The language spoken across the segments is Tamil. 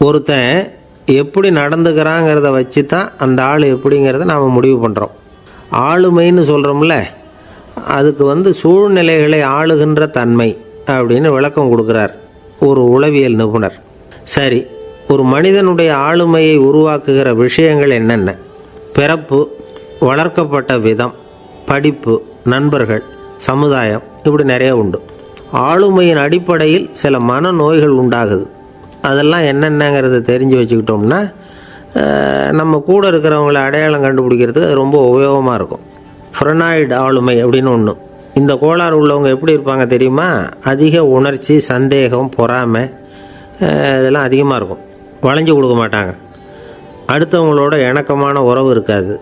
ஒருத்தன் எப்படி நடந்துக்கிறாங்கிறத வச்சு தான் அந்த ஆள் எப்படிங்கிறத நாம் முடிவு பண்ணுறோம். ஆளுமைன்னு சொல்கிறோம்ல, அதுக்கு சூழ்நிலைகளை ஆளுகின்ற தன்மை அப்படின்னு விளக்கம் கொடுக்குறார் ஒரு உளவியல் நிபுணர். சரி, ஒரு மனிதனுடைய ஆளுமையை உருவாக்குகிற விஷயங்கள் என்னென்ன? பிறப்பு, வளர்க்கப்பட்ட விதம், படிப்பு, நண்பர்கள், சமுதாயம், இப்படி நிறைய உண்டு. ஆளுமையின் அடிப்படையில் சில மனநோய்கள் உண்டாகுது. அதெல்லாம் என்னென்னங்கிறத தெரிஞ்சு வச்சுக்கிட்டோம்னா நம்ம கூட இருக்கிறவங்கள அடையாளம் கண்டுபிடிக்கிறதுக்கு அது ரொம்ப உபயோகமாக இருக்கும். ஃப்ரெனாய்டு ஆளுமை அப்படின்னு ஒன்று. இந்த கோளாறு உள்ளவங்க எப்படி இருப்பாங்க தெரியுமா? அதிக உணர்ச்சி, சந்தேகம், பொறாமை இதெல்லாம் அதிகமாக இருக்கும். வளைஞ்சு கொடுக்க மாட்டாங்க. அடுத்தவங்களோட இணக்கமான உறவு இருக்காது.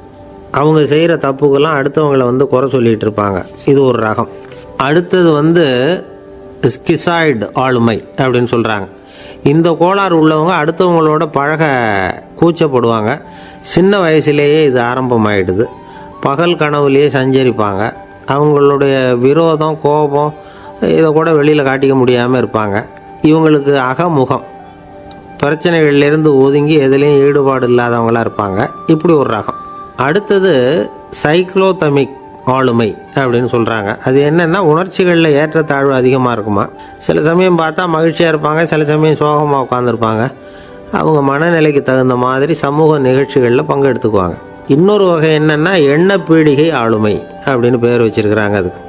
அவங்க செய்கிற தப்புக்கெல்லாம் அடுத்தவங்களை குறை சொல்லிகிட்டு இருப்பாங்க. இது ஒரு ரகம். அடுத்தது ஸ்கிசாய்டு ஆளுமை அப்படின்னு சொல்கிறாங்க. இந்த கோளாறு உள்ளவங்க அடுத்தவங்களோட பழக கூச்சப்படுவாங்க. சின்ன வயசுலேயே இது ஆரம்பமாயிடுது. பகல் கனவுலேயே சஞ்சரிப்பாங்க. அவங்களுடைய விரோதம், கோபம் இதை கூட வெளியில் காட்டிக்க முடியாமல் இருப்பாங்க. இவங்களுக்கு அகமுகம், பிரச்சனைகள்லேருந்து ஒதுங்கி எதுலேயும் ஈடுபாடு இல்லாதவங்களாக இருப்பாங்க. இப்படி ஒரு ரகம். அடுத்தது சைக்ளோதமிக் ஆளுமை அப்படின்னு சொல்கிறாங்க. அது என்னென்னா, உணர்ச்சிகளில் ஏற்றத்தாழ்வு அதிகமாக இருக்குமா. சில சமயம் பார்த்தா மகிழ்ச்சியாக இருப்பாங்க, சில சமயம் சோகமாக உட்காந்துருப்பாங்க. அவங்க மனநிலைக்கு தகுந்த மாதிரி சமூக நிகழ்ச்சிகளில் பங்கெடுத்துக்குவாங்க. இன்னொரு வகை என்னென்னா எண்ணப்பீடிகை ஆளுமை அப்படின்னு பேர் வச்சுருக்கிறாங்க. அதுக்கு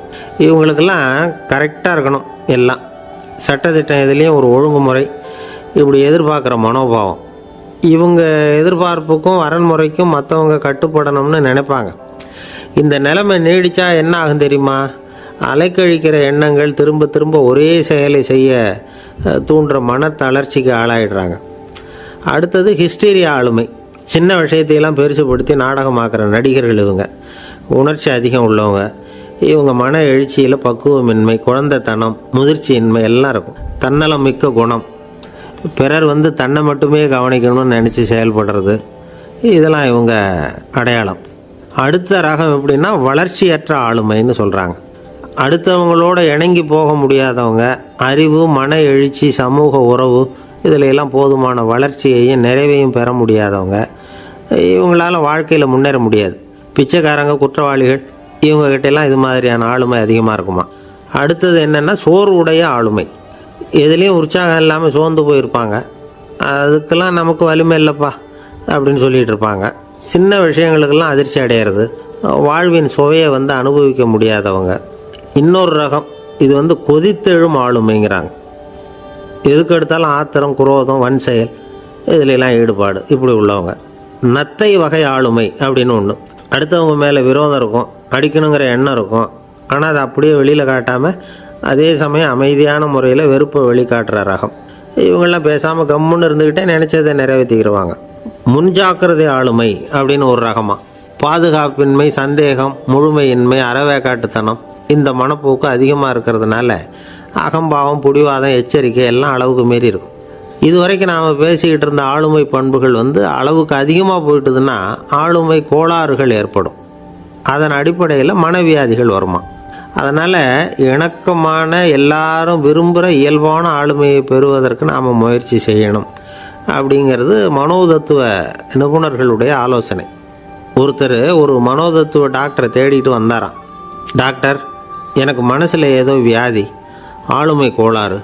இவங்களுக்கெல்லாம் கரெக்டாக இருக்கணும். எல்லாம் சட்டத்திட்டம் எதுலேயும் ஒரு ஒழுங்குமுறை, இப்படி எதிர்பார்க்குற மனோபாவம். இவங்க எதிர்பார்ப்புக்கும் வரன்முறைக்கும் மற்றவங்க கட்டுப்படணும்னு நினைப்பாங்க. இந்த நிலைமை நீடித்தா என்ன ஆகும் தெரியுமா? அலைக்கழிக்கிற எண்ணங்கள் திரும்ப திரும்ப ஒரே செயலை செய்ய தூண்டுற மன தளர்ச்சிக்கு ஆளாயிடுறாங்க. அடுத்தது ஹிஸ்டீரியா ஆளுமை. சின்ன விஷயத்தையெல்லாம் பெருசுப்படுத்தி நாடகமாக்குற நடிகர்கள் இவங்க. உணர்ச்சி அதிகம் உள்ளவங்க. இவங்க மன எழுச்சியில் பக்குவமின்மை, குழந்தைத்தனம், முதிர்ச்சியின்மை எல்லாம் இருக்கும். தன்னலம் மிக்க குணம். பிறர் தன்னை மட்டுமே கவனிக்கணும்னு நினச்சி செயல்படுறது, இதெல்லாம் இவங்க அடையாளம். அடுத்த ரகம் எப்படின்னா வளர்ச்சியற்ற ஆளுமைன்னு சொல்கிறாங்க. அடுத்தவங்களோட இணங்கி போக முடியாதவங்க. அறிவு, மன எழுச்சி, சமூக உறவு இதில் எல்லாம் போதுமான வளர்ச்சியையும் நிறைவையும் பெற முடியாதவங்க. இவங்களால் வாழ்க்கையில் முன்னேற முடியாது. பிச்சைக்காரங்க, குற்றவாளிகள், இவங்ககிட்டெல்லாம் இது மாதிரியான ஆளுமை அதிகமாக இருக்குமா. அடுத்தது என்னென்னா சோர்வுடைய ஆளுமை. எதுலேயும் உற்சாகம் இல்லாமல் சோர்ந்து போயிருப்பாங்க. அதுக்கெல்லாம் நமக்கு வலிமை இல்லைப்பா அப்படின்னு சொல்லிகிட்டு இருப்பாங்க. சின்ன விஷயங்களுக்கெல்லாம் அதிர்ச்சி அடையிறது. வாழ்வின் சுவையை அனுபவிக்க முடியாதவங்க. இன்னொரு ரகம் இது கொதித்தெழும் ஆளுமைங்கிறாங்க. எதுக்கு எடுத்தாலும் ஆத்திரம், குரோதம், வன் செயல் இதிலெல்லாம் ஈடுபாடு, இப்படி உள்ளவங்க. நத்தை வகை ஆளுமை அப்படின்னு ஒன்று. அடுத்தவங்க மேலே விரோதம் இருக்கும், அடிக்கணுங்கிற எண்ணம் இருக்கும். ஆனால் அதை அப்படியே வெளியில் காட்டாமல் அதே சமயம் அமைதியான முறையில் வெறுப்பை வெளிக்காட்டுற ரகம். இவங்கெல்லாம் பேசாமல் கம்முன்னு இருந்துக்கிட்டே நினச்சதை நிறைவேற்றிக்கிடுவாங்க. முன்ஜாக்கிரதை ஆளுமை அப்படின்னு ஒரு ரகமாக. பாதுகாப்பின்மை, சந்தேகம், முழுமையின்மை, அறவேக்காட்டுத்தனம் இந்த மனப்போக்கு அதிகமாக இருக்கிறதுனால அகம்பாவம், புடிவாதம், எச்சரிக்கை எல்லாம் அளவுக்கு மீறி இருக்கும். இதுவரைக்கும் நாம் பேசிக்கிட்டு இருந்த ஆளுமை பண்புகள் அளவுக்கு அதிகமாக போயிட்டுதுன்னா ஆளுமை கோளாறுகள் ஏற்படும். அதன் அடிப்படையில் மனவியாதிகள் வருமா. அதனால் இணக்கமான, எல்லாரும் விரும்புகிற இயல்பான ஆளுமையை பெறுவதற்கு நாம் முயற்சி செய்யணும் அப்படிங்கிறது மனோதத்துவ நிபுணர்களுடைய ஆலோசனை. ஒருத்தர் ஒரு மனோதத்துவ டாக்டரை தேடிட்டு வந்தாராம். டாக்டர், எனக்கு மனசில் ஏதோ வியாதி, ஆளுமை கோளாறு,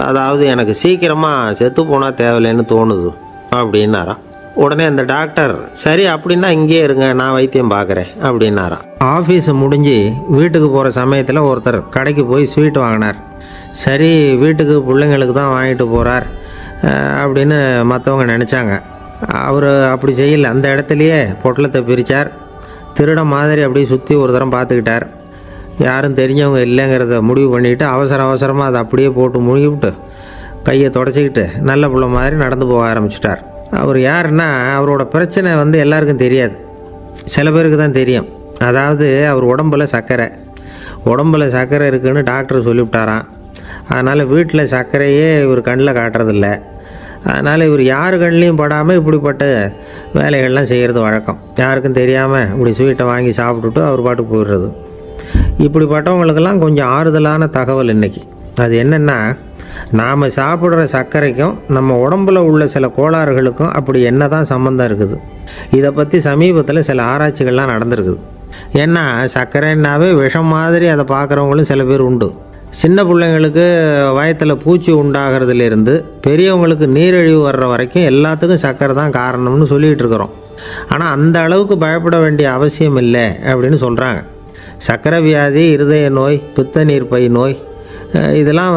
அதாவது எனக்கு சீக்கிரமாக செத்து போனால் தேவையில்லைன்னு தோணுது அப்படின்னாராம். உடனே அந்த டாக்டர், சரி அப்படின்னா இங்கே இருங்க, நான் வைத்தியம் பார்க்குறேன் அப்படின்னாராம். ஆஃபீஸு முடிஞ்சு வீட்டுக்கு போகிற சமயத்தில் ஒருத்தர் கடைக்கு போய் ஸ்வீட் வாங்கினார். சரி, வீட்டுக்கு பிள்ளைங்களுக்கு தான் வாங்கிட்டு போகிறார் அப்படின்னு மற்றவங்க நினச்சாங்க. அவர் அப்படி செய்யலை. அந்த இடத்துலையே பொட்டலத்தை பிரித்தார். திருட மாதிரி அப்படியே சுற்றி ஒரு தரம் பார்த்துக்கிட்டார். யாரும் தெரிஞ்சவங்க இல்லைங்கிறத முடிவு பண்ணிவிட்டு அவசரமாக அதை அப்படியே போட்டு முழுகிவிட்டு கையை தொடச்சிக்கிட்டு நல்ல பிள்ளை மாதிரி நடந்து போக ஆரம்பிச்சிட்டார். அவர் யாருன்னா, அவரோட பிரச்சனை எல்லாருக்கும் தெரியாது, சில பேருக்கு தான் தெரியும். அதாவது அவர் உடம்பில் சர்க்கரை இருக்குதுன்னு டாக்டர் சொல்லிவிட்டாராம். அதனால் வீட்டில் சர்க்கரையே இவர் கண்ணில் காட்டுறதில்ல. அதனால் இவர் யார் கண்ணிலையும் படாமல் இப்படிப்பட்ட வேலைகள்லாம் செய்கிறது வழக்கம். யாருக்கும் தெரியாமல் இப்படி ஸ்வீட்டை வாங்கி சாப்பிட்டுட்டு அவர் பாட்டுக்கு போயிடுறது. இப்படிப்பட்டவங்களுக்கெல்லாம் கொஞ்சம் ஆறுதலான தகவல் இன்றைக்கி. அது என்னென்னா, நாம் சாப்பிட்ற சர்க்கரைக்கும் நம்ம உடம்புல உள்ள சில கோளாறுகளுக்கும் அப்படி என்ன தான் சம்மந்தம் இருக்குது? இதை பற்றி சமீபத்தில் சில ஆராய்ச்சிகள்லாம் நடந்திருக்குது. ஏன்னா சர்க்கரைன்னாவே விஷம் மாதிரி அதை பார்க்குறவங்களும் சில பேர் உண்டு. சின்ன பிள்ளைங்களுக்கு வயத்தில் பூச்சி உண்டாகிறதுலேருந்து பெரியவங்களுக்கு நீரிழிவு வர்ற வரைக்கும் எல்லாத்துக்கும் சர்க்கரை தான் காரணம்னு சொல்லிகிட்டு இருக்கிறோம். ஆனால் அந்த அளவுக்கு பயப்பட வேண்டிய அவசியம் இல்லை அப்படின்னு சொல்கிறாங்க. சர்க்கரை வியாதி, இருதய நோய், பித்த நீர்ப்பை நோய், இதெல்லாம்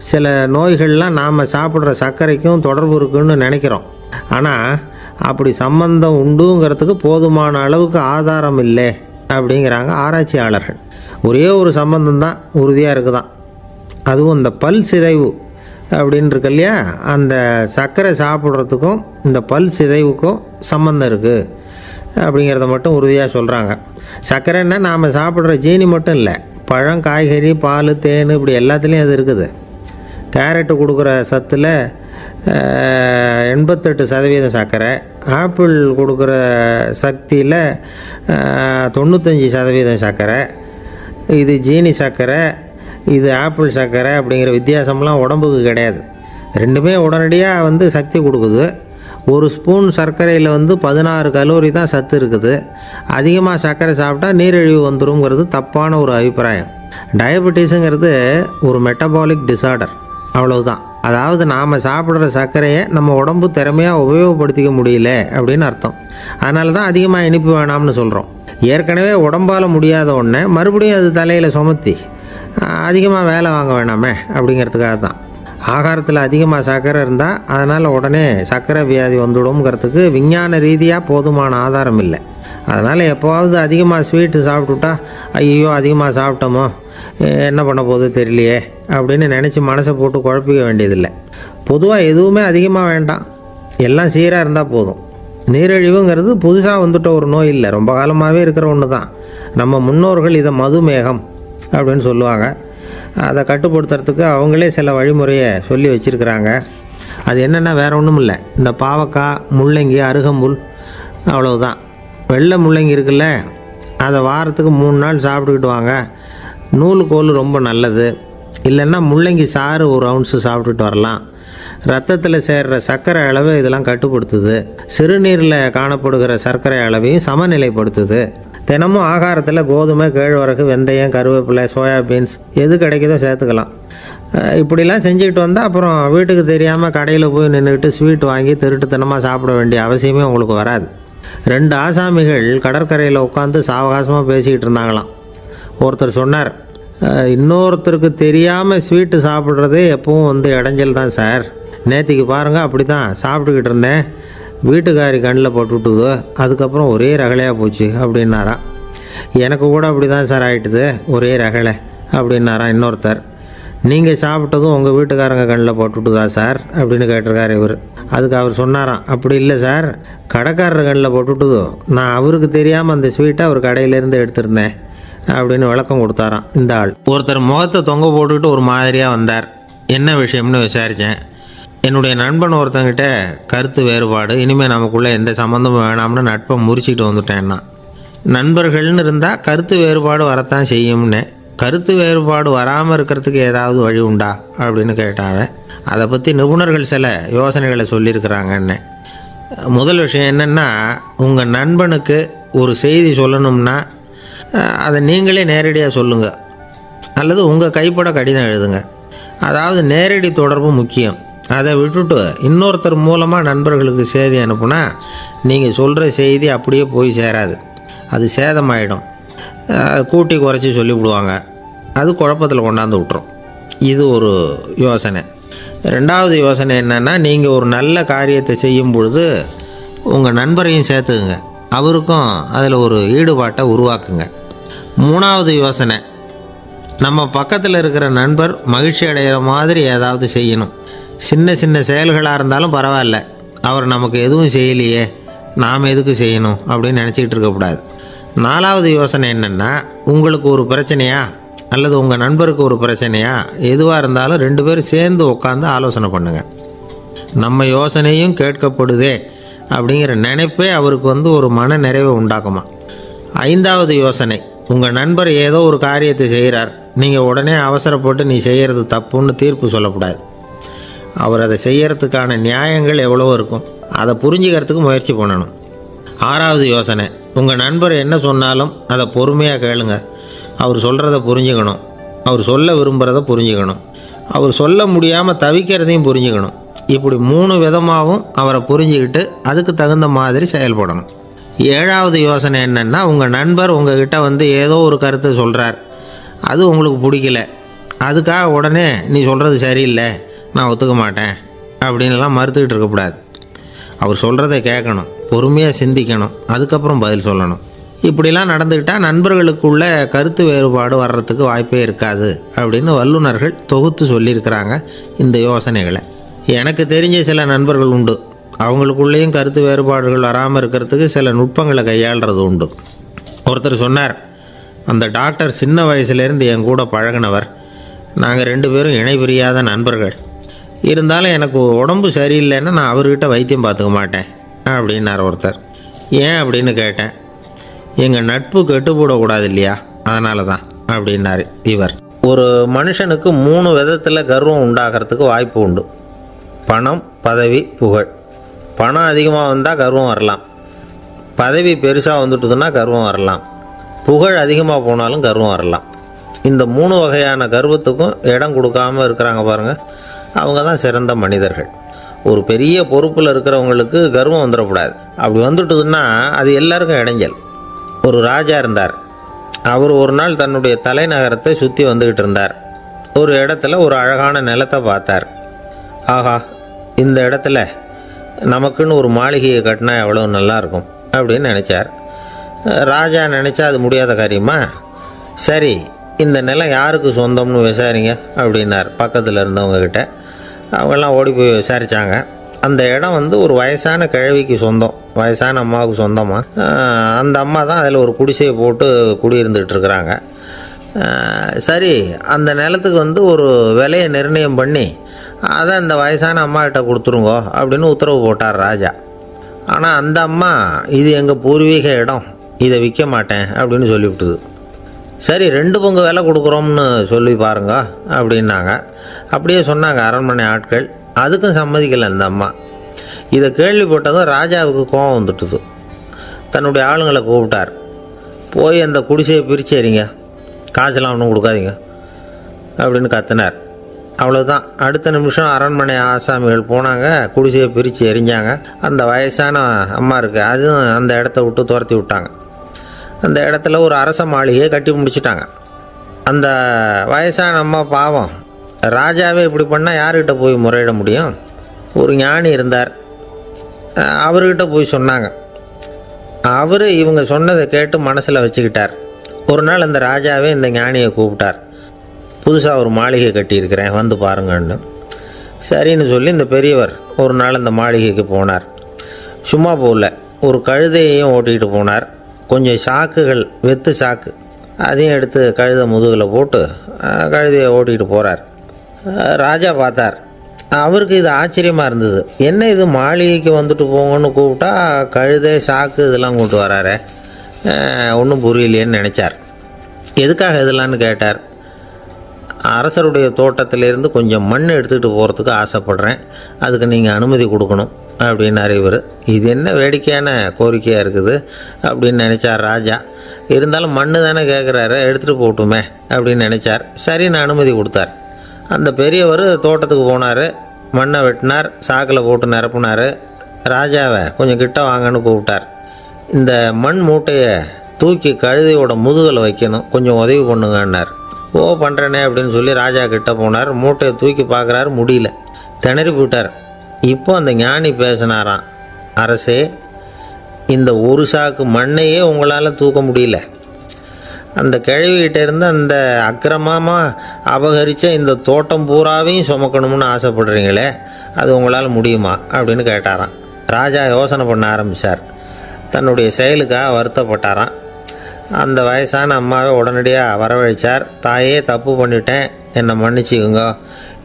சில நோய்கள்லாம் நாம் சாப்பிட்ற சர்க்கரைக்கும் தொடர்பு இருக்குன்னு நினைக்கிறோம். ஆனால் அப்படி சம்பந்தம் உண்டுங்கிறதுக்கு போதுமான அளவுக்கு ஆதாரம் இல்லை அப்படிங்கிறாங்க ஆராய்ச்சியாளர்கள். ஒரே ஒரு சம்பந்தம் தான் உறுதியாக இருக்குதான். அதுவும் இந்த பல் சிதைவு அப்படின்னு இருக்கு இல்லையா, அந்த சர்க்கரை சாப்பிட்றதுக்கும் இந்த பல் சிதைவுக்கும் சம்மந்தம் இருக்குது அப்படிங்கிறத மட்டும் உறுதியாக சொல்கிறாங்க. சர்க்கரைன்னா நாம் சாப்பிட்ற ஜீனி மட்டும் இல்லை, பழம், காய்கறி, பால், தேன், இப்படி எல்லாத்துலேயும் அது இருக்குது. கேரட்டு கொடுக்குற சத்தில் 88% சர்க்கரை, ஆப்பிள் கொடுக்குற சக்தியில் 95% சர்க்கரை. இது ஜீனி சர்க்கரை, இது ஆப்பிள் சர்க்கரை அப்படிங்கிற வித்தியாசம்லாம் உடம்புக்கு கிடையாது. ரெண்டுமே உடனடியாக சக்தி கொடுக்குது. ஒரு ஸ்பூன் சர்க்கரையில் 16 கலோரி தான் சத்து இருக்குது. அதிகமாக சர்க்கரை சாப்பிட்டா நீரிழிவு வந்துருங்கிறது தப்பான ஒரு அபிப்பிராயம். டயபெட்டிஸுங்கிறது ஒரு மெட்டபாலிக் டிஸார்டர், அவ்வளவுதான். அதாவது நாம் சாப்பிட்ற சர்க்கரையை நம்ம உடம்பு திறமையாக உபயோகப்படுத்திக்க முடியல அப்படின்னு அர்த்தம். அதனால தான் அதிகமாக இனிப்பு வேணாம்னு சொல்கிறோம். ஏற்கனவே உடம்பால் முடியாத ஒன்றை மறுபடியும் அது தலையில் சுமத்தி அதிகமாக வேலை வாங்க வேணாமே அப்படிங்கிறதுக்காக தான். ஆகாரத்தில் அதிகமாக சர்க்கரை இருந்தால் அதனால் உடனே சர்க்கரை வியாதி வந்துடும்ங்கிறதுக்கு விஞ்ஞான ரீதியாக போதுமான ஆதாரம் இல்லை. அதனால் எப்போவாவது அதிகமாக ஸ்வீட்டு சாப்பிட்டுட்டா ஐயோ அதிகமாக சாப்பிட்டோமோ, என்ன பண்ண போகுது தெரியலையே அப்படின்னு நினச்சி மனசை போட்டு குழப்பிக்க வேண்டியதில்லை. பொதுவாக எதுவுமே அதிகமாக வேண்டாம், எல்லாம் சீராக இருந்தால் போதும். நீரிழிவுங்கிறது புதுசாக வந்துட்ட ஒரு நோய் இல்லை, ரொம்ப காலமாகவே இருக்கிற ஒன்று தான். நம்ம முன்னோர்கள் இதை மதுமேகம் அப்படின்னு சொல்லுவாங்க. அதை கட்டுப்படுத்துறதுக்கு அவங்களே சில வழிமுறையை சொல்லி வச்சுருக்கிறாங்க. அது என்னென்னா வேறு ஒன்றும் இல்லை, இந்த பாவக்காய், முள்ளங்கி, அருகம்புல், அவ்வளவுதான். வெள்ளை முள்ளங்கி இருக்குல்ல, அதை வாரத்துக்கு 3 நாள் சாப்பிட்டுக்கிட்டு வாங்க. நூலுக்கோல் ரொம்ப நல்லது. இல்லைன்னா முள்ளங்கி சாறு 1 ounce சாப்பிட்டுட்டு வரலாம். ரத்தத்தில் சேர்கிற சர்க்கரை அளவு இதெல்லாம் கட்டுப்படுத்துது. சிறுநீரில் காணப்படுகிற சர்க்கரை அளவையும் சமநிலைப்படுத்துது. தினமும் ஆகாரத்தில் கோதுமை, கேழ்வரகு, வெந்தயம், கருவேப்பிலை, சோயாபீன்ஸ் எது கிடைக்குதோ சேர்த்துக்கலாம். இப்படிலாம் செஞ்சுக்கிட்டு வந்தால் அப்புறம் வீட்டுக்கு தெரியாமல் கடையில் போய் நின்றுக்கிட்டு ஸ்வீட் வாங்கி திருட்டுத்தனமாக சாப்பிட வேண்டிய அவசியமே உங்களுக்கு வராது. 2 ஆசாமிகள் கடற்கரையில் உட்காந்து சாவகாசமாக பேசிக்கிட்டு இருந்தாங்களாம். ஒருத்தர் சொன்னார், இன்னொருத்தருக்கு தெரியாமல் ஸ்வீட்டு சாப்பிட்றதே எப்பவும் இடைஞ்சல் தான் சார். நேற்றுக்கு பாருங்கள் அப்படி தான் சாப்பிட்டுக்கிட்டு இருந்தேன், வீட்டுக்காரி கண்ணில் போட்டுவிட்டுது, அதுக்கப்புறம் ஒரே ரகலையாக போச்சு அப்படின்னாரா. எனக்கு கூட அப்படி தான் சார் ஆகிட்டுது, ஒரே ரகலை அப்படின்னாரா இன்னொருத்தர். நீங்கள் சாப்பிட்டதும் உங்கள் வீட்டுக்காரங்க கண்ணில் போட்டுவிட்டுதா சார் அப்படின்னு கேட்டிருக்காரு இவர். அதுக்கு அவர் சொன்னாராம், அப்படி இல்லை சார், கடைக்காரர் கண்ணில் போட்டுவிட்டுதோ, நான் அவருக்கு தெரியாமல் அந்த ஸ்வீட்டை அவர் கடையிலேருந்து எடுத்திருந்தேன் அப்படின்னு விளக்கம் கொடுத்தாராம் இந்த ஆள். ஒருத்தர் முகத்தை தொங்க போட்டுக்கிட்டு ஒரு மாதிரியாக வந்தார். என்ன விஷயம்னு விசாரித்தேன். என்னுடைய நண்பன் ஒருத்தங்கிட்ட கருத்து வேறுபாடு, இனிமேல் நமக்குள்ளே எந்த சம்மந்தமும் வேணாம்னு நட்பை முறிச்சிட்டு வந்துட்டேன்னா. நண்பர்கள்னு இருந்தால் கருத்து வேறுபாடு வரத்தான் செய்யும்னு. கருத்து வேறுபாடு வராமல் இருக்கிறதுக்கு ஏதாவது வழி உண்டா அப்படின்னு கேட்டாங்க. அதை பற்றி நிபுணர்கள் சில யோசனைகளை சொல்லியிருக்கிறாங்கன்னு. முதல் விஷயம் என்னென்னா, உங்கள் நண்பனுக்கு ஒரு செய்தி சொல்லணும்னா அதை நீங்களே நேரடியாக சொல்லுங்கள், அல்லது உங்கள் கைப்பட கடிதம் எழுதுங்க. அதாவது நேரடி தொடர்பு முக்கியம். அதை விட்டுட்டு இன்னொருத்தர் மூலமாக நண்பர்களுக்கு செய்தி அனுப்புனா நீங்கள் சொல்கிற செய்தி அப்படியே போய் சேராது, அது சேதமாயிடும். கூட்டி குறைச்சி சொல்லிவிடுவாங்க, அது குழப்பத்தில் கொண்டாந்து விட்டுரும். இது ஒரு யோசனை. 2வது யோசனை என்னென்னா, நீங்கள் ஒரு நல்ல காரியத்தை செய்யும் பொழுது உங்கள் நண்பரையும் சேர்த்துக்குங்க, அவருக்கும் அதில் ஒரு ஈடுபாட்டை உருவாக்குங்க. 3வது யோசனை, நம்ம பக்கத்தில் இருக்கிற நண்பர் மகிழ்ச்சி அடைகிற மாதிரி ஏதாவது செய்யணும். சின்ன சின்ன செயல்களாக இருந்தாலும் பரவாயில்ல, அவர் நமக்கு எதுவும் செய்யலையே, நாம் எதுக்கு செய்யணும் அப்படின்னு நினச்சிக்கிட்டு இருக்கக்கூடாது. 4வது யோசனை என்னென்னா, உங்களுக்கு ஒரு பிரச்சனையா அல்லது உங்கள் நண்பருக்கு ஒரு பிரச்சனையா, எதுவாக இருந்தாலும் 2 பேரும் சேர்ந்து உட்காந்து ஆலோசனை பண்ணுங்கள். நம்ம யோசனையும் கேட்கப்படுதே அப்படிங்கிற நினைப்பே அவருக்கு ஒரு மன நிறைவை உண்டாக்குமா. 5வது யோசனை, உங்கள் நண்பர் ஏதோ ஒரு காரியத்தை செய்கிறார், நீங்கள் உடனே அவசரப்பட்டு நீ செய்கிறது தப்புன்னு தீர்ப்பு சொல்லக்கூடாது. அவர் அதை செய்யறதுக்கான நியாயங்கள் எவ்வளவோ இருக்கும், அதை புரிஞ்சுக்கிறதுக்கு முயற்சி பண்ணணும். 6வது யோசனை, உங்கள் நண்பர் என்ன சொன்னாலும் அதை பொறுமையாக கேளுங்க. அவர் சொல்கிறத புரிஞ்சுக்கணும், அவர் சொல்ல விரும்புகிறத புரிஞ்சுக்கணும், அவர் சொல்ல முடியாமல் தவிக்கிறதையும் புரிஞ்சுக்கணும். இப்படி 3 விதமாகவும் அவரை புரிஞ்சுக்கிட்டு அதுக்கு தகுந்த மாதிரி செயல்படணும். 7வது யோசனை என்னென்னா, உங்கள் நண்பர் உங்ககிட்ட வந்து ஏதோ ஒரு கருத்தை சொல்கிறார், அது உங்களுக்கு பிடிக்கல, அதுக்காக உடனே நீ சொல்கிறது சரியில்லை, நான் ஒத்துக்க மாட்டேன் அப்படின்லாம் மறுத்துக்கிட்டு இருக்கக்கூடாது. அவர் சொல்கிறத கேட்கணும், பொறுமையாக சிந்திக்கணும், அதுக்கப்புறம் பதில் சொல்லணும். இப்படிலாம் நடந்துக்கிட்டால் நண்பர்களுக்குள்ள கருத்து வேறுபாடு வர்றதுக்கு வாய்ப்பே இருக்காது அப்படின்னு வல்லுநர்கள் தொகுத்து சொல்லியிருக்கிறாங்க இந்த யோசனைகளை. எனக்கு தெரிஞ்ச சில நண்பர்கள் உண்டு, அவங்களுக்குள்ளேயும் கருத்து வேறுபாடுகள் வராமல் இருக்கிறதுக்கு சில நுட்பங்களை கையாளுறது உண்டு. ஒருத்தர் சொன்னார், அந்த டாக்டர் சின்ன வயசுலேருந்து என் கூட பழகினவர், நாங்கள் 2 பேரும் இணை பிரியாத நண்பர்கள். இருந்தாலும் எனக்கு உடம்பு சரியில்லைன்னா நான் அவர்கிட்ட வைத்தியம் பார்த்துக்க மாட்டேன் அப்படின்னார் ஒருத்தர். ஏன் அப்படின்னு கேட்டேன். எங்கள் நட்பு கெட்டுப்போடக்கூடாது இல்லையா, அதனால தான் அப்படின்னார் இவர். ஒரு மனுஷனுக்கு 3 விதத்தில் கர்வம் உண்டாகிறதுக்கு வாய்ப்பு உண்டு. பணம், பதவி, புகழ். பணம் அதிகமாக வந்தால் கர்வம் வரலாம், பதவி பெருசாக வந்துட்டுதுன்னா கர்வம் வரலாம், புகழ் அதிகமாக போனாலும் கர்வம் வரலாம். இந்த 3 வகையான கர்வத்துக்கும் இடம் கொடுக்காமல் இருக்கிறாங்க பாருங்கள், அவங்க தான் சிறந்த மனிதர்கள். ஒரு பெரிய பொறுப்பில் இருக்கிறவங்களுக்கு கர்வம் வந்துடக்கூடாது. அப்படி வந்துட்டுதுன்னா அது எல்லாருக்கும் இடைஞ்சல். ஒரு ராஜா இருந்தார். அவர் ஒரு நாள் தன்னுடைய தலைநகரத்தை சுற்றி வந்துக்கிட்டு இருந்தார். ஒரு இடத்துல ஒரு அழகான நிலத்தை பார்த்தார். ஆஹா, இந்த இடத்துல நமக்குன்னு ஒரு மாளிகையை கட்டினா எவ்வளோ நல்லாயிருக்கும் அப்படின்னு நினச்சார். ராஜா நினச்சா அது முடியாத காரியமா? சரி, இந்த நிலம் யாருக்கு சொந்தம்னு விசாரிங்க அப்படின்னார் பக்கத்தில் இருந்தவங்கக்கிட்ட. அவங்கெல்லாம் ஓடி போய் விசாரித்தாங்க. அந்த இடம் வந்து ஒரு வயசான கிழவிக்கு சொந்தம், வயசான அம்மாவுக்கு சொந்தமாக. அந்த அம்மா தான் அதில் ஒரு குடிசையை போட்டு குடியிருந்துகிட்டு இருக்கிறாங்க. சரி, அந்த நிலத்துக்கு வந்து ஒரு விலையை நிர்ணயம் பண்ணி அதை அந்த வயசான அம்மாக்கிட்ட கொடுத்துருங்கோ அப்படின்னு உத்தரவு போட்டார் ராஜா. ஆனால் அந்த அம்மா, இது எங்கள் பூர்வீக இடம், இதை விற்க மாட்டேன் அப்படின்னு சொல்லிவிட்டுது. சரி, 2 பங்கு விலை கொடுக்குறோம்னு சொல்லி பாருங்க அப்படின்னாங்க. அப்படியே சொன்னாங்க அரண்மனை ஆட்கள். அதுக்கும் சம்மதிக்கலை அந்த அம்மா. இதை கேள்விப்பட்டதும் ராஜாவுக்கு கோபம் வந்துட்டுது. தன்னுடைய ஆளுங்களை கூப்பிட்டார். போய் அந்த குடிசையை பிரித்து எறிங்க, காசெல்லாம் ஒன்றும் கொடுக்காதீங்க அப்படின்னு கத்தினார். அவ்வளோதான். அடுத்த நிமிஷம் அரண்மனை ஆசாமிகள் போனாங்க, குடிசையை பிரித்து எரிஞ்சாங்க. அந்த வயசான அம்மா இருக்குது, அதுவும் அந்த இடத்த விட்டு துரத்தி விட்டாங்க. அந்த இடத்துல ஒரு அரச மாளிகையை கட்டி முடிச்சிட்டாங்க. அந்த வயசான அம்மா பாவம், ராஜாவே இப்படி பண்ணால் யார்கிட்ட போய் முறையிட முடியும்? ஒரு ஞானி இருந்தார், அவர்கிட்ட போய் சொன்னாங்க. அவர் இவங்க சொன்னதை கேட்டு மனசில் வச்சுக்கிட்டார். ஒரு நாள் அந்த ராஜாவே இந்த ஞானியை கூப்பிட்டார். புதுசாக ஒரு மாளிகை கட்டியிருக்கிறேன், வந்து பாருங்கன்னு. சரின்னு சொல்லி இந்த பெரியவர் ஒரு நாள் அந்த மாளிகைக்கு போனார். சும்மா போகல, ஒரு கழுதையையும் ஓட்டிகிட்டு போனார். கொஞ்சம் சாக்குகள், வெத்து சாக்கு, அதையும் எடுத்து கழுதை முதுகில் போட்டு கழுதையை ஓட்டிகிட்டு போகிறார். ராஜா பார்த்தார். அவருக்கு இது ஆச்சரியமாக இருந்தது. என்ன இது, மாளிகைக்கு வந்துட்டு போங்கன்னு கூப்பிட்டா கழுதை சாக்கு இதெல்லாம் கூப்பிட்டு வராரு, ஒன்றும் புரியலையேன்னு நினச்சார். எதுக்காக இதெல்லாம்னு கேட்டார். அரசருடைய தோட்டத்திலேருந்து கொஞ்சம் மண் எடுத்துகிட்டு போகிறதுக்கு ஆசைப்பட்றேன், அதுக்கு நீங்கள் அனுமதி கொடுக்கணும் அப்படின்னாரு இவர். இது என்ன வேடிக்கையான கோரிக்கையாக இருக்குது அப்படின்னு நினச்சார் ராஜா. இருந்தாலும் மண் தானே கேட்குறாரு, எடுத்துகிட்டு போகட்டுமே அப்படின்னு நினச்சார். சரி, நான் அனுமதி கொடுத்தார். அந்த பெரியவர் தோட்டத்துக்கு போனார், மண்ணை வெட்டினார், சாக்கில் போட்டு நிரப்புனார். ராஜாவை கொஞ்சம் கிட்ட வாங்கன்னு கூப்பிட்டார். இந்த மண் மூட்டையை தூக்கி கழுதையோட முதுகில் வைக்கணும், கொஞ்சம் உதவி பண்ணுங்கன்னார். ஓ, பண்ணுறேனே அப்படின்னு சொல்லி ராஜா கிட்ட போனார். மூட்டையை தூக்கி பார்க்குறாரு, முடியல, திணறி போயிட்டார். இப்போ அந்த ஞானி பேசினாராம். அரசே, இந்த ஒரு சாக்கு மண்ணையே உங்களால் தூக்க முடியல, அந்த கிழவிகிட்ட இருந்து அந்த அக்கிரமமாக அபகரித்த இந்த தோட்டம் பூராவையும் சுமக்கணும்னு ஆசைப்படுறீங்களே, அது உங்களால் முடியுமா அப்படின்னு கேட்டாராம். ராஜா யோசனை பண்ண ஆரம்பித்தார். தன்னுடைய செயலுக்காக வருத்தப்பட்டாராம். அந்த வயசான அம்மாவை உடனடியாக வரவழைச்சார். தாயே, தப்பு பண்ணிட்டேன், என்னை மன்னிச்சுக்குங்க,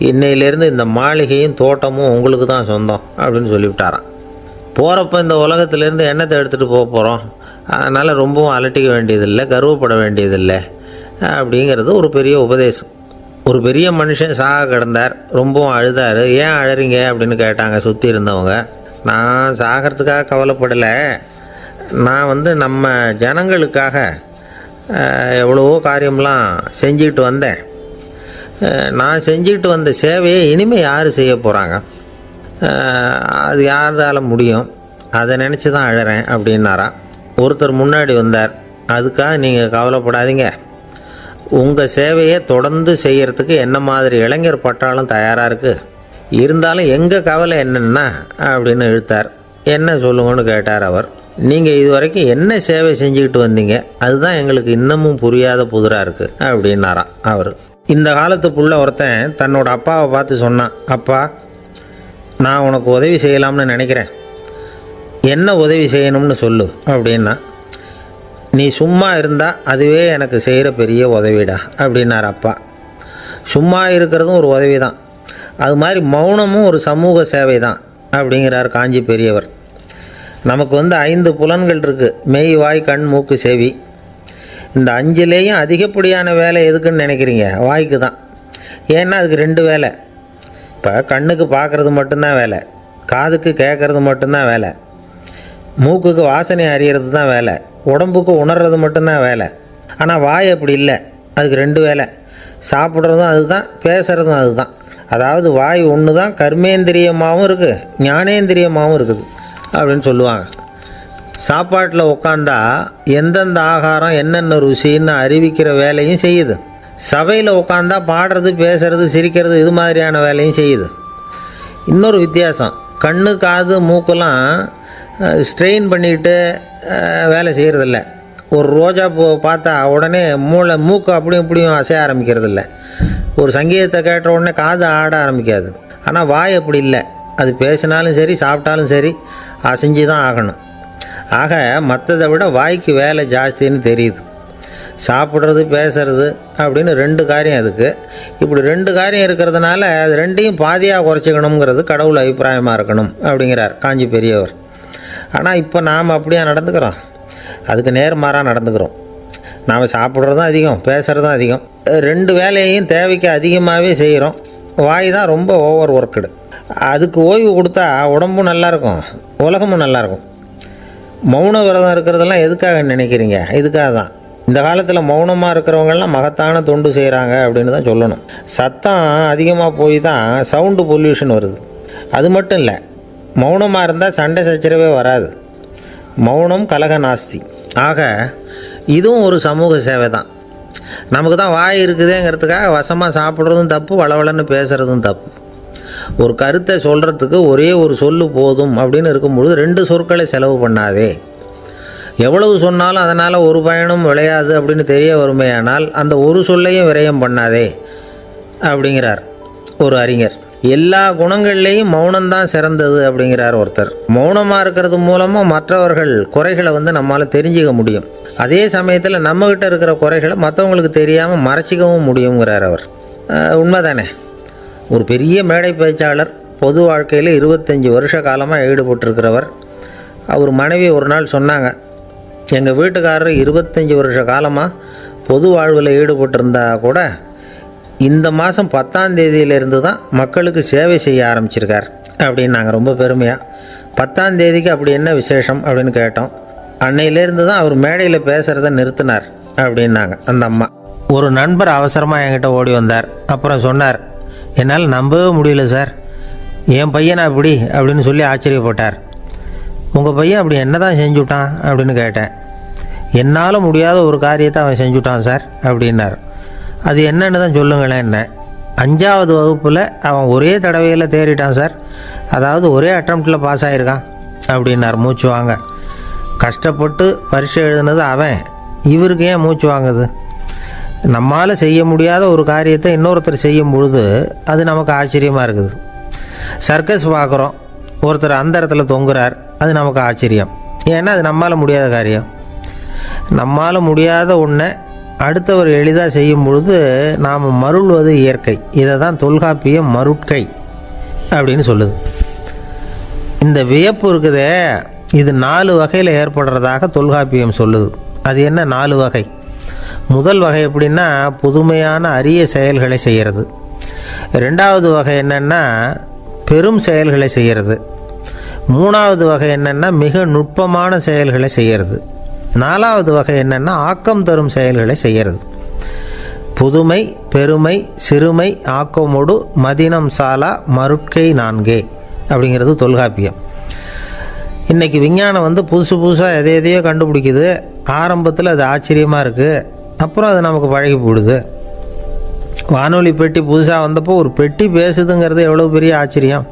இன்னையிலேருந்து இந்த மாளிகையும் தோட்டமும் உங்களுக்கு தான் சொந்தம் அப்படின்னு சொல்லிவிட்டாராம். போகிறப்ப இந்த உலகத்திலேருந்து எண்ணத்தை எடுத்துகிட்டு போக போகிறோம், அதனால் ரொம்பவும் அலட்டிக்க வேண்டியதில்லை, கர்வப்பட வேண்டியதில்லை, அப்படிங்கிறது ஒரு பெரிய உபதேசம். ஒரு பெரிய மனுஷன் சாக கிடந்தார், ரொம்பவும் அழுதார். ஏன் அழறீங்க அப்படின்னு கேட்டாங்க சுற்றி இருந்தவங்க. நான் சாகிறதுக்காக கவலைப்படலை, நான் நம்ம ஜனங்களுக்காக எவ்வளவோ காரியம்லாம் செஞ்சுக்கிட்டு வந்தேன். நான் செஞ்சுக்கிட்டு வந்த சேவையை இனிமேல் யார் செய்ய போகிறாங்க, அது யாரால் முடியும், அதை நினச்சி தான் அழறேன் அப்படின்னாராம். ஒருத்தர் முன்னாடி வந்தார். அதுக்காக நீங்கள் கவலைப்படாதீங்க, உங்கள் சேவையை தொடர்ந்து செய்கிறதுக்கு என்ன மாதிரி இளைஞர் பட்டாலும் தயாராக இருக்குது, இருந்தாலும் எங்கள் கவலை என்னென்னா அப்படின்னு இழுத்தார். என்ன சொல்லுங்கன்னு கேட்டார் அவர். நீங்கள் இது வரைக்கும் என்ன சேவை செஞ்சுக்கிட்டு வந்தீங்க, அதுதான் எங்களுக்கு இன்னமும் புரியாத புதிராக இருக்குது அப்படின்னாராம் அவர். இந்த காலத்து புள்ள ஒருத்தன் தன்னோட அப்பாவை பார்த்து சொன்னான், அப்பா நான் உனக்கு உதவி செய்யலாம்னு நினைக்கிறேன், என்ன உதவி செய்யணும்னு சொல்லு அப்படின்னா. நீ சும்மா இருந்தால் அதுவே எனக்கு செய்கிற பெரிய உதவிடா அப்படின்னார் அப்பா. சும்மா இருக்கிறதும் ஒரு உதவி தான், அது மாதிரி மௌனமும் ஒரு சமூக சேவை தான் அப்படிங்கிறார் காஞ்சி பெரியவர். நமக்கு 5 புலன்கள் இருக்குது, மெய் வாய் கண் மூக்கு செவி. இந்த 5லேயும் அதிகப்படியான வேலை எதுக்குன்னு நினைக்கிறீங்க? வாய்க்கு தான். ஏன்னா அதுக்கு 2 வேலை. இப்போ கண்ணுக்கு பார்க்குறது மட்டும்தான் வேலை, காதுக்கு கேட்குறது மட்டும்தான் வேலை, மூக்குக்கு வாசனை அறியறது தான் வேலை, உடம்புக்கு உணர்றது மட்டும்தான் வேலை. ஆனால் வாய் அப்படி இல்லை, அதுக்கு 2 வேலை. சாப்பிட்றதும் அதுதான், பேசுகிறதும் அதுதான். அதாவது வாய் ஒன்று தான் கர்மேந்திரியமாகவும் இருக்குது, ஞானேந்திரியமாகவும் இருக்குது அப்படின்னு சொல்லுவாங்க. சாப்பாட்டில் உட்காந்தா எந்தெந்த ஆகாரம் என்னென்ன ருசின்னு அறிவிக்கிற வேலையும் செய்யுது. சபையில் உட்காந்தா பாடுறது, பேசுறது, சிரிக்கிறது, இது மாதிரியான வேலையும் செய்யுது. இன்னொரு வித்தியாசம், கண்ணு காது மூக்கெல்லாம் ஸ்ட்ரெயின் பண்ணிக்கிட்டு வேலை செய்கிறதில்ல. ஒரு ரோஜா பூ பார்த்தா உடனே மூக்கு அப்படியும் இப்படியும் அசைய ஆரம்பிக்கிறதில்ல. ஒரு சங்கீதத்தை கேட்ட உடனே காது ஆட ஆரம்பிக்காது. ஆனால் வாய் அப்படி இல்லை, அது பேசினாலும் சரி சாப்பிட்டாலும் சரி அசைஞ்சு தான் ஆகணும். ஆக மற்றதை விட வாய்க்கு வேலை ஜாஸ்தின்னு தெரியுது. சாப்பிட்றது பேசுறது அப்படின்னு 2 காரியம் அதுக்கு. இப்படி 2 காரியம் இருக்கிறதுனால அது 2ஐயும் பாதியாக குறைச்சிக்கணுங்கிறது கடவுள் அபிப்பிராயமாக இருக்கணும் அப்படிங்கிறார் காஞ்சி பெரியவர். ஆனால் இப்போ நாம் அப்படியே நடந்துக்கிறோம், அதுக்கு நேர்மாறாக நடந்துக்கிறோம். நாம் சாப்பிட்றதும் அதிகம், பேசுகிறதும் அதிகம், 2 வேலையையும் தேவைக்கு அதிகமாகவே செய்கிறோம். வாய் தான் ரொம்ப ஓவர் ஒர்க்குடு. அதுக்கு ஓய்வு கொடுத்தா உடம்பும் நல்லாயிருக்கும், உலகமும் நல்லாயிருக்கும். மௌன விரதம் இருக்கிறதெல்லாம் எதுக்காக நினைக்கிறீங்க? இதுக்காக தான். இந்த காலத்தில் மௌனமாக இருக்கிறவங்கெல்லாம் மகத்தான தொண்டு செய்கிறாங்க அப்படின்னு தான் சொல்லணும். சத்தம் அதிகமாக போய் தான் சவுண்டு பொல்யூஷன் வருது. அது மட்டும் இல்லை, மௌனமாக இருந்தால் சண்டை சச்சரவே வராது. மௌனம் கலக நாஸ்தி. ஆக இதுவும் ஒரு சமூக சேவை தான். நமக்கு தான் வாய் இருக்குதுங்கிறதுக்காக வசமாக சாப்பிட்றதும் தப்பு, வளவளன்னு பேசுகிறதும் தப்பு. ஒரு கருத்தை சொல்கிறதுக்கு ஒரே ஒரு சொல்லு போதும் அப்படின்னு இருக்கும்பொழுது 2 சொற்களை செலவு பண்ணாதே. எவ்வளவு சொன்னாலும் அதனால் ஒரு பயனும் விளையாது அப்படின்னு தெரிய வருமேயானால் அந்த ஒரு சொல்லையும் விரயம் பண்ணாதே அப்படிங்கிறார் ஒரு அறிஞர். எல்லா குணங்கள்லேயும் மௌனம்தான் சிறந்தது அப்படிங்கிறார் ஒருத்தர். மௌனமாக இருக்கிறது மூலமாக மற்றவர்கள் குறைகளை நம்மால் தெரிஞ்சிக்க முடியும். அதே சமயத்தில் நம்மகிட்ட இருக்கிற குறைகளை மற்றவங்களுக்கு தெரியாமல் மறைச்சிக்கவும் முடியுங்கிறார் அவர். உண்மைதானே? ஒரு பெரிய மேடை பேச்சாளர், பொது வாழ்க்கையில் 25 வருஷ காலமாக ஈடுபட்டிருக்கிறவர். அவர் மனைவி ஒரு நாள் சொன்னாங்க, எங்கள் வீட்டுக்காரர் 25 வருஷ காலமாக பொது வாழ்வில் ஈடுபட்டிருந்தா கூட இந்த மாதம் 10ஆம் தேதியிலேருந்து தான் மக்களுக்கு சேவை செய்ய ஆரம்பிச்சிருக்கார் அப்படின்னாங்க ரொம்ப பெருமையாக. 10ஆம் தேதிக்கு அப்படி என்ன விசேஷம் அப்படின்னு கேட்டோம். அன்னையிலேருந்து தான் அவர் மேடையில் பேசுகிறத நிறுத்தினார் அப்படின்னாங்க அந்த அம்மா. ஒரு நண்பர் அவசரமாக என்கிட்ட ஓடி வந்தார். அப்புறம் சொன்னார், என்னால் நம்பவே முடியல சார், என் பையனை அப்படி அப்படின்னு சொல்லி ஆச்சரியப்பட்டார். உங்கள் பையன் அப்படி என்ன தான் செஞ்சுட்டான் அப்படின்னு கேட்டேன். என்னால் முடியாத ஒரு காரியத்தை அவன் செஞ்சுட்டான் சார் அப்படின்னார். அது என்னன்னு தான் சொல்லுங்களேன். என்ன 5ஆவது வகுப்பில் அவன் ஒரே தடவையில் தேறிட்டான் சார், அதாவது ஒரே அட்டம்ப்டில் பாஸ் ஆகிருக்கான் அப்படின்னார் மூச்சு வாங்க. கஷ்டப்பட்டு பரீட்சை எழுதுனது அவன், இவருக்கு ஏன் மூச்சு வாங்குது? நம்மால் செய்ய முடியாத ஒரு காரியத்தை இன்னொருத்தர் செய்யும் பொழுது அது நமக்கு ஆச்சரியமாக இருக்குது. சர்க்கஸ் பார்க்குறோம், ஒருத்தர் அந்த இடத்துல தொங்குறார், அது நமக்கு ஆச்சரியம். ஏன்னா அது நம்மால் முடியாத காரியம். நம்மால் முடியாத ஒன்றை அடுத்தவர் எளிதாக செய்யும் பொழுது நாம் மருள்வது இயற்கை. இதை தான் தொல்காப்பியம் மருட்கை அப்படின்னு சொல்லுது. இந்த வியப்பு இருக்குதே, இது 4 வகையில் ஏற்படுறதாக தொல்காப்பியம் சொல்லுது. அது என்ன 4 வகை? முதல் வகை எப்படின்னா புதுமையான அரிய செயல்களை செய்கிறது. ரெண்டாவது வகை என்னென்னா பெரும் செயல்களை செய்கிறது. மூணாவது வகை என்னென்னா மிக நுட்பமான செயல்களை செய்கிறது. நாலாவது வகை என்னென்னா ஆக்கம் தரும் செயல்களை செய்கிறது. புதுமை, பெருமை, சிறுமை, ஆக்கமோடு மதினம் சாலா மருட்கை நான்கே அப்படிங்கிறது தொல்காப்பியம். இன்றைக்கி விஞ்ஞானம் புதுசு புதுசாக எதையோ கண்டுபிடிக்குது. ஆரம்பத்தில் அது ஆச்சரியமாக இருக்குது, அப்புறம் அது நமக்கு பழகி போடுது. வானொலி பெட்டி புதுசாக வந்தப்போ ஒரு பெட்டி பேசுதுங்கிறது எவ்வளோ பெரிய ஆச்சரியம்.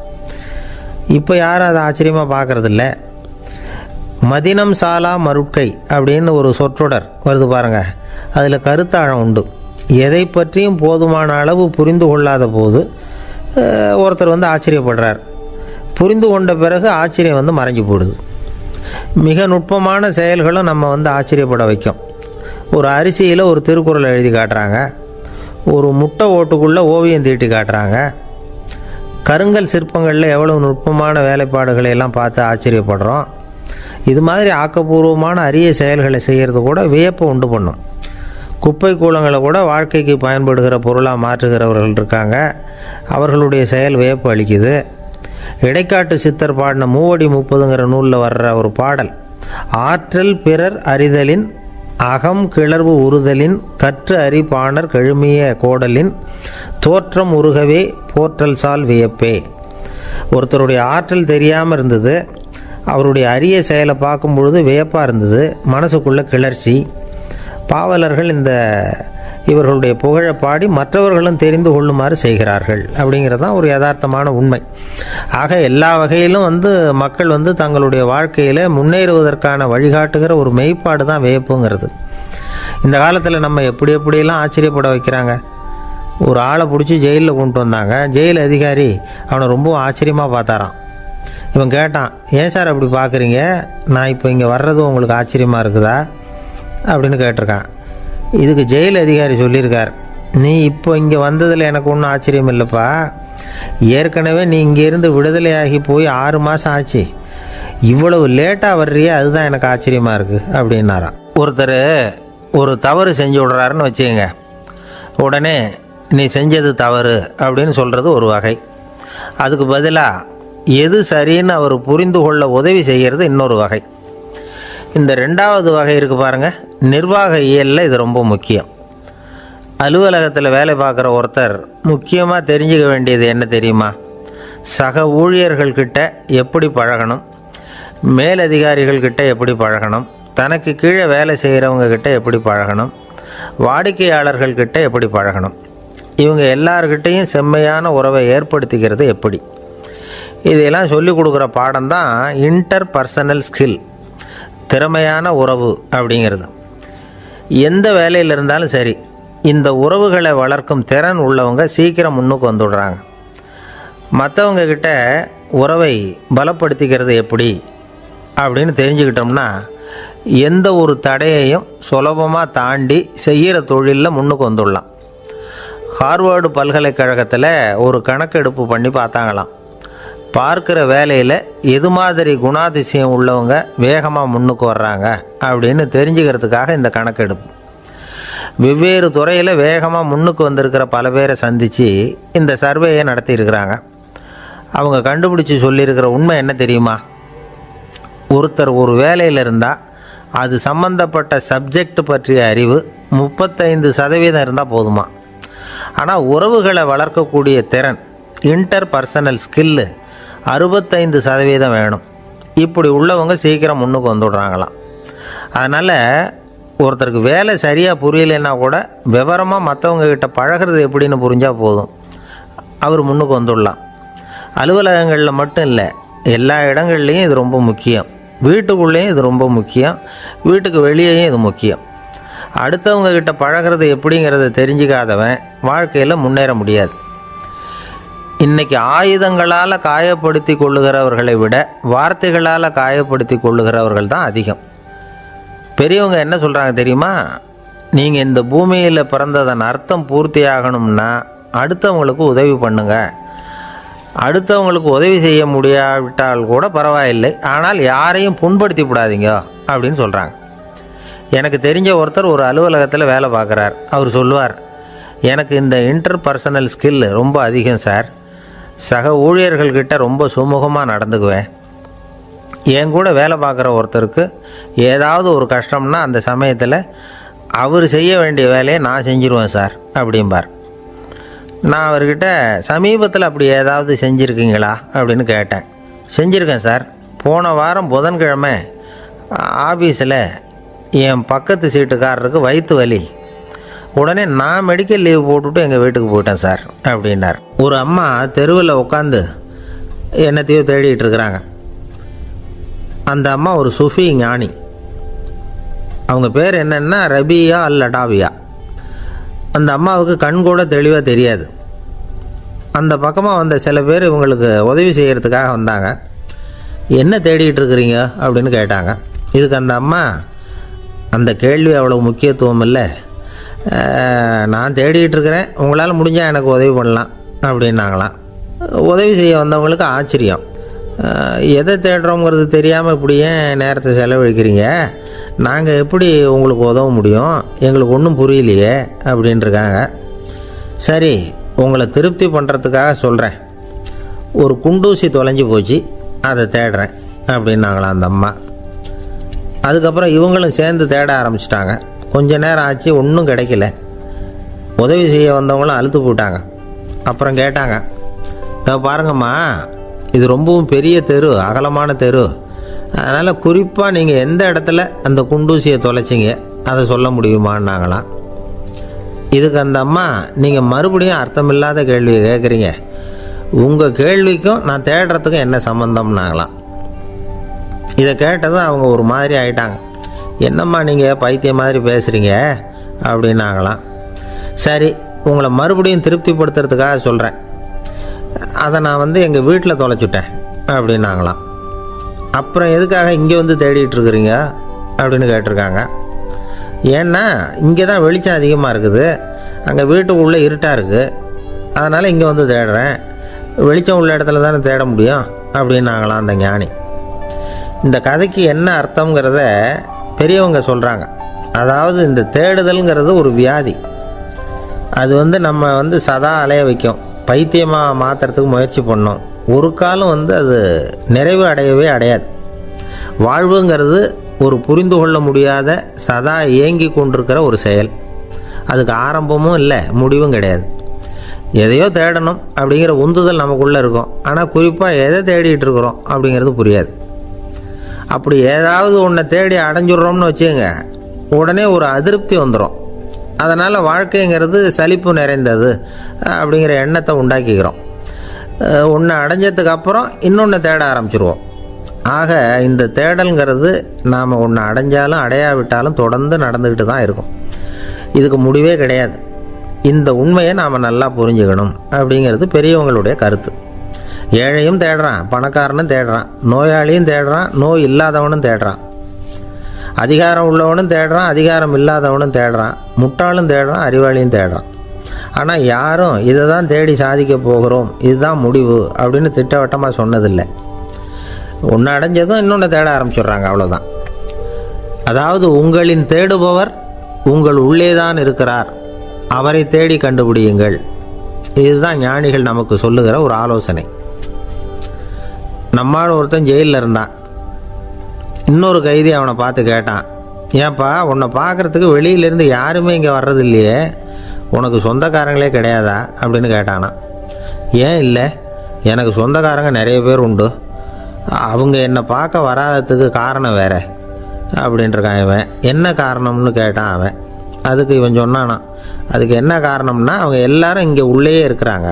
இப்போ யாரும் அதை ஆச்சரியமாக பார்க்குறதில்ல. மதினம் சாலா மருட்கை அப்படின்னு ஒரு சொற்றொடர் வருது பாருங்கள். அதில் கருத்தாழம் உண்டு. எதை பற்றியும் போதுமான அளவு புரிந்து கொள்ளாத போது ஒருத்தர் ஆச்சரியப்படுறார். புரிந்து கொண்ட பிறகு ஆச்சரியம் மறைஞ்சு போடுது. மிக நுட்பமான செயல்களும் நம்ம ஆச்சரியப்பட வைக்கும். ஒரு அரிசியில் ஒரு திருக்குறளை எழுதி காட்டுறாங்க, ஒரு முட்டை ஓட்டுக்குள்ளே ஓவியம் தீட்டி காட்டுறாங்க. கருங்கல் சிற்பங்களில் எவ்வளோ நுட்பமான வேலைப்பாடுகளை எல்லாம் பார்த்து ஆச்சரியப்படுறோம். இது மாதிரி ஆக்கப்பூர்வமான அரிய செயல்களை செய்கிறது கூட வியப்பை உண்டு பண்ணும். குப்பை கூலங்களை கூட வாழ்க்கைக்கு பயன்படுகிற பொருளாக மாற்றுகிறவர்கள் இருக்காங்க. அவர்களுடைய செயல் வியப்பு அளிக்குது. இடைக்காட்டு சித்தர் பாடின மூவடி 30ங்கிற நூலில் வர்ற ஒரு பாடல், ஆற்றல் பிறர் அறிதலின் அகம் கிளர்வு உறுதலின் கற்று அறி பாணர் கெழுமிய கோடலின் தோற்றம் உருகவே போற்றல் சால் வியப்பே. ஒருத்தருடைய ஆற்றல் தெரியாமல் இருந்தது, அவருடைய அரிய செயலை பார்க்கும் பொழுது வியப்பாக இருந்தது, மனசுக்குள்ள கிளர்ச்சி. பாவலர்கள் இவர்களுடைய புகழை பாடி மற்றவர்களும் தெரிந்து கொள்ளுமாறு செய்கிறார்கள். அப்படிங்கிறது தான் ஒரு யதார்த்தமான உண்மை. ஆக எல்லா வகையிலும் மக்கள் தங்களுடைய வாழ்க்கையில் முன்னேறுவதற்கான வழிகாட்டுகிற ஒரு மெய்ப்பாடு தான் வியப்புங்கிறது. இந்த காலத்தில் நம்ம எப்படியெல்லாம் ஆச்சரியப்பட வைக்கிறாங்க. ஒரு ஆளை பிடிச்சி ஜெயிலில் கொண்டு வந்தாங்க. ஜெயில் அதிகாரி அவனை ரொம்ப ஆச்சரியமாக பார்த்தாரான். இவன் கேட்டான், ஏன் சார் அப்படி பார்க்குறீங்க, நான் இப்போ இங்கே வர்றது உங்களுக்கு ஆச்சரியமாக இருக்குதா அப்படின்னு கேட்டிருக்கான். இதுக்கு ஜெயில் அதிகாரி சொல்லியிருக்கார், நீ இப்போ இங்கே வந்ததில் எனக்கு ஒன்றும் ஆச்சரியம் இல்லைப்பா, ஏற்கனவே நீ இங்கேருந்து விடுதலையாகி போய் 6 மாதம் ஆச்சு, இவ்வளவு லேட்டாக வர்றியே அதுதான் எனக்கு ஆச்சரியமாக இருக்குது அப்படின்னாராம். ஒருத்தர் ஒரு தவறு செஞ்சு விடுறாருன்னு வச்சுக்கோங்க, உடனே நீ செஞ்சது தவறு அப்படின்னு சொல்கிறது ஒரு வகை. அதுக்கு பதிலாக எது சரின்னு அவர் புரிந்து கொள்ள உதவி செய்கிறது இன்னொரு வகை. இந்த ரெண்டாவது வகை இருக்குது பாருங்கள், நிர்வாக இயலில் இது ரொம்ப முக்கியம். அலுவலகத்தில் வேலை பார்க்குற ஒருத்தர் முக்கியமாக தெரிஞ்சுக்க வேண்டியது என்ன தெரியுமா? சக ஊழியர்கள்கிட்ட எப்படி பழகணும், மேலதிகாரிகள்கிட்ட எப்படி பழகணும், தனக்கு கீழே வேலை செய்கிறவங்கக்கிட்ட எப்படி பழகணும், வாடிக்கையாளர்கள்கிட்ட எப்படி பழகணும், இவங்க எல்லார்கிட்டையும் செம்மையான உறவை ஏற்படுத்திக்கிறது எப்படி, இதையெல்லாம் சொல்லிக் கொடுக்குற பாடம் தான் இன்டர் பர்சனல் ஸ்கில், திறமையான உறவு அப்படிங்கிறது. எந்த வேலையில் இருந்தாலும் சரி, இந்த உறவுகளை வளர்க்கும் திறன் உள்ளவங்க சீக்கிரம் முன்னுக்கு வந்துடுறாங்க. மற்றவங்க கிட்ட உறவை பலப்படுத்திக்கிறது எப்படி அப்படின்னு தெரிஞ்சுக்கிட்டோம்னா எந்த ஒரு தடையையும் சுலபமாக தாண்டி செய்கிற தொழிலில் முன்னுக்கு வந்துடலாம். ஹார்வர்டு பல்கலைக்கழகத்தில் ஒரு கணக்கெடுப்பு பண்ணி பார்த்தாங்களாம். பார்க்குற வேலையில் எது மாதிரி குணாதிசயம் உள்ளவங்க வேகமாக முன்னுக்கு வர்றாங்க அப்படின்னு தெரிஞ்சுக்கிறதுக்காக இந்த கணக்கெடுப்பு. வெவ்வேறு துறையில் வேகமாக முன்னுக்கு வந்திருக்கிற பல பேரை சந்தித்து இந்த சர்வேயை நடத்தியிருக்கிறாங்க. அவங்க கண்டுபிடிச்சி சொல்லியிருக்கிற உண்மை என்ன தெரியுமா? ஒருத்தர் ஒரு வேலையில் இருந்தால் அது சம்பந்தப்பட்ட சப்ஜெக்ட் பற்றிய அறிவு 35% இருந்தால் போதுமா. ஆனால் உறவுகளை வளர்க்கக்கூடிய திறன், இன்டர் பர்சனல் ஸ்கில்லு 65% வேணும். இப்படி உள்ளவங்க சீக்கிரம் முன்னுக்கு வந்துடுறாங்களாம். அதனால் ஒருத்தருக்கு வேலை சரியாக புரியலைன்னா கூட விவரமாக மற்றவங்கக்கிட்ட பழகிறது எப்படின்னு புரிஞ்சால் போதும், அவர் முன்னுக்கு வந்துடலாம். அலுவலகங்களில் மட்டும் இல்லை, எல்லா இடங்கள்லேயும் இது ரொம்ப முக்கியம். வீட்டுக்குள்ளேயும் இது ரொம்ப முக்கியம், வீட்டுக்கு வெளியேயும் இது முக்கியம். அடுத்தவங்கக்கிட்ட பழகிறது எப்படிங்கிறத தெரிஞ்சிக்காதவன் வாழ்க்கையில் முன்னேற முடியாது. இன்றைக்கி ஆயுதங்களால் காயப்படுத்தி கொள்ளுகிறவர்களை விட வார்த்தைகளால் காயப்படுத்தி கொள்ளுகிறவர்கள் தான் அதிகம். பெரியவங்க என்ன சொல்கிறாங்க தெரியுமா? நீங்கள் இந்த பூமியில் பிறந்ததன் அர்த்தம் பூர்த்தி ஆகணும்னா அடுத்தவங்களுக்கு உதவி பண்ணுங்க. அடுத்தவங்களுக்கு உதவி செய்ய முடியாவிட்டால் கூட பரவாயில்லை, ஆனால் யாரையும் புண்படுத்தி விடாதீங்க அப்படின்னு சொல்கிறாங்க. எனக்கு தெரிஞ்ச ஒருத்தர் ஒரு அலுவலகத்தில் வேலை பார்க்குறார். அவர் சொல்லுவார், எனக்கு இந்த இன்டர்பர்சனல் ஸ்கில் ரொம்ப அதிகம் சார். சக ஊழியர்கள்கிட்ட ரொம்ப சுமூகமாக நடந்துக்குவேன். என் கூட வேலை பார்க்குற ஒருத்தருக்கு ஏதாவது ஒரு கஷ்டம்னா அந்த சமயத்தில் அவர் செய்ய வேண்டிய வேலையை நான் செஞ்சுருவேன் சார் அப்படிம்பார். நான் அவர்கிட்ட சமீபத்தில் அப்படி ஏதாவது செஞ்சுருக்கீங்களா அப்படின்னு கேட்டேன். செஞ்சுருக்கேன் சார். போன வாரம் புதன்கிழமை ஆஃபீஸில் என் பக்கத்து சீட்டுக்காரருக்கு வயிற்று வலி. உடனே நான் மெடிக்கல் லீவ் போட்டுவிட்டு எங்கள் வீட்டுக்கு போயிட்டேன் சார் அப்படின்னார். ஒரு அம்மா தெருவில் உட்காந்து என்னத்தையோ தேடிட்டு இருக்கிறாங்க. அந்த அம்மா ஒரு சுஃபி ஞானி. அவங்க பேர் என்னென்னா ரபியா அல் அடாவியா. அந்த அம்மாவுக்கு கண் கூட தெளிவாக தெரியாது. அந்த பக்கமாக வந்த சில பேர் இவங்களுக்கு உதவி செய்கிறதுக்காக வந்தாங்க. என்ன தேடிகிட்டு இருக்கிறீங்க அப்படின்னு கேட்டாங்க. இதுக்கு அந்த அம்மா, அந்த கேள்வி அவ்வளோ முக்கியத்துவம் இல்லை, நான் தேடிகிட்டு இருக்கிறேன், உங்களால் முடிஞ்சால் எனக்கு உதவி பண்ணலாம் அப்படின்னாங்களாம். உதவி செய்ய வந்தவங்களுக்கு ஆச்சரியம். எதை தேடுறோங்கிறது தெரியாமல் இப்படி ஏன் நேரத்தை செலவழிக்கிறீங்க, நாங்கள் எப்படி உங்களுக்கு உதவ முடியும், எங்களுக்கு ஒன்றும் புரியலையே அப்படின்ட்டுருக்காங்க. சரி, உங்களை திருப்தி பண்ணுறதுக்காக சொல்கிறேன், ஒரு குண்டூசி தொலைஞ்சி போச்சு, அதை தேடுறேன் அப்படின்னாங்களாம் அந்த அம்மா. அதுக்கப்புறம் இவங்களும் சேர்ந்து தேட ஆரம்பிச்சிட்டாங்க. கொஞ்ச நேரம் ஆச்சு, ஒன்றும் கிடைக்கல. உதவி செய்ய வந்தவங்களும் அழுத்து போட்டாங்க. அப்புறம் கேட்டாங்க, பாருங்கம்மா, இது ரொம்பவும் பெரிய தெரு, அகலமான தெரு, அதனால் குறிப்பாக நீங்கள் எந்த இடத்துல அந்த குண்டூசியை தொலைச்சிங்க அதை சொல்ல முடியுமான்னாங்களாம். இதுக்கு அந்த அம்மா, நீங்கள் மறுபடியும் அர்த்தமில்லாத கேள்வியை கேட்குறீங்க, உங்கள் கேள்விக்கும் நான் தேடுறதுக்கும் என்ன சம்மந்தம்னாங்களாம். இதை கேட்டதும் அவங்க ஒரு மாதிரி ஆகிட்டாங்க. என்னம்மா நீங்கள் பைத்தியம் மாதிரி பேசுகிறீங்க அப்படின்னாங்களாம். சரி, உங்களை மறுபடியும் திருப்திப்படுத்துறதுக்காக சொல்கிறேன், அதை நான் எங்கள் வீட்டில் தொலைச்சுட்டேன் அப்படின்னாங்களாம். அப்புறம் எதுக்காக இங்கே வந்து தேடிட்டு இருக்கிறீங்க அப்படின்னு கேட்டிருக்காங்க. ஏன்னா இங்கே தான் வெளிச்சம் அதிகமாக இருக்குது, அங்கே வீட்டுக்குள்ளே இருட்டாக இருக்குது, அதனால் இங்கே வந்து தேடுறேன், வெளிச்சம் உள்ள இடத்துல தானே தேட முடியும் அப்படின்னாங்களாம் அந்த ஞானி. இந்த கதைக்கு என்ன அர்த்தங்கிறத பெரியவங்க சொல்கிறாங்க. அதாவது இந்த தேடுதல்ங்கிறது ஒரு வியாதி. அது நம்ம சதா அலைய வைக்கும், பைத்தியமாக மாற்றுறதுக்கு முயற்சி பண்ணோம். ஒரு காலம் அது நிறைவு அடையவே அடையாது. வாழ்வுங்கிறது ஒரு புரிந்து கொள்ள முடியாத சதா ஏங்கி கொண்டிருக்கிற ஒரு செயல். அதுக்கு ஆரம்பமும் இல்லை, முடிவும் கிடையாது. எதையோ தேடணும் அப்படிங்கிற உந்துதல் நமக்குள்ளே இருக்கும், ஆனால் குறிப்பாக எதை தேடிட்டு இருக்கிறோம் அப்படிங்கிறது புரியாது. அப்படி ஏதாவது ஒன்றை தேடி அடைஞ்சிடுறோம்னு வச்சுக்கோங்க, உடனே ஒரு அதிருப்தி வந்துடும். அதனால் வாழ்க்கைங்கிறது சலிப்பு நிறைந்தது அப்படிங்கிற எண்ணத்தை உண்டாக்கிக்கிறோம். ஒன்று அடைஞ்சதுக்கு அப்புறம் இன்னொன்று தேட ஆரம்பிச்சிருவோம். ஆக இந்த தேடல்ங்கிறது நாம் ஒன்று அடைஞ்சாலும் அடையாவிட்டாலும் தொடர்ந்து நடந்துக்கிட்டு தான் இருக்கும். இதுக்கு முடிவே கிடையாது. இந்த உண்மையை நாம் நல்லா புரிஞ்சுக்கணும் அப்படிங்கிறது பெரியவங்களுடைய கருத்து. ஏழையும் தேடுறான், பணக்காரனும் தேடுறான், நோயாளியும் தேடுறான், நோய் இல்லாதவனும் தேடுறான், அதிகாரம் உள்ளவனும் தேடுறான், அதிகாரம் இல்லாதவனும் தேடுறான், முட்டாளும் தேடுறான், அறிவாளியும் தேடுறான். ஆனால் யாரும் இதை தான் தேடி சாதிக்க போகிறோம், இதுதான் முடிவு அப்படின்னு திட்டவட்டமாக சொன்னதில்லை. ஒன்று அடைஞ்சதும் இன்னொன்று தேட ஆரம்பிச்சிடுறாங்க, அவ்வளோதான். அதாவது உங்களின் தேடுபவர் உங்கள் உள்ளே தான் இருக்கிறார், அவரை தேடி கண்டுபிடியுங்கள். இதுதான் ஞானிகள் நமக்கு சொல்லுகிற ஒரு ஆலோசனை. நம்மால் ஒருத்தன் ஜெயிலில் இருந்தான். இன்னொரு கைதி அவனை பார்த்து கேட்டான், ஏன்பா உன்னை பார்க்குறதுக்கு வெளியிலேருந்து யாருமே இங்கே வர்றது இல்லையே, உனக்கு சொந்தக்காரங்களே கிடையாதா அப்படின்னு கேட்டானா. ஏன் இல்லை, எனக்கு சொந்தக்காரங்க நிறைய பேர் உண்டு, அவங்க என்னை பார்க்க வராததுக்கு காரணம் வேற அப்படின்ட்டுருக்கான் இவன். என்ன காரணம்னு கேட்டான் அவன். அதுக்கு இவன் சொன்னானா, அதுக்கு என்ன காரணம்னா அவங்க எல்லாரும் இங்கே உள்ளேயே இருக்கிறாங்க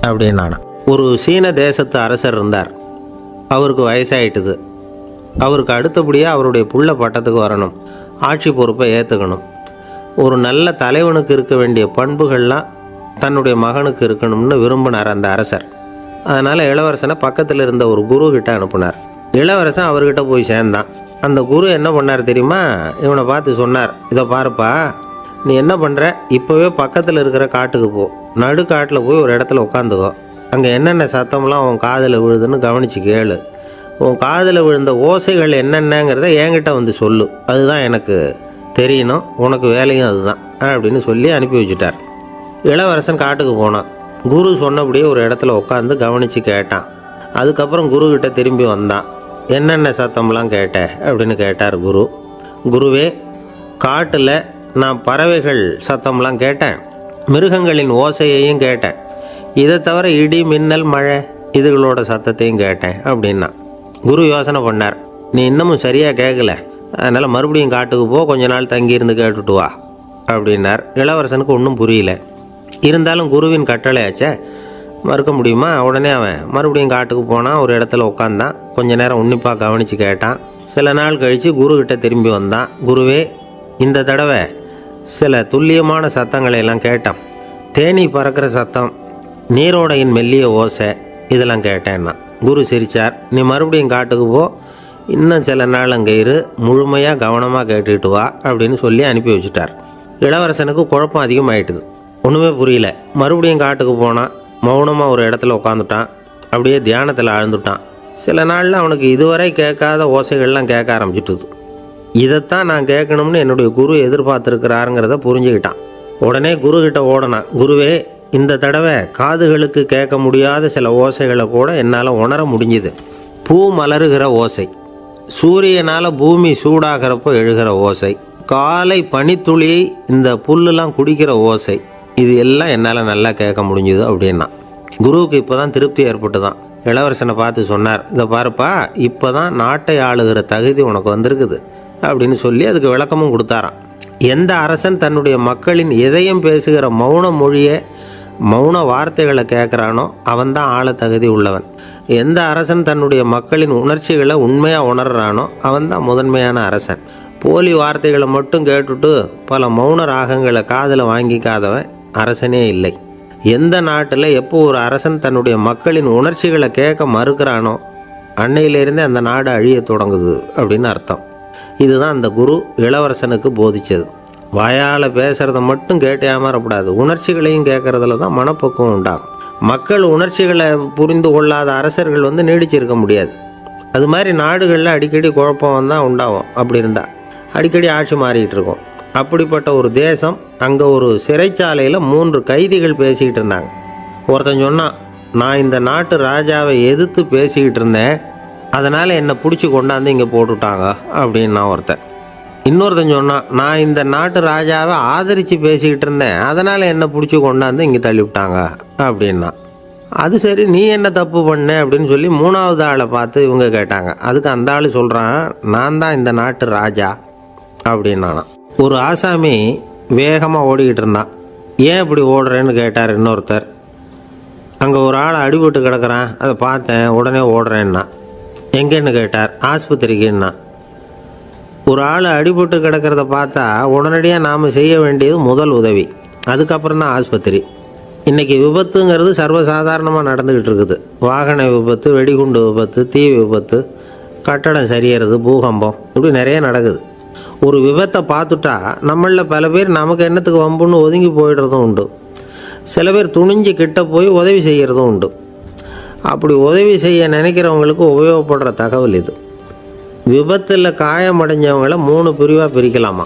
அப்படின்னானா. ஒரு சீன தேசத்து அரசர் இருந்தார். அவருக்கு வயசாயிட்டுது. அவருக்கு அடுத்தபடியாக அவருடைய புள்ள பட்டத்துக்கு வரணும், ஆட்சி பொறுப்பை ஏற்றுக்கணும். ஒரு நல்ல தலைவனுக்கு இருக்க வேண்டிய பண்புகள்லாம் தன்னுடைய மகனுக்கு இருக்கணும்னு விரும்பினார் அந்த அரசர். அதனால் இளவரசனை பக்கத்தில் இருந்த ஒரு குரு கிட்ட அனுப்புனார். இளவரசன் அவர்கிட்ட போய் சேர்ந்தான். அந்த குரு என்ன பண்ணார் தெரியுமா, இவனை பார்த்து சொன்னார், இதை பாருப்பா, நீ என்ன பண்ணுற, இப்போவே பக்கத்தில் இருக்கிற காட்டுக்கு போ, நடுக்காட்டில் போய் ஒரு இடத்துல உட்காந்துக்கோ, அங்கே என்னென்ன சத்தம்லாம் உன் காதில் விழுதுன்னு கவனித்து கேளு, உன் காதில் விழுந்த ஓசைகள் என்னென்னங்கிறத என்கிட்ட வந்து சொல்லு, அதுதான் எனக்கு தெரியணும், உனக்கு வேலையும் அதுதான் அப்படின்னு சொல்லி அனுப்பி வச்சுட்டார். இளவரசன் காட்டுக்கு போனான். குரு சொன்னபடியே ஒரு இடத்துல உட்காந்து கவனித்து கேட்டான். அதுக்கப்புறம் குருக்கிட்ட திரும்பி வந்தான். என்னென்ன சத்தம்லாம் கேட்ட அப்படின்னு கேட்டார் குரு. குருவே, காட்டில் நான் பறவைகள் சத்தம்லாம் கேட்டேன், மிருகங்களின் ஓசையையும் கேட்டேன், இதை தவிர இடி மின்னல் மழை இதுகளோட சத்தத்தையும் கேட்டேன் அப்படின்னா. குரு யோசனை பண்ணார், நீ இன்னமும் சரியாக கேட்கல, அதனால் மறுபடியும் காட்டுக்கு போ, கொஞ்ச நாள் தங்கியிருந்து கேட்டுட்டு வா அப்படின்னார். இளவரசனுக்கு ஒன்றும் புரியல. இருந்தாலும் குருவின் கட்டளையாச்சே, மறுக்க முடியுமா? உடனே அவன் மறுபடியும் காட்டுக்கு போனான். ஒரு இடத்துல உட்காந்தான். கொஞ்ச நேரம் உன்னிப்பாக கவனித்து கேட்டான். சில நாள் கழித்து குருக்கிட்ட திரும்பி வந்தான். குருவே, இந்த தடவை சில துல்லியமான சத்தங்களை எல்லாம் கேட்டான். தேனி பறக்கிற சத்தம், நீரோடையின் மெல்லிய ஓசை, இதெல்லாம் கேட்டேன்னா. குரு சிரித்தார். நீ மறுபடியும் காட்டுக்கு போ, இன்னும் சில நாள் அங்கே இரு, முழுமையாக கவனமாக கேட்டுக்கிட்டு வா அப்படின்னு சொல்லி அனுப்பி வச்சுட்டார். இளவரசனுக்கு குழப்பம் அதிகமாயிட்டுது. ஒன்றுமே புரியல. மறுபடியும் காட்டுக்கு போனான். மௌனமாக ஒரு இடத்துல உட்காந்துட்டான். அப்படியே தியானத்தில் ஆழ்ந்துட்டான். சில நாளில் அவனுக்கு இதுவரை கேட்காத ஓசைகள்லாம் கேட்க ஆரம்பிச்சிட்டுது. இதைத்தான் நான் கேட்கணும்னு என்னுடைய குரு எதிர்பார்த்துருக்கிறாருங்கிறத புரிஞ்சுக்கிட்டான். உடனே குருக்கிட்ட ஓடனான். குருவே, இந்த தடவை காதுகளுக்கு கேட்க முடியாத சில ஓசைகளை கூட என்னால் உணர முடிஞ்சுது. பூ மலருகிற ஓசை, சூரியனால் பூமி சூடாகிறப்போ எழுகிற ஓசை, காலை பனித்துளியை இந்த புல்லுலாம் குடிக்கிற ஓசை, இது எல்லாம் என்னால் நல்லா கேட்க முடிஞ்சுது அப்படின்னா. குருவுக்கு இப்போ தான் திருப்தி ஏற்பட்டு தான். இளவரசனை பார்த்து சொன்னார், இதை பாருப்பா, இப்போ தான் நாட்டை ஆளுகிற தகுதி உனக்கு வந்திருக்குது அப்படின்னு சொல்லி அதுக்கு விளக்கமும் கொடுத்தாராம். எந்த அரசன் தன்னுடைய மக்களின் இதயம் பேசுகிற மௌன மொழியை, மௌன வார்த்தைகளை கேட்குறானோ அவன்தான் ஆள தகுதி உள்ளவன். எந்த அரசன் தன்னுடைய மக்களின் உணர்ச்சிகளை உண்மையாக உணர்றானோ அவன்தான் முதன்மையான அரசன். போலி வார்த்தைகளை மட்டும் கேட்டுட்டு பல மௌன ராகங்களை காதில் வாங்கிக்காதவன் அரசனே இல்லை. எந்த நாட்டில் எப்போ ஒரு அரசன் தன்னுடைய மக்களின் உணர்ச்சிகளை கேட்க மறுக்கிறானோ அன்னையிலேருந்தே அந்த நாடு அழிய தொடங்குது அப்படின்னு அர்த்தம். இதுதான் அந்த குரு இளவரசனுக்கு போதிச்சது. வாயால் பேசுகிறத மட்டும் கேட்டு ஏமாறக்கூடாது, உணர்ச்சிகளையும் கேட்குறதுல தான் மனப்பக்குவம் உண்டாகும். மக்கள் உணர்ச்சிகளை புரிந்து கொள்ளாத அரசர்கள் நீடிச்சிருக்க முடியாது. அது மாதிரி நாடுகளில் அடிக்கடி குழப்பம் தான் உண்டாகும். அப்படி இருந்தால் அடிக்கடி ஆட்சி மாறிக்கிட்டு இருக்கும். அப்படிப்பட்ட ஒரு தேசம், அங்கே ஒரு சிறைச்சாலையில் 3 கைதிகள் பேசிக்கிட்டு இருந்தாங்க. ஒருத்தன் சொன்னான், நான் இந்த நாட்டு ராஜாவை எதிர்த்து பேசிக்கிட்டு இருந்தேன், அதனால் என்னை பிடிச்சி கொண்டாந்து இங்கே போட்டுவிட்டாங்க அப்படின்னா ஒருத்தன். இன்னொருத்தன் சொன்னான், நான் இந்த நாட்டு ராஜாவை ஆதரித்து பேசிக்கிட்டு இருந்தேன், அதனால் என்னை பிடிச்சி கொண்டாந்து இங்கே தள்ளிவிட்டாங்க அப்படின்னா. அது சரி, நீ என்ன தப்பு பண்ண அப்படின்னு சொல்லி 3வது ஆளை பார்த்து இவங்க கேட்டாங்க. அதுக்கு அந்த ஆள் சொல்கிறான், நான் தான் இந்த நாட்டு ராஜா அப்படின்னானா. ஒரு ஆசாமி வேகமாக ஓடிக்கிட்டு இருந்தான். ஏன் இப்படி ஓடுறேன்னு கேட்டார் இன்னொருத்தர். அங்கே ஒரு ஆள் அடிபட்டு கிடக்கிறான், அதை பார்த்தேன், உடனே ஓடுறேன்னா. எங்கேன்னு கேட்டார். ஆஸ்பத்திரிக்குன்னா. ஒரு ஆள் அடிபட்டு கிடக்கிறத பார்த்தா உடனடியாக நாம் செய்ய வேண்டியது முதல் உதவி, அதுக்கப்புறம் தான் ஆஸ்பத்திரி. இன்றைக்கி விபத்துங்கிறது சர்வசாதாரணமாக நடந்துக்கிட்டு இருக்குது. வாகன விபத்து, வெடிகுண்டு விபத்து, தீ விபத்து, கட்டடம் சரியறது, பூகம்பம், இப்படி நிறைய நடக்குது. ஒரு விபத்தை பார்த்துட்டா நம்மளில் பல பேர் நமக்கு என்னத்துக்கு வம்புன்னு ஒதுங்கி போயிடுறதும் உண்டு. சில பேர் துணிஞ்சு கிட்ட போய் உதவி செய்கிறதும் உண்டு. அப்படி உதவி செய்ய நினைக்கிறவங்களுக்கு உபயோகப்படுற தகவல் இது. விபத்தில் காயமடைஞ்சவங்களை 3 பிரிவாக பிரிக்கலாமா.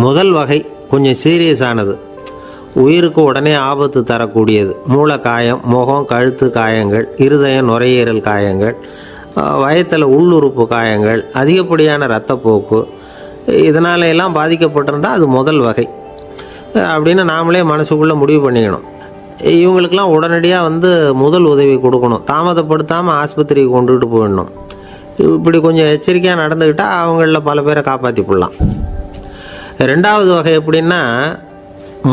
முதல் வகை கொஞ்சம் சீரியஸானது, உயிருக்கு உடனே ஆபத்து தரக்கூடியது. மூளை காயம், முகம் கழுத்து காயங்கள், இருதயம் நுரையீரல் காயங்கள், வயத்தில் உள்ளுறுப்பு காயங்கள், அதிகப்படியான இரத்தப்போக்கு, இதனால எல்லாம் பாதிக்கப்பட்டிருந்தால் அது முதல் வகை அப்படின்னு நாமளே மனசுக்குள்ளே முடிவு பண்ணிக்கணும். இவங்களுக்கெல்லாம் உடனடியாக முதல் உதவி கொடுக்கணும். தாமதப்படுத்தாமல் ஆஸ்பத்திரிக்கு கொண்டுகிட்டு போயிடணும். இப்படி கொஞ்சம் எச்சரிக்கையாக நடந்துக்கிட்டால் அவங்களில் பல பேரை காப்பாற்றி போடலாம். 2வது வகை எப்படின்னா,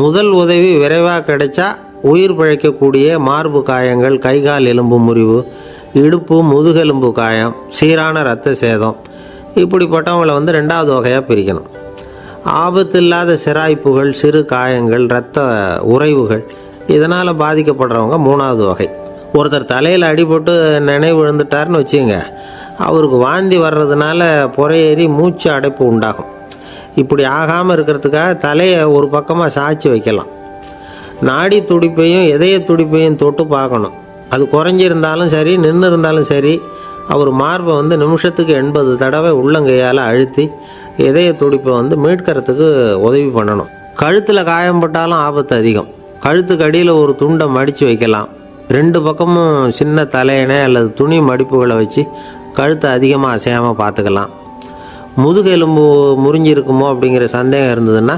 முதல் உதவி விரைவாக கிடைச்சா உயிர் பிழைக்கக்கூடிய மார்பு காயங்கள், கைகால் எலும்பு முறிவு, இடுப்பு முதுகெலும்பு காயம், சீரான இரத்த சேதம், இப்படிப்பட்டவங்களை 2வது வகையாக பிரிக்கணும். ஆபத்து இல்லாத சிராய்ப்புகள், சிறு காயங்கள், இரத்த உறைவுகள், இதனால் பாதிக்கப்படுறவங்க 3வது வகை. ஒருத்தர் தலையில் அடிபட்டு நினைவு விழுந்துட்டார்னு வச்சுங்க, அவருக்கு வாந்தி வர்றதுனால புறையேறி மூச்சு அடைப்பு உண்டாகும். இப்படி ஆகாமல் இருக்கிறதுக்காக தலையை ஒரு பக்கமாக சாய்ச்சி வைக்கலாம். நாடி துடிப்பையும் இதய துடிப்பையும் தொட்டு பார்க்கணும். அது குறைஞ்சிருந்தாலும் சரி, நின்று இருந்தாலும் சரி, அவர் மார்பை வந்து நிமிஷத்துக்கு 80 தடவை உள்ளங்கையால் அழுத்தி இதய துடிப்பை வந்து மீட்கிறதுக்கு உதவி பண்ணணும். கழுத்தில் காயம்பட்டாலும் ஆபத்து அதிகம். கழுத்துக்கு அடியில் ஒரு துண்டை மடித்து வைக்கலாம். 2 பக்கமும் சின்ன தலையணை அல்லது துணி மடிப்புகளை வச்சு கழுத்தை அதிகமாக அசையாமல் பார்த்துக்கலாம். முதுகெலும்பு முறிஞ்சிருக்குமோ அப்படிங்கிற சந்தேகம் இருந்ததுன்னா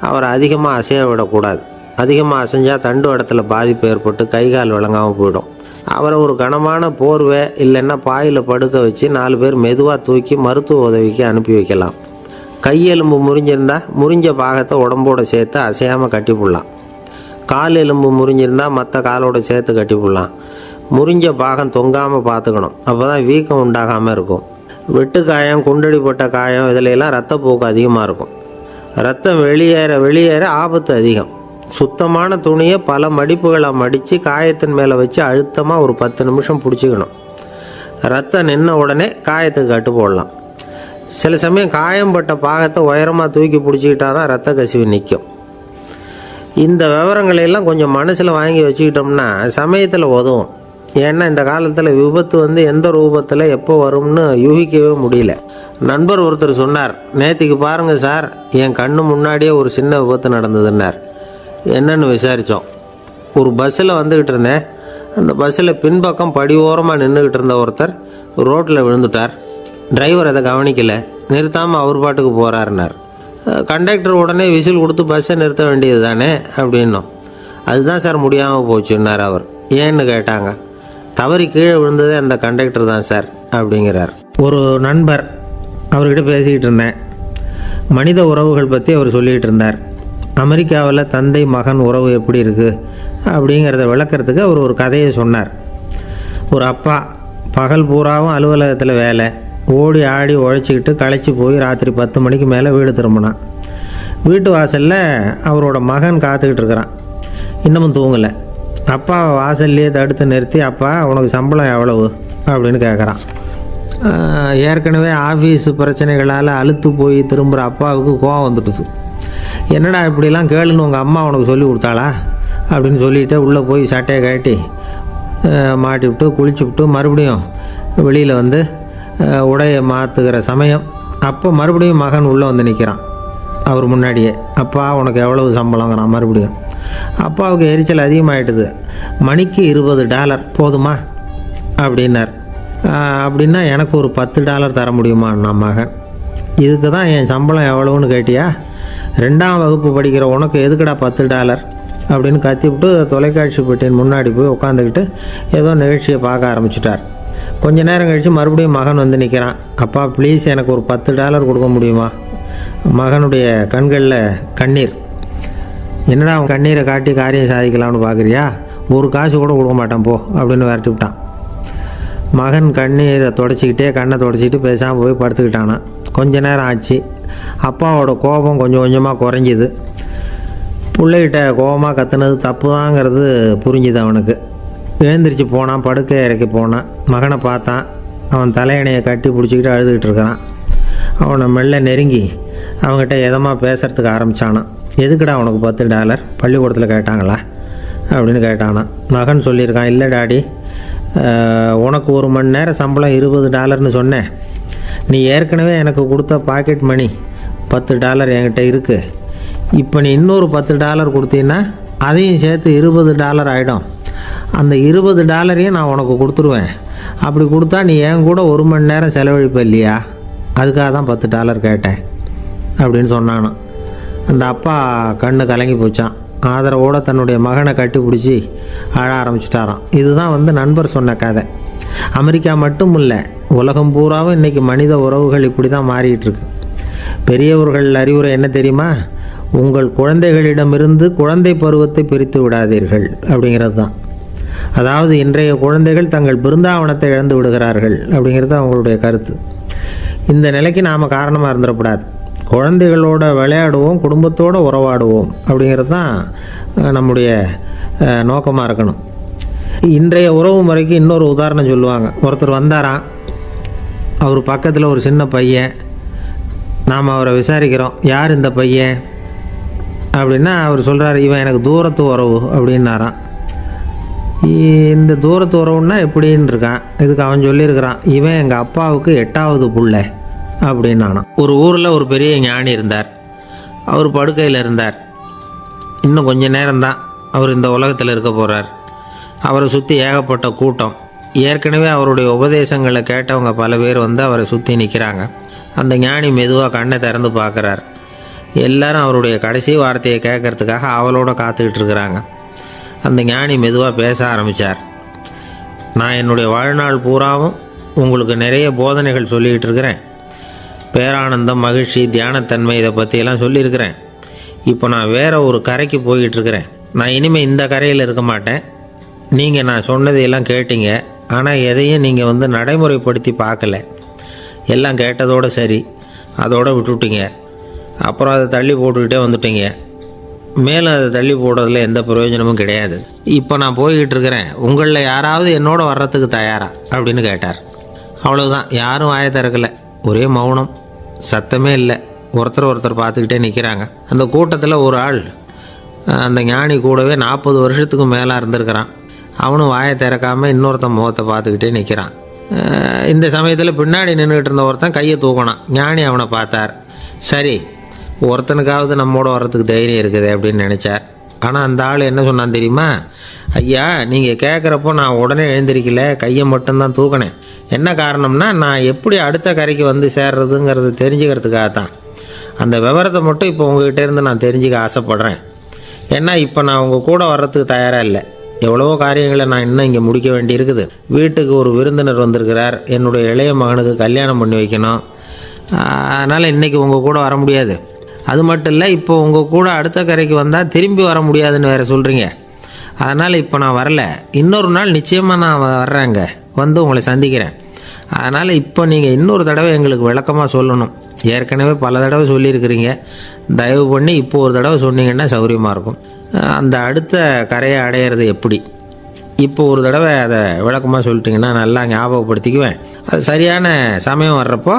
அவரை அதிகமாக அசைய விடக்கூடாது. அதிகமாக அசைஞ்சால் தண்டு இடத்துல பாதிப்பு ஏற்பட்டு கை கால் விளங்காமல் போயிடும். அவரை ஒரு கனமான போர்வை இல்லைன்னா பாயில் படுக்க வச்சு 4 பேர் மெதுவாக தூக்கி மருத்துவ உதவிக்கு அனுப்பி வைக்கலாம். கையெலும்பு முறிஞ்சிருந்தால் முறிஞ்ச பாகத்தை உடம்போடு சேர்த்து அசையாமல் கட்டி போடலாம். கால் எலும்பு முறிஞ்சிருந்தால் மற்ற காலோடு சேர்த்து கட்டி போடலாம். முறிஞ்ச பாகம் தொங்காமல் பார்த்துக்கணும். அப்போ தான் வீக்கம் உண்டாகாமல் இருக்கும். வெட்டு காயம், குண்டடிப்பட்ட காயம் இதிலெல்லாம் ரத்தப்போக்கு அதிகமாக இருக்கும். ரத்தம் வெளியேற ஆபத்து அதிகம். சுத்தமான துணியை பல மடிப்புகளை மடித்து காயத்தின் மேலே வச்சு அழுத்தமாக ஒரு 10 நிமிஷம் பிடிச்சிக்கணும். ரத்தம் நின்ன உடனே காயத்துக்கு கட்டு போடலாம். சில சமயம் காயம்பட்ட பாகத்தை உயரமாக தூக்கி பிடிச்சிக்கிட்டா தான் ரத்த கசிவு நிற்கும். இந்த விவரங்களையெல்லாம் கொஞ்சம் மனசில் வாங்கி வச்சுக்கிட்டோம்னா சமயத்தில் உதவும். ஏன்னா இந்த காலத்தில் விபத்து வந்து எந்த ரூபத்தில் எப்போ வரும்னு யூகிக்கவே முடியல. நண்பர் ஒருத்தர் சொன்னார், நேற்றுக்கு பாருங்கள் சார், என் கண்ணு முன்னாடியே ஒரு சின்ன விபத்து நடந்ததுன்னார். என்னன்னு விசாரித்தோம். ஒரு பஸ்ஸில் வந்துக்கிட்டு இருந்தேன். அந்த பஸ்ஸில் பின்பக்கம் படி ஓரமாக நின்றுக்கிட்டு இருந்த ஒருத்தர் ரோட்டில் விழுந்துட்டார். டிரைவர் அதை கவனிக்கலை, நிறுத்தாமல் அவர் பாட்டுக்கு போகிறாருன்னார். கண்டக்டர் உடனே விசில் கொடுத்து பஸ்ஸை நிறுத்த வேண்டியது தானே அப்படின்னோம். அதுதான் சார் முடியாமல் போச்சுன்னார் அவர். ஏன்னு கேட்டாங்க. தவறி கீழே விழுந்ததே அந்த கண்டக்டர் தான் சார் அப்படிங்கிறார். ஒரு நண்பர், அவர்கிட்ட பேசிக்கிட்டு இருந்தேன். மனித உறவுகள் பற்றி அவர் சொல்லிகிட்டு இருந்தார். அமெரிக்காவில் தந்தை மகன் உறவு எப்படி இருக்குது அப்படிங்கிறத விளக்கிறதுக்கு அவர் ஒரு கதையை சொன்னார். ஒரு அப்பா பகல் பூராவும் அலுவலகத்தில் வேலை, ஓடி ஆடி உழைச்சிக்கிட்டு களைச்சி போய் ராத்திரி 10 மணிக்கு மேலே வீடு திரும்பினான். வீட்டு வாசலில் அவரோட மகன் காத்துக்கிட்டு இருக்கிறான். இன்னமும் தூங்கலை. அப்பா வாசல்லையே தடுத்து நிறுத்தி, அப்பா உனக்கு சம்பளம் எவ்வளவு அப்படின்னு கேட்குறான். ஏற்கனவே ஆஃபீஸ் பிரச்சனைகளால் அழுத்து போய் திரும்புகிற அப்பாவுக்கு கோவம் வந்துடுது. என்னடா இப்படிலாம் கேளுன்னு உங்கள் அம்மா உனக்கு சொல்லி கொடுத்தாளா அப்படின்னு சொல்லிவிட்டு உள்ளே போய் சட்டையை கட்டி மாட்டி விட்டு குளிச்சு விட்டு மறுபடியும் வெளியில் வந்து உடையை மாற்றுகிற சமயம் அப்போ மறுபடியும் மகன் உள்ளே வந்து நிற்கிறான் அவர் முன்னாடியே. அப்பா உனக்கு எவ்வளவு சம்பளங்கிறான் மறுபடியும். அப்பாவுக்கு எரிச்சல் அதிகமாகிட்டுது. மணிக்கு $20 போதுமா அப்படின்னார். அப்படின்னா எனக்கு ஒரு $10 தர முடியுமான்னா மகன். இதுக்கு தான் என் சம்பளம் எவ்வளவுன்னு கேட்டியா? 2ஆம் வகுப்பு படிக்கிற உனக்கு எதுக்குடா $10 அப்படின்னு கத்திவிட்டு தொலைக்காட்சி பெட்டியின் முன்னாடி போய் உட்காந்துக்கிட்டு ஏதோ நிகழ்ச்சியை பார்க்க ஆரம்பிச்சிட்டார். கொஞ்ச நேரம் கழித்து மறுபடியும் மகன் வந்து நிற்கிறான். அப்பா ப்ளீஸ் எனக்கு ஒரு $10 கொடுக்க முடியுமா? மகனுடைய கண்களில் கண்ணீர். என்னடா அவன் கண்ணீரை காட்டி காரியம் சாதிக்கலாம்னு பார்க்குறியா? ஒரு காசு கூட கொடுக்க மாட்டான் போ அப்படின்னு விரட்டி விட்டான். மகன் கண்ணீரை தொடச்சிக்கிட்டே கண்ணை தொடச்சிக்கிட்டு பேசாமல் போய் படுத்துக்கிட்டானா. கொஞ்ச நேரம் ஆச்சு. அப்பாவோட கோபம் கொஞ்சம் கொஞ்சமாக குறைஞ்சிது. பிள்ளைகிட்ட கோபமாக கத்துனது தப்பு தாங்கிறது புரிஞ்சுது அவனுக்கு. எழுந்திரிச்சு போனான், படுக்கை இறக்கி போனான். மகனை பார்த்தான். அவன் தலையணையை கட்டி பிடிச்சிக்கிட்டு அழுதுகிட்டு இருக்கிறான். அவனை மெல்ல நெருங்கி அவங்ககிட்ட எதமாக பேசுகிறதுக்கு ஆரம்பித்தானான். எதுக்குடா உனக்கு $10 பள்ளிக்கூடத்தில் கேட்டாங்களா அப்படின்னு கேட்டானான். மகன் சொல்லியிருக்கான், இல்லை டாடி, உனக்கு 1 மணி நேரம் சம்பளம் $20ன்னு சொன்னேன். நீ ஏற்கனவே எனக்கு கொடுத்த பாக்கெட் மணி $10 என்கிட்ட இருக்குது. இப்போ நீ இன்னொரு $10 கொடுத்தீங்கன்னா அதையும் சேர்த்து $20 ஆகிடும். அந்த $20 நான் உனக்கு கொடுத்துருவேன். அப்படி கொடுத்தா நீ என் கூட 1 மணி நேரம் செலவழிப்ப இல்லையா? அதுக்காக தான் $10 கேட்டேன் அப்படின்னு சொன்னானான். அந்த அப்பா கண்ணு கலங்கி போச்சான். ஆதரவோடு தன்னுடைய மகனை கட்டி பிடிச்சி அழ ஆரம்பிச்சிட்டாராம். இதுதான் நண்பர் சொன்ன கதை. அமெரிக்கா மட்டும் இல்லை, உலகம் பூராவும் இன்றைக்கி மனித உறவுகள் இப்படி தான் மாறிக்கிட்டு இருக்கு. பெரியவர்கள் அறிவுரை என்ன தெரியுமா? உங்கள் குழந்தைகளிடமிருந்து குழந்தை பருவத்தை பிரித்து விடாதீர்கள் அப்படிங்கிறது தான். அதாவது இன்றைய குழந்தைகள் தங்கள் பிருந்தாவனத்தை இழந்து விடுகிறார்கள் அப்படிங்கிறது அவங்களுடைய கருத்து. இந்த நிலைக்கு நாம் காரணமாக இருந்துடக்கூடாது. குழந்தைகளோட விளையாடுவோம், குடும்பத்தோடு உறவாடுவோம் அப்படிங்கிறது தான் நம்முடைய நோக்கமாக இருக்கணும். இன்றைய உறவு முறைக்கு இன்னொரு உதாரணம் சொல்லுவாங்க. ஒருத்தர் வந்தாராம். அவர் பக்கத்தில் ஒரு சின்ன பையன். நாம் அவரை விசாரிக்கிறோம், யார் இந்த பையன் அப்படின்னா அவர் சொல்கிறார், இவன் எனக்கு தூரத்து உறவு அப்படின்னாராம். இந்த தூரத்து உறவுன்னா எப்படின்னு இருக்கான். இதுக்கு அவன் சொல்லியிருக்கிறான், இவன் எங்கள் அப்பாவுக்கு 8வது புள்ள அப்படின்னு. நானும் ஒரு ஊரில் ஒரு பெரிய ஞானி இருந்தார். அவர் படுக்கையில் இருந்தார். இன்னும் கொஞ்ச நேரம்தான் அவர் இந்த உலகத்தில் இருக்க போகிறார். அவரை சுற்றி ஏகப்பட்ட கூட்டம். ஏற்கனவே அவருடைய உபதேசங்களை கேட்டவங்க பல பேர் வந்து அவரை சுற்றி நிற்கிறாங்க. அந்த ஞானி மெதுவாக கண்ணை திறந்து பார்க்குறார். எல்லாரும் அவருடைய கடைசி வார்த்தையை கேட்கறதுக்காக அவளோட காத்துக்கிட்டு இருக்கிறாங்க. அந்த ஞானி மெதுவாக பேச ஆரம்பித்தார். நான் என்னுடைய வாழ்நாள் பூராவும் உங்களுக்கு நிறைய போதனைகள் சொல்லிக்கிட்டு இருக்கிறேன். பேரானந்தம், மகிழ்ச்சி, தியானத்தன்மை இதை பற்றியெல்லாம் சொல்லியிருக்கிறேன். இப்போ நான் வேறு ஒரு கரைக்கு போய்கிட்டுருக்கிறேன். நான் இனிமேல் இந்த கரையில் இருக்க மாட்டேன். நீங்கள் நான் சொன்னதையெல்லாம் கேட்டீங்க, ஆனால் எதையும் நீங்கள் வந்து நடைமுறைப்படுத்தி பார்க்கல. எல்லாம் கேட்டதோடு சரி, அதோடு விட்டுவிட்டீங்க. அப்புறம் அதை தள்ளி போட்டுக்கிட்டே வந்துட்டீங்க. மேலும் அதை தள்ளி போடுறதுல எந்த பிரயோஜனமும் கிடையாது. இப்போ நான் போய்கிட்டு இருக்கிறேன். உங்களில் யாராவது என்னோட வர்றதுக்கு தயாரா அப்படின்னு கேட்டார். அவ்வளோதான். யாரும் வாயை திறக்கலை. ஒரே மௌனம், சத்தமே இல்லை. ஒருத்தர் பார்த்துக்கிட்டே நிற்கிறாங்க. அந்த கூட்டத்தில் ஒரு ஆள் அந்த ஞானி கூடவே 40 வருஷத்துக்கு மேலே இருந்திருக்கிறான். அவனும் வாயை திறக்காமல் இன்னொருத்தன் முகத்தை பார்த்துக்கிட்டே நிற்கிறான். இந்த சமயத்தில் பின்னாடி நின்றுக்கிட்டு இருந்த ஒருத்தன் கையை தூக்கினான். ஞானி அவனை பார்த்தார். சரி, ஒருத்தனுக்காவது நம்மோட வர்றதுக்கு தைரியம் இருக்குது அப்படின்னு நினச்சார். ஆனால் அந்த ஆள் என்ன சொன்னான் தெரியுமா? ஐயா, நீங்கள் கேட்குறப்போ நான் உடனே எழுந்திருக்கல, கையை மட்டும்தான் தூக்கினேன். என்ன காரணம்னா, நான் எப்படி அடுத்த கரைக்கு வந்து சேர்றதுங்கிறது தெரிஞ்சுக்கிறதுக்காக தான். அந்த விவரத்தை மட்டும் இப்போ உங்ககிட்ட இருந்து நான் தெரிஞ்சுக்க ஆசைப்பட்றேன். ஏன்னா இப்போ நான் உங்கள் கூட வர்றதுக்கு தயாராக இல்லை. எவ்வளவோ காரியங்களை நான் இன்னும் இங்கே முடிக்க வேண்டி இருக்குது. வீட்டுக்கு ஒரு விருந்தினர் வந்திருக்கிறார். என்னுடைய இளைய மகனுக்கு கல்யாணம் பண்ணி வைக்கணும். அதனால் இன்றைக்கி உங்கள் கூட வர முடியாது. அது மட்டும் இல்லை, இப்போ உங்கள் கூட அடுத்த கரைக்கு வந்தால் திரும்பி வர முடியாதுன்னு வேறு சொல்கிறீங்க. அதனால் இப்போ நான் வரல. இன்னொரு நாள் நிச்சயமாக நான் வர்றேங்க, வந்து உங்களை சந்திக்கிறேன். அதனால் இப்போ நீங்கள் இன்னொரு தடவை எங்களுக்கு விளக்கமாக சொல்லணும். ஏற்கனவே பல தடவை சொல்லியிருக்கிறீங்க. தயவு பண்ணி இப்போ ஒரு தடவை சொன்னீங்கன்னா சௌகரியமாக இருக்கும். அந்த அடுத்த கரையை அடையிறது எப்படி? இப்போ ஒரு தடவை அதை விளக்கமாக சொல்லிட்டிங்கன்னா நல்லா ஞாபகப்படுத்திக்குவேன். அது சரியான சமயம் வர்றப்போ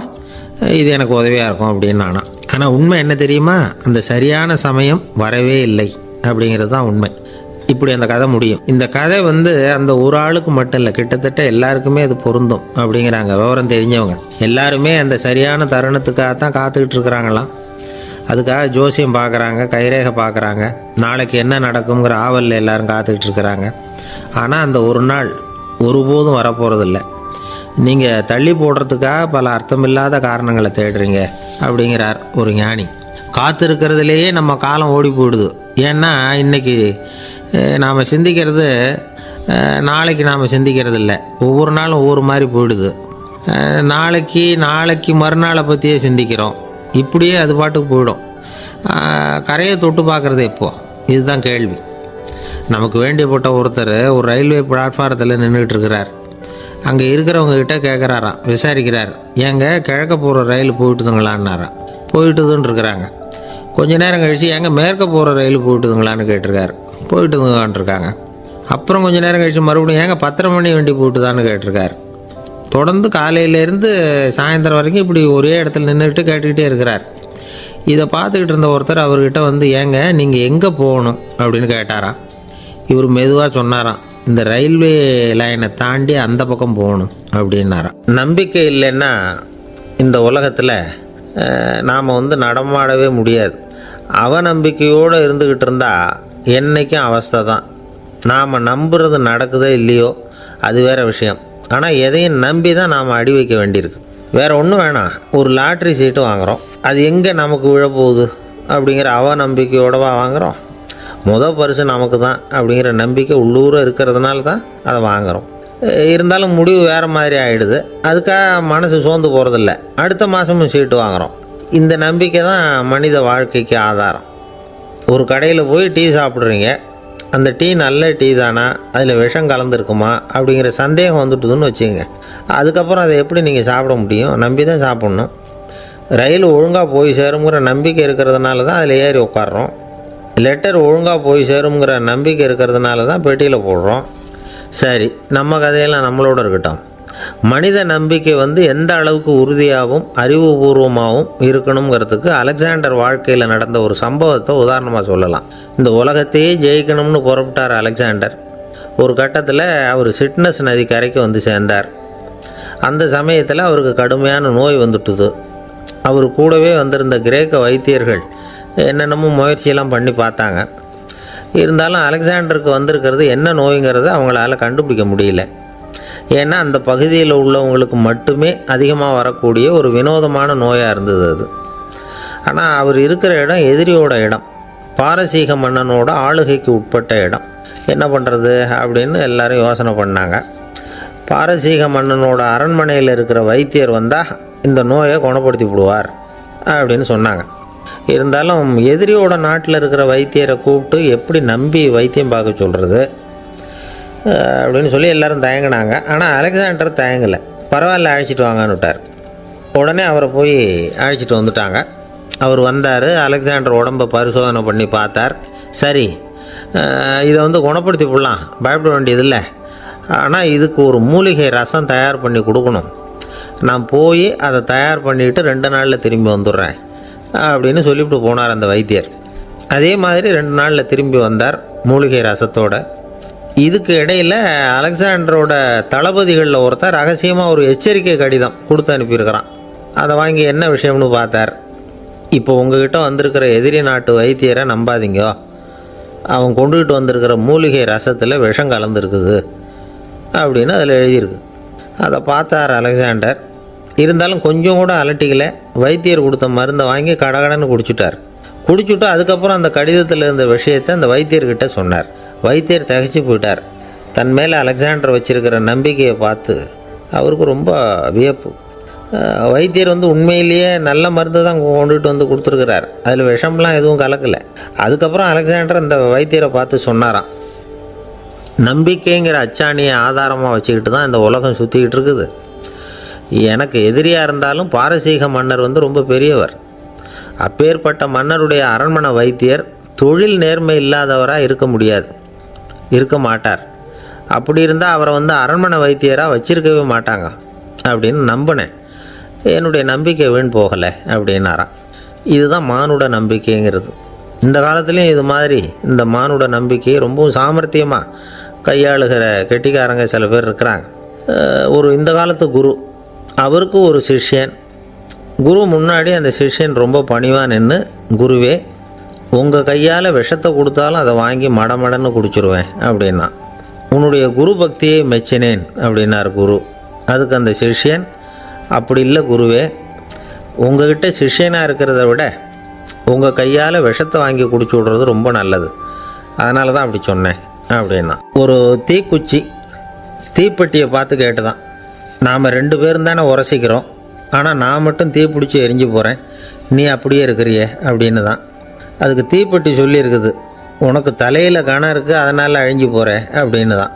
இது எனக்கு உதவியாக இருக்கும் அப்படின்னு நானா. ஆனால் உண்மை என்ன தெரியுமா? அந்த சரியான சமயம் வரவே இல்லை அப்படிங்கிறது தான் உண்மை. இப்படி அந்த கதை முடியும். இந்த கதை வந்து அந்த ஒரு ஆளுக்கு மட்டும் இல்லை, கிட்டத்தட்ட எல்லாருக்குமே அது பொருந்தும் அப்படிங்கிறாங்க விவரம் தெரிஞ்சவங்க. எல்லாருமே அந்த சரியான தருணத்துக்காக தான் காத்துக்கிட்டு இருக்கிறாங்களாம். அதுக்காக ஜோசியம் பார்க்குறாங்க, கைரேகை பார்க்குறாங்க. நாளைக்கு என்ன நடக்குங்கிற ஆவலில் எல்லாரும் காத்துக்கிட்டு இருக்கிறாங்க. ஆனால் அந்த ஒரு நாள் ஒருபோதும் வரப்போகிறதில்ல. நீங்கள் தள்ளி போடுறதுக்காக பல அர்த்தமில்லாத காரணங்களை தேடுறீங்க அப்படிங்கிறார் ஒரு ஞானி. காத்திருக்கிறதுலேயே நம்ம காலம் ஓடி போயிடுது. ஏன்னா இன்றைக்கி நாம் சிந்திக்கிறது நாளைக்கு நாம் சிந்திக்கிறது இல்லை. ஒவ்வொரு நாளும் ஒவ்வொரு மாதிரி போயிடுது. நாளைக்கு மறுநாளை பற்றியே சிந்திக்கிறோம். இப்படியே அது பாட்டுக்கு போயிடும். கரையை தொட்டு பார்க்குறது எப்போது? இதுதான் கேள்வி. நமக்கு வேண்டியப்பட்ட ஒருத்தர் ஒரு ரயில்வே பிளாட்ஃபாரத்தில் நின்றுட்டு இருக்கிறார். அங்கே இருக்கிறவங்ககிட்ட கேட்குறாராம், விசாரிக்கிறார். ஏங்க கிழக்க போகிற ரயில் போயிட்டுதுங்களான்னாராம். போயிட்டுதுன்னு இருக்கிறாங்க. கொஞ்ச நேரம் கழித்து ஏங்க மேற்க போகிற ரயில் போயிட்டுதுங்களான்னு கேட்டிருக்காரு. போயிட்டுதுங்களான்ருக்காங்க. அப்புறம் கொஞ்சம் நேரம் கழித்து மறுபடியும் ஏங்க 10:30 மணி வண்டி போயிட்டுதான்னு கேட்டிருக்காரு. தொடர்ந்து காலையிலேருந்து சாயந்தரம் வரைக்கும் இப்படி ஒரே இடத்துல நின்றுட்டு கேட்டுக்கிட்டே இருக்கிறார். இதை பார்த்துக்கிட்டு இருந்த ஒருத்தர் அவர்கிட்ட வந்து, ஏங்க நீங்கள் எங்கே போகணும் அப்படின்னு கேட்டாராம். இவர் மெதுவாக சொன்னாராம், இந்த ரயில்வே லைனை தாண்டி அந்த பக்கம் போகணும் அப்படின்னாராம். நம்பிக்கை இல்லைன்னா இந்த உலகத்தில் நாம் வந்து நடமாடவே முடியாது. அவநம்பிக்கையோடு இருந்துக்கிட்டு இருந்தால் என்றைக்கும் அவஸ்தை தான். நாம் நம்புறது நடக்குதோ இல்லையோ அது வேறு விஷயம். ஆனால் எதையும் நம்பி தான் நாம் அடி வைக்க வேண்டியிருக்கு. வேறு ஒன்றும் வேணாம். ஒரு லாட்ரி சீட்டு வாங்குகிறோம். அது எங்கே நமக்கு விழப்போகுது அப்படிங்கிற அவநம்பிக்கையோடவா வாங்குகிறோம்? பரிசு நமக்கு தான் அப்படிங்கிற நம்பிக்கை உள்ளூர இருக்கிறதுனால தான் அதை வாங்குகிறோம். இருந்தாலும் முடிவு வேறு மாதிரி ஆகிடுது. அதுக்காக மனசு சோர்ந்து போகிறதில்ல. அடுத்த மாதமும் சீட்டு வாங்குகிறோம். இந்த நம்பிக்கை தான் மனித வாழ்க்கைக்கு ஆதாரம். ஒரு கடையில் போய் டீ சாப்பிட்றீங்க. அந்த டீ நல்ல டீ தானா, அதில் விஷம் கலந்துருக்குமா அப்படிங்கிற சந்தேகம் வந்துட்டுதுன்னு வச்சுங்க. அதுக்கப்புறம் அதை எப்படி நீங்கள் சாப்பிட முடியும்? நம்பி தான் சாப்பிட்ணும். ரயில் ஒழுங்காக போய் சேருங்கிற நம்பிக்கை இருக்கிறதுனால தான் அதில் ஏறி உட்காடுறோம். லெட்டர் ஒழுங்காக போய் சேருங்கிற நம்பிக்கை இருக்கிறதுனால தான் பெட்டியில் போடுறோம். சரி, நம்ம கதையெல்லாம் நம்மளோட இருக்கட்டும். மனித நம்பிக்கை வந்து எந்த அளவுக்கு உறுதியாகவும் அறிவுபூர்வமாகவும் இருக்கணுங்கிறதுக்கு அலெக்சாண்டர் வாழ்க்கையில் நடந்த ஒரு சம்பவத்தை உதாரணமாக சொல்லலாம். இந்த உலகத்தையே ஜெயிக்கணும்னு புறப்பட்டார் அலெக்சாண்டர். ஒரு கட்டத்தில் அவர் சிட்னஸ் நதி கரைக்கு வந்து சேர்ந்தார். அந்த சமயத்தில் அவருக்கு கடுமையான நோய் வந்துட்டுது. அவர் கூடவே வந்திருந்த கிரேக்க வைத்தியர்கள் என்னென்னமோ முயற்சியெல்லாம் பண்ணி பார்த்தாங்க. இருந்தாலும் அலெக்சாண்டருக்கு வந்திருக்கிறது என்ன நோய்ங்கிறத அவங்களால கண்டுபிடிக்க முடியல. ஏன்னா அந்த பகுதியில் உள்ளவங்களுக்கு மட்டுமே அதிகமாக வரக்கூடிய ஒரு வினோதமான நோயாக இருந்தது அது. ஆனால் அவர் இருக்கிற இடம் எதிரியோட இடம், பாரசீக மன்னனோட ஆளுகைக்கு உட்பட்ட இடம். என்ன பண்ணுறது அப்படின்னு எல்லாரும் யோசனை பண்ணாங்க. பாரசீக மன்னனோட அரண்மனையில் இருக்கிற வைத்தியர் வந்தால் இந்த நோயை குணப்படுத்தி விடுவார் அப்படின்னு சொன்னாங்க. இருந்தாலும் எதிரியோட நாட்டில் இருக்கிற வைத்தியரை கூப்பிட்டு எப்படி நம்பி வைத்தியம் பார்க்க சொல்கிறது அப்படின்னு சொல்லி எல்லோரும் தயங்கினாங்க. ஆனால் அலெக்சாண்டர் தயங்கலை. பரவாயில்ல, அழைச்சிட்டு வாங்கன்னு விட்டார். உடனே அவரை போய் அழைச்சிட்டு வந்துட்டாங்க. அவர் வந்தார். அலெக்சாண்டர் உடம்பை பரிசோதனை பண்ணி பார்த்தார். சரி, இதை குணப்படுத்தி விடலாம், பயப்பட வேண்டியதில்லை. ஆனால் இதுக்கு ஒரு மூலிகை ரசம் தயார் பண்ணி கொடுக்கணும். நான் போய் அதை தயார் பண்ணிவிட்டு 2 நாளில் திரும்பி வந்துடுறேன் அப்படின்னு சொல்லிவிட்டு போனார் அந்த வைத்தியர். அதே மாதிரி 2 நாளில் திரும்பி வந்தார் மூலிகை ரசத்தோட. இதுக்கு இடையில் அலெக்சாண்டரோட தளபதிகளில் ஒருத்தர் ரகசியமாக ஒரு எச்சரிக்கை கடிதம் கொடுத்து அனுப்பியிருக்கிறான். அதை வாங்கி என்ன விஷயம்னு பார்த்தார். இப்போ உங்ககிட்ட வந்திருக்கிற எதிரி நாட்டு வைத்தியரை நம்பாதீங்க, அவன் கொண்டுகிட்டு வந்திருக்கிற மூலிகை ரசத்தில் விஷம் கலந்துருக்குது அப்படின்னு அதில் எழுதியிருக்கு. அதை பார்த்தார் அலெக்சாண்டர். இருந்தாலும் கொஞ்சம் கூட அலட்டிக்கலை. வைத்தியர் கொடுத்த மருந்தை வாங்கி கடகடன்னு குடிச்சுட்டு அதுக்கப்புறம் அந்த கடிதத்தில் இருந்த விஷயத்தை அந்த வைத்தியர்கிட்ட சொன்னார். வைத்தியர் திகைச்சு போயிட்டார். தன் மேலே அலெக்சாண்டர் வச்சிருக்கிற நம்பிக்கையை பார்த்து அவருக்கு ரொம்ப வியப்பு. வைத்தியர் உண்மையிலேயே நல்ல மருந்து தான் கொண்டுகிட்டு கொடுத்துருக்கிறார், அதில் விஷம்லாம் எதுவும் கலக்கலை. அதுக்கப்புறம் அலெக்சாண்டர் அந்த வைத்தியரை பார்த்து சொன்னாராம், நம்பிக்கைங்கிற அச்சாணியை ஆதாரமாக வச்சுக்கிட்டு தான் இந்த உலகம் சுற்றிக்கிட்டு இருக்குது. எனக்கு எதிரியாக இருந்தாலும் பாரசீக மன்னர் ரொம்ப பெரியவர். அப்பேற்பட்ட மன்னருடைய அரண்மனை வைத்தியர் தொழில் நேர்மை இல்லாதவராக இருக்க மாட்டார். அப்படி இருந்தால் அவரை அரண்மனை வைத்தியராக வச்சிருக்கவே மாட்டாங்க அப்படின்னு நம்பினேன். என்னுடைய நம்பிக்கை வீண் போகலை அப்படின்னாராம். இதுதான் மானுட நம்பிக்கைங்கிறது. இந்த காலத்துலேயும் இது மாதிரி இந்த மானுட நம்பிக்கையை ரொம்பவும் சாமர்த்தியமாக கையாளுகிற கெட்டிக்காரங்க சில பேர் இருக்கிறாங்க. ஒரு இந்த காலத்து குரு, அவருக்கு ஒரு சிஷ்யன். குரு முன்னாடி அந்த சிஷ்யன் ரொம்ப பணிவாக நின்று, குருவே, உங்கள் கையால் விஷத்தை கொடுத்தாலும் அதை வாங்கி மடமடன்னு குடிச்சிருவேன் அப்படின்னா. உன்னுடைய குரு பக்தியை மெச்சினேன் அப்படின்னார் குரு. அதுக்கு அந்த சிஷ்யன், அப்படி இல்லை குருவே, உங்ககிட்ட சிஷ்யனாக இருக்கிறத விட உங்கள் கையால் விஷத்தை வாங்கி குடிச்சு விட்றது ரொம்ப நல்லது, அதனால தான் அப்படி சொன்னேன் அப்படின்னா. ஒரு தீப்பெட்டியை பார்த்து கேட்டுதான், நாம் 2 பேரும் தானே உரசிக்கிறோம், ஆனால் நான் மட்டும் தீப்பிடிச்சி எரிஞ்சு போகிறேன், நீ அப்படியே இருக்கிறியே அப்படின்னு தான். அதுக்கு தீப்பெட்டி சொல்லியிருக்குது, உனக்கு தலையில் கணம் இருக்குது அதனால் அழிஞ்சு போகிற அப்படின்னு தான்.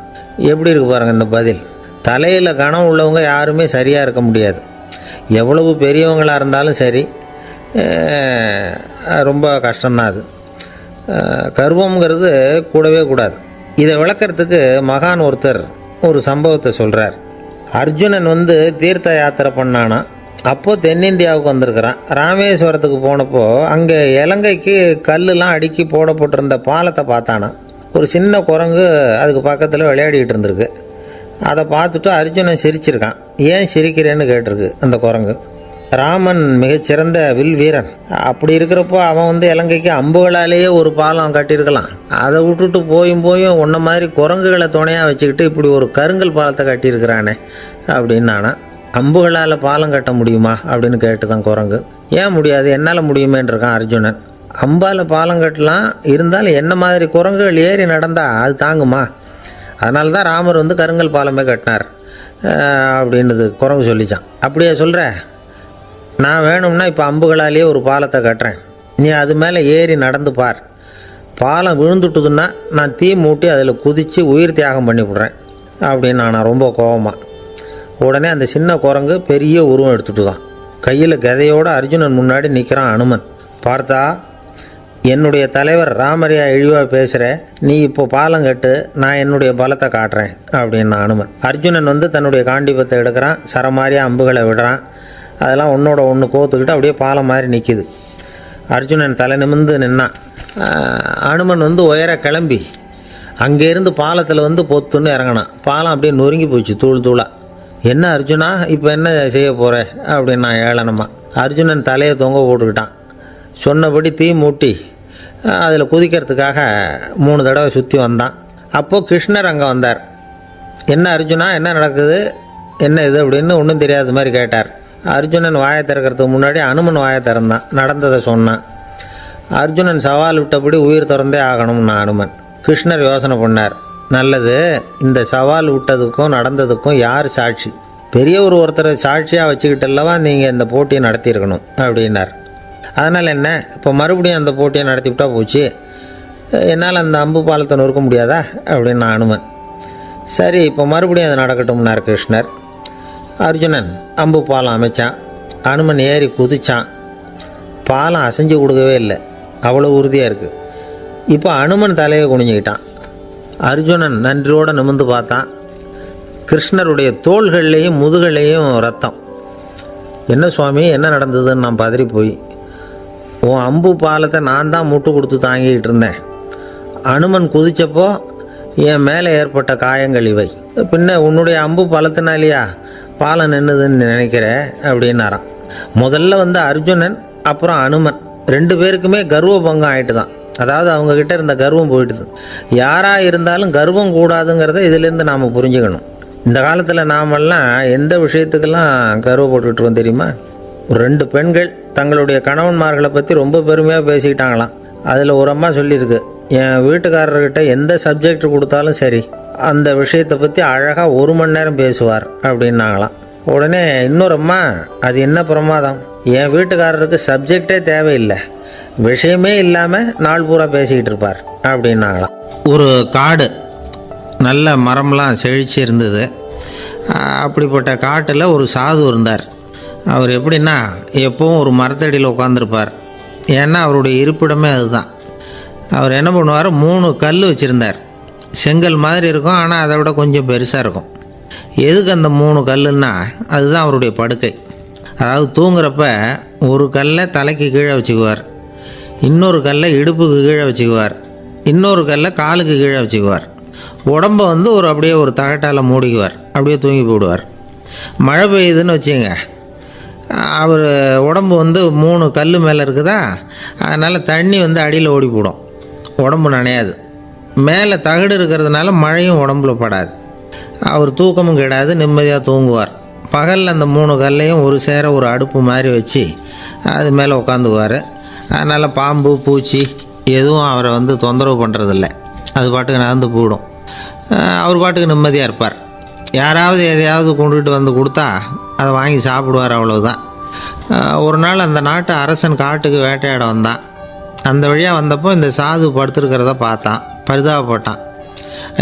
எப்படி இருக்கு பாருங்கள் இந்த பதில். தலையில் கணம் உள்ளவங்க யாருமே சரியாக இருக்க முடியாது. எவ்வளவு பெரியவங்களாக இருந்தாலும் சரி, ரொம்ப கஷ்டம்தான் அது. கர்வங்கிறது கூடவே கூடாது. இதை விளக்கிறதுக்கு மகான் ஒருத்தர் ஒரு சம்பவத்தை சொல்கிறார். அர்ஜுனன் தீர்த்த யாத்திரை பண்ணானா. அப்போது தென்னிந்தியாவுக்கு வந்திருக்கிறான். ராமேஸ்வரத்துக்கு போனப்போ அங்கே இலங்கைக்கு கல்லுலாம் அடுக்கி போடப்பட்டிருந்த பாலத்தை பார்த்தானா. ஒரு சின்ன குரங்கு அதுக்கு பக்கத்தில் விளையாடிக்கிட்டு இருந்திருக்கு. அதை பார்த்துட்டு அர்ஜுனன் சிரிச்சிருக்கான். ஏன் சிரிக்கிறேன்னு கேட்டிருக்கு அந்த குரங்கு. ராமன் மிகச்சிறந்த வில் வீரன். அப்படி இருக்கிறப்போ அவன் இலங்கைக்கு அம்புகளாலேயே ஒரு பாலம் கட்டியிருக்கலாம். அதை விட்டுட்டு போயும் உன்ன மாதிரி குரங்குகளை துணையாக வச்சுக்கிட்டு இப்படி ஒரு கருங்கல் பாலத்தை கட்டியிருக்கிறானே அப்படின்னு நானா. அம்புகளால் பாலம் கட்ட முடியுமா அப்படின்னு கேட்டு தான் குரங்கு. ஏன் முடியாது, என்னால் முடியுமேன்றிருக்கான் அர்ஜுனன். அம்பால் பாலம் கட்டலாம், இருந்தாலும் என்ன மாதிரி குரங்குகள் ஏறி நடந்தா அது தாங்குமா? அதனால தான் ராமர் கருங்கல் பாலமே கட்டினார் அப்படின்றது குரங்கு சொல்லிச்சான். அப்படியே சொல்கிற, நான் வேணும்னா இப்போ அம்புகளாலேயே ஒரு பாலத்தை கட்டுறேன், நீ அது மேலே ஏறி நடந்து பார். பாலம் விழுந்துட்டுதுன்னா நான் தீ மூட்டி அதில் குதித்து உயிர் தியாகம் பண்ணிவிடுறேன் அப்படின்னு நான் ரொம்ப கோபமாக. உடனே அந்த சின்ன குரங்கு பெரிய உருவம் எடுத்துட்டு தான் கையில் கதையோடு அர்ஜுனன் முன்னாடி நிற்கிறான் அனுமன். பார்த்தா, என்னுடைய தலைவர் ராமரையா இழிவாக பேசுகிற, நீ இப்போ பாலம் கட்டு, நான் என்னுடைய பலத்தை காட்டுறேன் அப்படின்னா அனுமன். அர்ஜுனன் தன்னுடைய காண்டிபத்தை எடுக்கிறான், சரமாரியாக அம்புகளை விடுறான். அதெல்லாம் ஒன்றோட ஒன்று கோத்துக்கிட்டு அப்படியே பாலம் மாதிரி நிற்கிது. அர்ஜுனன் தலை நிமிர்ந்து நின்னான். அனுமன் உயர கிளம்பி அங்கேருந்து பாலத்தில் வந்து பொத்துன்னு இறங்கினான். பாலம் அப்படியே நொறுங்கி போச்சு தூள் தூளாக. என்ன அர்ஜுனா, இப்போ என்ன செய்ய போகிற அப்படின்னா ஏளனமா. அர்ஜுனன் தலையை தொங்க போட்டுக்கிட்டான். சொன்னபடி தீ மூட்டி அதில் குதிக்கிறதுக்காக 3 தடவை சுற்றி வந்தான். அப்போது கிருஷ்ணர் அங்கே வந்தார். என்ன அர்ஜுனா, என்ன நடக்குது, என்ன இது அப்படின்னு ஒன்றும் தெரியாத மாதிரி கேட்டார். அர்ஜுனன் வாயை திறக்கிறதுக்கு முன்னாடி அனுமன் வாயை திறந்தான், நடந்ததை சொன்னான். அர்ஜுனன் சவால் விட்டபடி உயிர் திறந்தே ஆகணும்னா அனுமன். கிருஷ்ணர் யோசனை பண்ணார். நல்லது, இந்த சவால் விட்டதுக்கும் நடந்ததுக்கும் யார் சாட்சி? பெரியவர் ஒருத்தரை சாட்சியாக வச்சுக்கிட்டல்லவா நீங்கள் இந்த போட்டியை நடத்தியிருக்கணும் அப்படின்னார். அதனால் என்ன, இப்போ மறுபடியும் அந்த போட்டியை நடத்திவிட்டா போச்சு, என்னால் அந்த அம்பு பாலத்தை நொறுக்க முடியாதா அப்படின்னா அனுமன். சரி, இப்போ மறுபடியும் அது நடக்கட்டும்னார் கிருஷ்ணர். அர்ஜுனன் அம்பு பாலம் அமைச்சான். அனுமன் ஏறி குதிச்சான். பாலம் அசைஞ்சு கொடுக்கவே இல்லை, அவ்வளோ உறுதியாக இருக்குது. இப்போ அனுமன் தலையை குனிஞ்சிக்கிட்டான். அர்ஜுனன் நன்றியோடு நிமிர்ந்து பார்த்தான். கிருஷ்ணருடைய தோள்கள்லேயும் முதுகள்லேயும் ரத்தம். என்ன சுவாமி, என்ன நடந்ததுன்னு நான் பதறி போய், உன் அம்பு பாலத்தை நான் தான் முட்டு கொடுத்து தாங்கிக்கிட்டு இருந்தேன். அனுமன் குதித்தப்போ என் மேலே ஏற்பட்ட காயங்கள் இவை. பின்ன உன்னுடைய அம்பு பலத்தினாலேயா பாலம் நின்றுதுன்னு நினைக்கிற அப்படின்னாரான். முதல்ல வந்து அர்ஜுனன், அப்புறம் அனுமன் 2 பேருக்குமே கர்வ பங்கம் ஆகிட்டு தான். அதாவது அவங்கக்கிட்ட இருந்த கர்வம் போயிட்டுது. யாராக இருந்தாலும் கர்வம் கூடாதுங்கிறத இதிலேருந்து நாம் புரிஞ்சுக்கணும். இந்த காலத்தில் நாமெல்லாம் எந்த விஷயத்துக்கெல்லாம் கர்வப்பட்டுருக்கோம் தெரியுமா? 2 பெண்கள் தங்களுடைய கணவன்மார்களை பற்றி ரொம்ப பெருமையாக பேசிக்கிட்டாங்களாம். அதில் ஒரு அம்மா சொல்லியிருக்கு, என் வீட்டுக்காரர்கிட்ட எந்த சப்ஜெக்ட் கொடுத்தாலும் சரி அந்த விஷயத்தை பற்றி அழகாக 1 மணி நேரம் பேசுவார் அப்படின்னாங்களாம். உடனே இன்னொரு அம்மா, அது என்ன பிரமாதம், என் வீட்டுக்காரருக்கு சப்ஜெக்டே தேவையில்லை, விஷயமே இல்லாமல் நாள் பூரா பேசிக்கிட்டு இருப்பார் அப்படின்னாங்களாம். ஒரு காடு, நல்ல மரம்லாம் செழிச்சு இருந்தது. அப்படிப்பட்ட காட்டில் ஒரு சாது இருந்தார். அவர் எப்படின்னா எப்பவும் ஒரு மரத்தடியில் உட்காந்துருப்பார். ஏன்னா அவருடைய இருப்பிடமே அதுதான். அவர் என்ன பண்ணுவார், 3 கல் வச்சுருந்தார். செங்கல் மாதிரி இருக்கும், ஆனால் அதை விட கொஞ்சம் பெருசாக இருக்கும். எதுக்கு அந்த 3 கல்லுன்னா அதுதான் அவருடைய படுக்கை. அதாவது தூங்குறப்ப ஒரு கல்லை தலைக்கு கீழே வச்சுக்குவார், இன்னொரு கல்லை இடுப்புக்கு கீழே வச்சுக்குவார், இன்னொரு கல்லை காலுக்கு கீழே வச்சுக்குவார். உடம்பை வந்து அப்படியே ஒரு தகட்டால் மூடிக்குவார், அப்படியே தூங்கி போடுவார். மழை பெய்யுதுன்னு வச்சுங்க, அவர் உடம்பு வந்து 3 கல் மேலே இருக்குதா, அதனால் தண்ணி வந்து அடியில் ஓடி போடும், உடம்பு நனையாது. மேலே தகடு இருக்கிறதுனால மழையும் உடம்புல படாது. அவர் தூக்கமும் கிடாது, நிம்மதியாக தூங்குவார். பகலில் அந்த 3 கல்லையும் ஒரு சேர ஒரு அடுப்பு மாதிரி வச்சு அது மேலே உட்காந்துக்குவார். அதனால் பாம்பு பூச்சி எதுவும் அவரை வந்து தொந்தரவு பண்ணுறதில்ல, அது பாட்டுக்கு நடந்து போயிடும். அவர் பாட்டுக்கு நிம்மதியாக இருப்பார். யாராவது எதையாவது கொண்டுகிட்டு வந்து கொடுத்தா அதை வாங்கி சாப்பிடுவார், அவ்வளவுதான். ஒரு நாள் அந்த நாட்டு அரசன் காட்டுக்கு வேட்டையாட வந்தான். அந்த வழியாக வந்தப்போ இந்த சாது படுத்துருக்கிறத பார்த்தான், பரிதாபப்பட்டான்.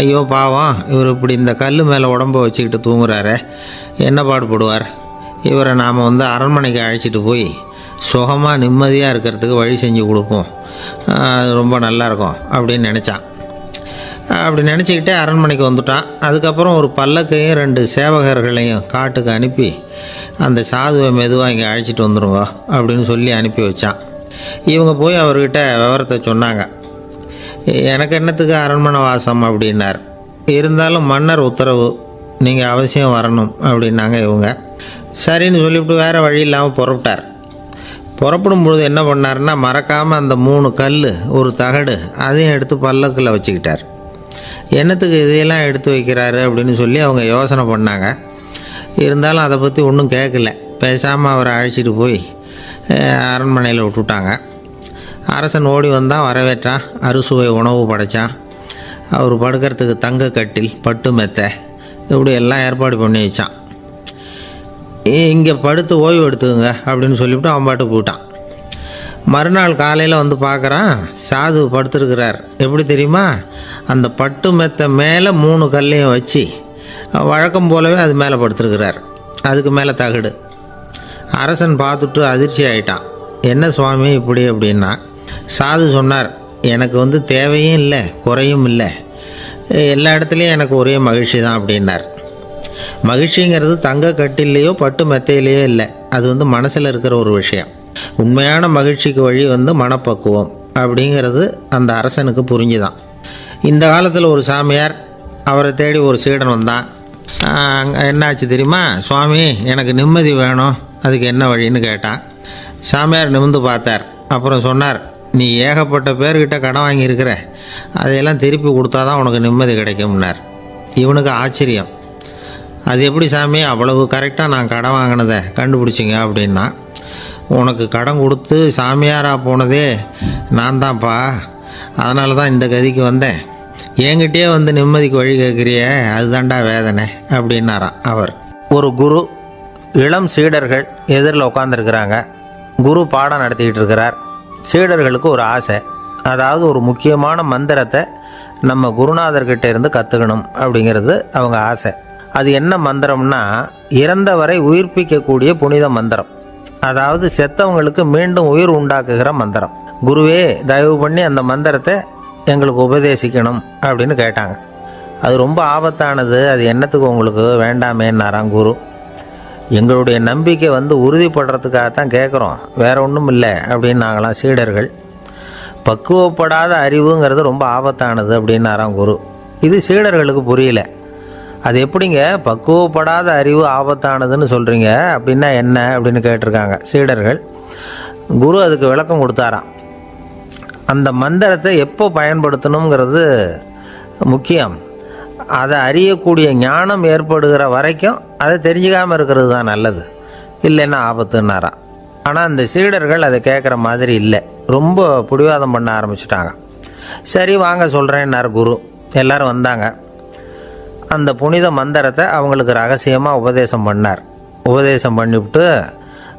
ஐயோ பாவம், இவர் இப்படி இந்த கல் மேலே உடம்பை வச்சுக்கிட்டு தூங்குறாரு, என்ன பாடுபடுவார், இவரை நாம் வந்து அரண்மனைக்கு அழைச்சிட்டு போய் சுகமாக நிம்மதியாக இருக்கிறதுக்கு வழி செஞ்சு கொடுப்போம், அது ரொம்ப நல்லாயிருக்கும் அப்படின்னு நினச்சான். அப்படி நினச்சிக்கிட்டே அரண்மனைக்கு வந்துட்டான். அதுக்கப்புறம் ஒரு பல்லக்கையும் 2 சேவகர்களையும் காட்டுக்கு அனுப்பி அந்த சாதுவை மெதுவாக இங்கே அழைச்சிட்டு வந்துடுங்க அப்படின்னு சொல்லி அனுப்பி வச்சான். இவங்க போய் அவர்கிட்ட விவரத்தை சொன்னாங்க. எனக்கு என்னத்துக்கு அரண்மனை வாசம் அப்படின்னார். இருந்தாலும் மன்னர் உத்தரவு, நீங்கள் அவசியம் வரணும் அப்படின்னாங்க இவங்க. சரின்னு சொல்லிவிட்டு வேறு வழி இல்லாமல் புறப்பட்டார். புறப்படும் பொழுது என்ன பண்ணார்னா, மறக்காமல் அந்த 3 கல் ஒரு தகடு அதையும் எடுத்து பல்லக்கில் வச்சுக்கிட்டார். என்னத்துக்கு இதையெல்லாம் எடுத்து வைக்கிறாரு அப்படின்னு சொல்லி அவங்க யோசனை பண்ணாங்க. இருந்தாலும் அதை பற்றி ஒன்றும் கேட்கல. பேசாமல் அவரை அழைச்சிட்டு போய் அரண்மனையில் விட்டுட்டாங்க. அரசன் ஓடி வந்தான், வரவேற்றான், அறுசுவை உணவு படைத்தான். அவர் படுக்கிறதுக்கு தங்க கட்டில், பட்டு மெத்தை, இப்படி எல்லாம் ஏற்பாடு பண்ணி வச்சான். இங்கே படுத்து ஓய்வு எடுத்துக்குங்க அப்படின்னு சொல்லிவிட்டு அவன் பாட்டு போயிட்டான். மறுநாள் காலையில் வந்து பார்க்குறான், சாது படுத்துருக்கிறார். எப்படி தெரியுமா, அந்த பட்டு மெத்தை மேலே 3 கல்லையும் வச்சு வழக்கம் போலவே அது மேலே படுத்துருக்கிறார். அதுக்கு மேலே தகடு. அரசன் பார்த்துட்டு அதிர்ச்சி ஆகிட்டான். என்ன சுவாமி இப்படி அப்படின்னா, சாது சொன்னார், எனக்கு வந்து தேவையும் இல்லை குறையும் இல்லை, எல்லா இடத்துலையும் எனக்கு ஒரே மகிழ்ச்சி தான் அப்படின்னார். மகிழ்ச்சிங்கிறது தங்க கட்டிலேயோ பட்டு மெத்தையிலேயோ இல்லை, அது வந்து மனசில் இருக்கிற ஒரு விஷயம். உண்மையான மகிழ்ச்சிக்கு வழி வந்து மனப்பக்குவம் அப்படிங்கிறது அந்த அரசனுக்கு புரிஞ்சுதான். இந்த காலத்தில் ஒரு சாமியார் அவரை தேடி ஒரு சீடன் வந்தான். என்னாச்சு தெரியுமா? சுவாமி, எனக்கு நிம்மதி வேணும், அதுக்கு என்ன வழின்னு கேட்டான். சாமியார் நிமிர்ந்து பார்த்தார். அப்புறம் சொன்னார், நீ ஏகப்பட்ட பேர்கிட்ட கடன் வாங்கியிருக்கிற, அதையெல்லாம் திருப்பி கொடுத்தா தான் உனக்கு நிம்மதி கிடைக்கும்னார். இவனுக்கு ஆச்சரியம். அது எப்படி சாமி, அவ்வளவு கரெக்டாக நான் கடன் வாங்கினதை கண்டுபிடிச்சிங்க அப்படின்னா. உனக்கு கடன் கொடுத்து சாமியாராக போனதே நான் தான்ப்பா, அதனால தான் இந்த கதிக்கு வந்தேன். என்கிட்டயே வந்து நிம்மதிக்கு வழி கேட்குறிய, அதுதான்டா வேதனை அப்படின்னாராம் அவர். ஒரு குரு, இளம் சீடர்கள் எதிரில் உட்காந்துருக்கிறாங்க. குரு பாடம் நடத்திக்கிட்டு இருக்கிறார். சீடர்களுக்கு ஒரு ஆசை, அதாவது ஒரு முக்கியமான மந்திரத்தை நம்ம குருநாதர்கிட்ட இருந்து கற்றுக்கணும் அப்படிங்கிறது அவங்க ஆசை. அது என்ன மந்திரம்னா, இறந்தவரை உயிர்ப்பிக்கக்கூடிய புனித மந்திரம், அதாவது செத்தவங்களுக்கு மீண்டும் உயிர் உண்டாக்குகிற மந்திரம். குருவே, தயவு பண்ணி அந்த மந்திரத்தை எங்களுக்கு உபதேசிக்கணும் அப்படின்னு கேட்டாங்க. அது ரொம்ப ஆபத்தானது, அது என்னத்துக்கு உங்களுக்கு வேண்டாமேன்னாராம் குரு. எங்களுடைய நம்பிக்கை வந்து உறுதிப்படுறதுக்காகத்தான் கேட்குறோம், வேற ஒன்றும் இல்லை அப்படின்னாங்களாம் சீடர்கள். பக்குவப்படாத அறிவுங்கிறது ரொம்ப ஆபத்தானது அப்படின்னாராம் குரு. இது சீடர்களுக்கு புரியல. அது எப்படிங்க பக்குவப்படாத அறிவு ஆபத்தானதுன்னு சொல்கிறீங்க, அப்படின்னா என்ன அப்படின்னு கேட்டிருக்காங்க சீடர்கள். குரு அதுக்கு விளக்கம் கொடுத்தாராம். அந்த மந்திரத்தை எப்போ பயன்படுத்தணுங்கிறது முக்கியம். அதை அறியக்கூடிய ஞானம் ஏற்படுகிற வரைக்கும் அதை தெரிஞ்சுக்காமல் இருக்கிறது தான் நல்லது, இல்லைன்னா ஆபத்துன்னாராம். ஆனால் அந்த சீடர்கள் அதை கேட்குற மாதிரி இல்லை, ரொம்ப பிடிவாதம் பண்ண ஆரம்பிச்சிட்டாங்க. சரி வாங்க சொல்கிறேன்னார் குரு. எல்லோரும் வந்தாங்க. அந்த புனித மந்திரத்தை அவங்களுக்கு ரகசியமாக உபதேசம் பண்ணார். உபதேசம் பண்ணிவிட்டு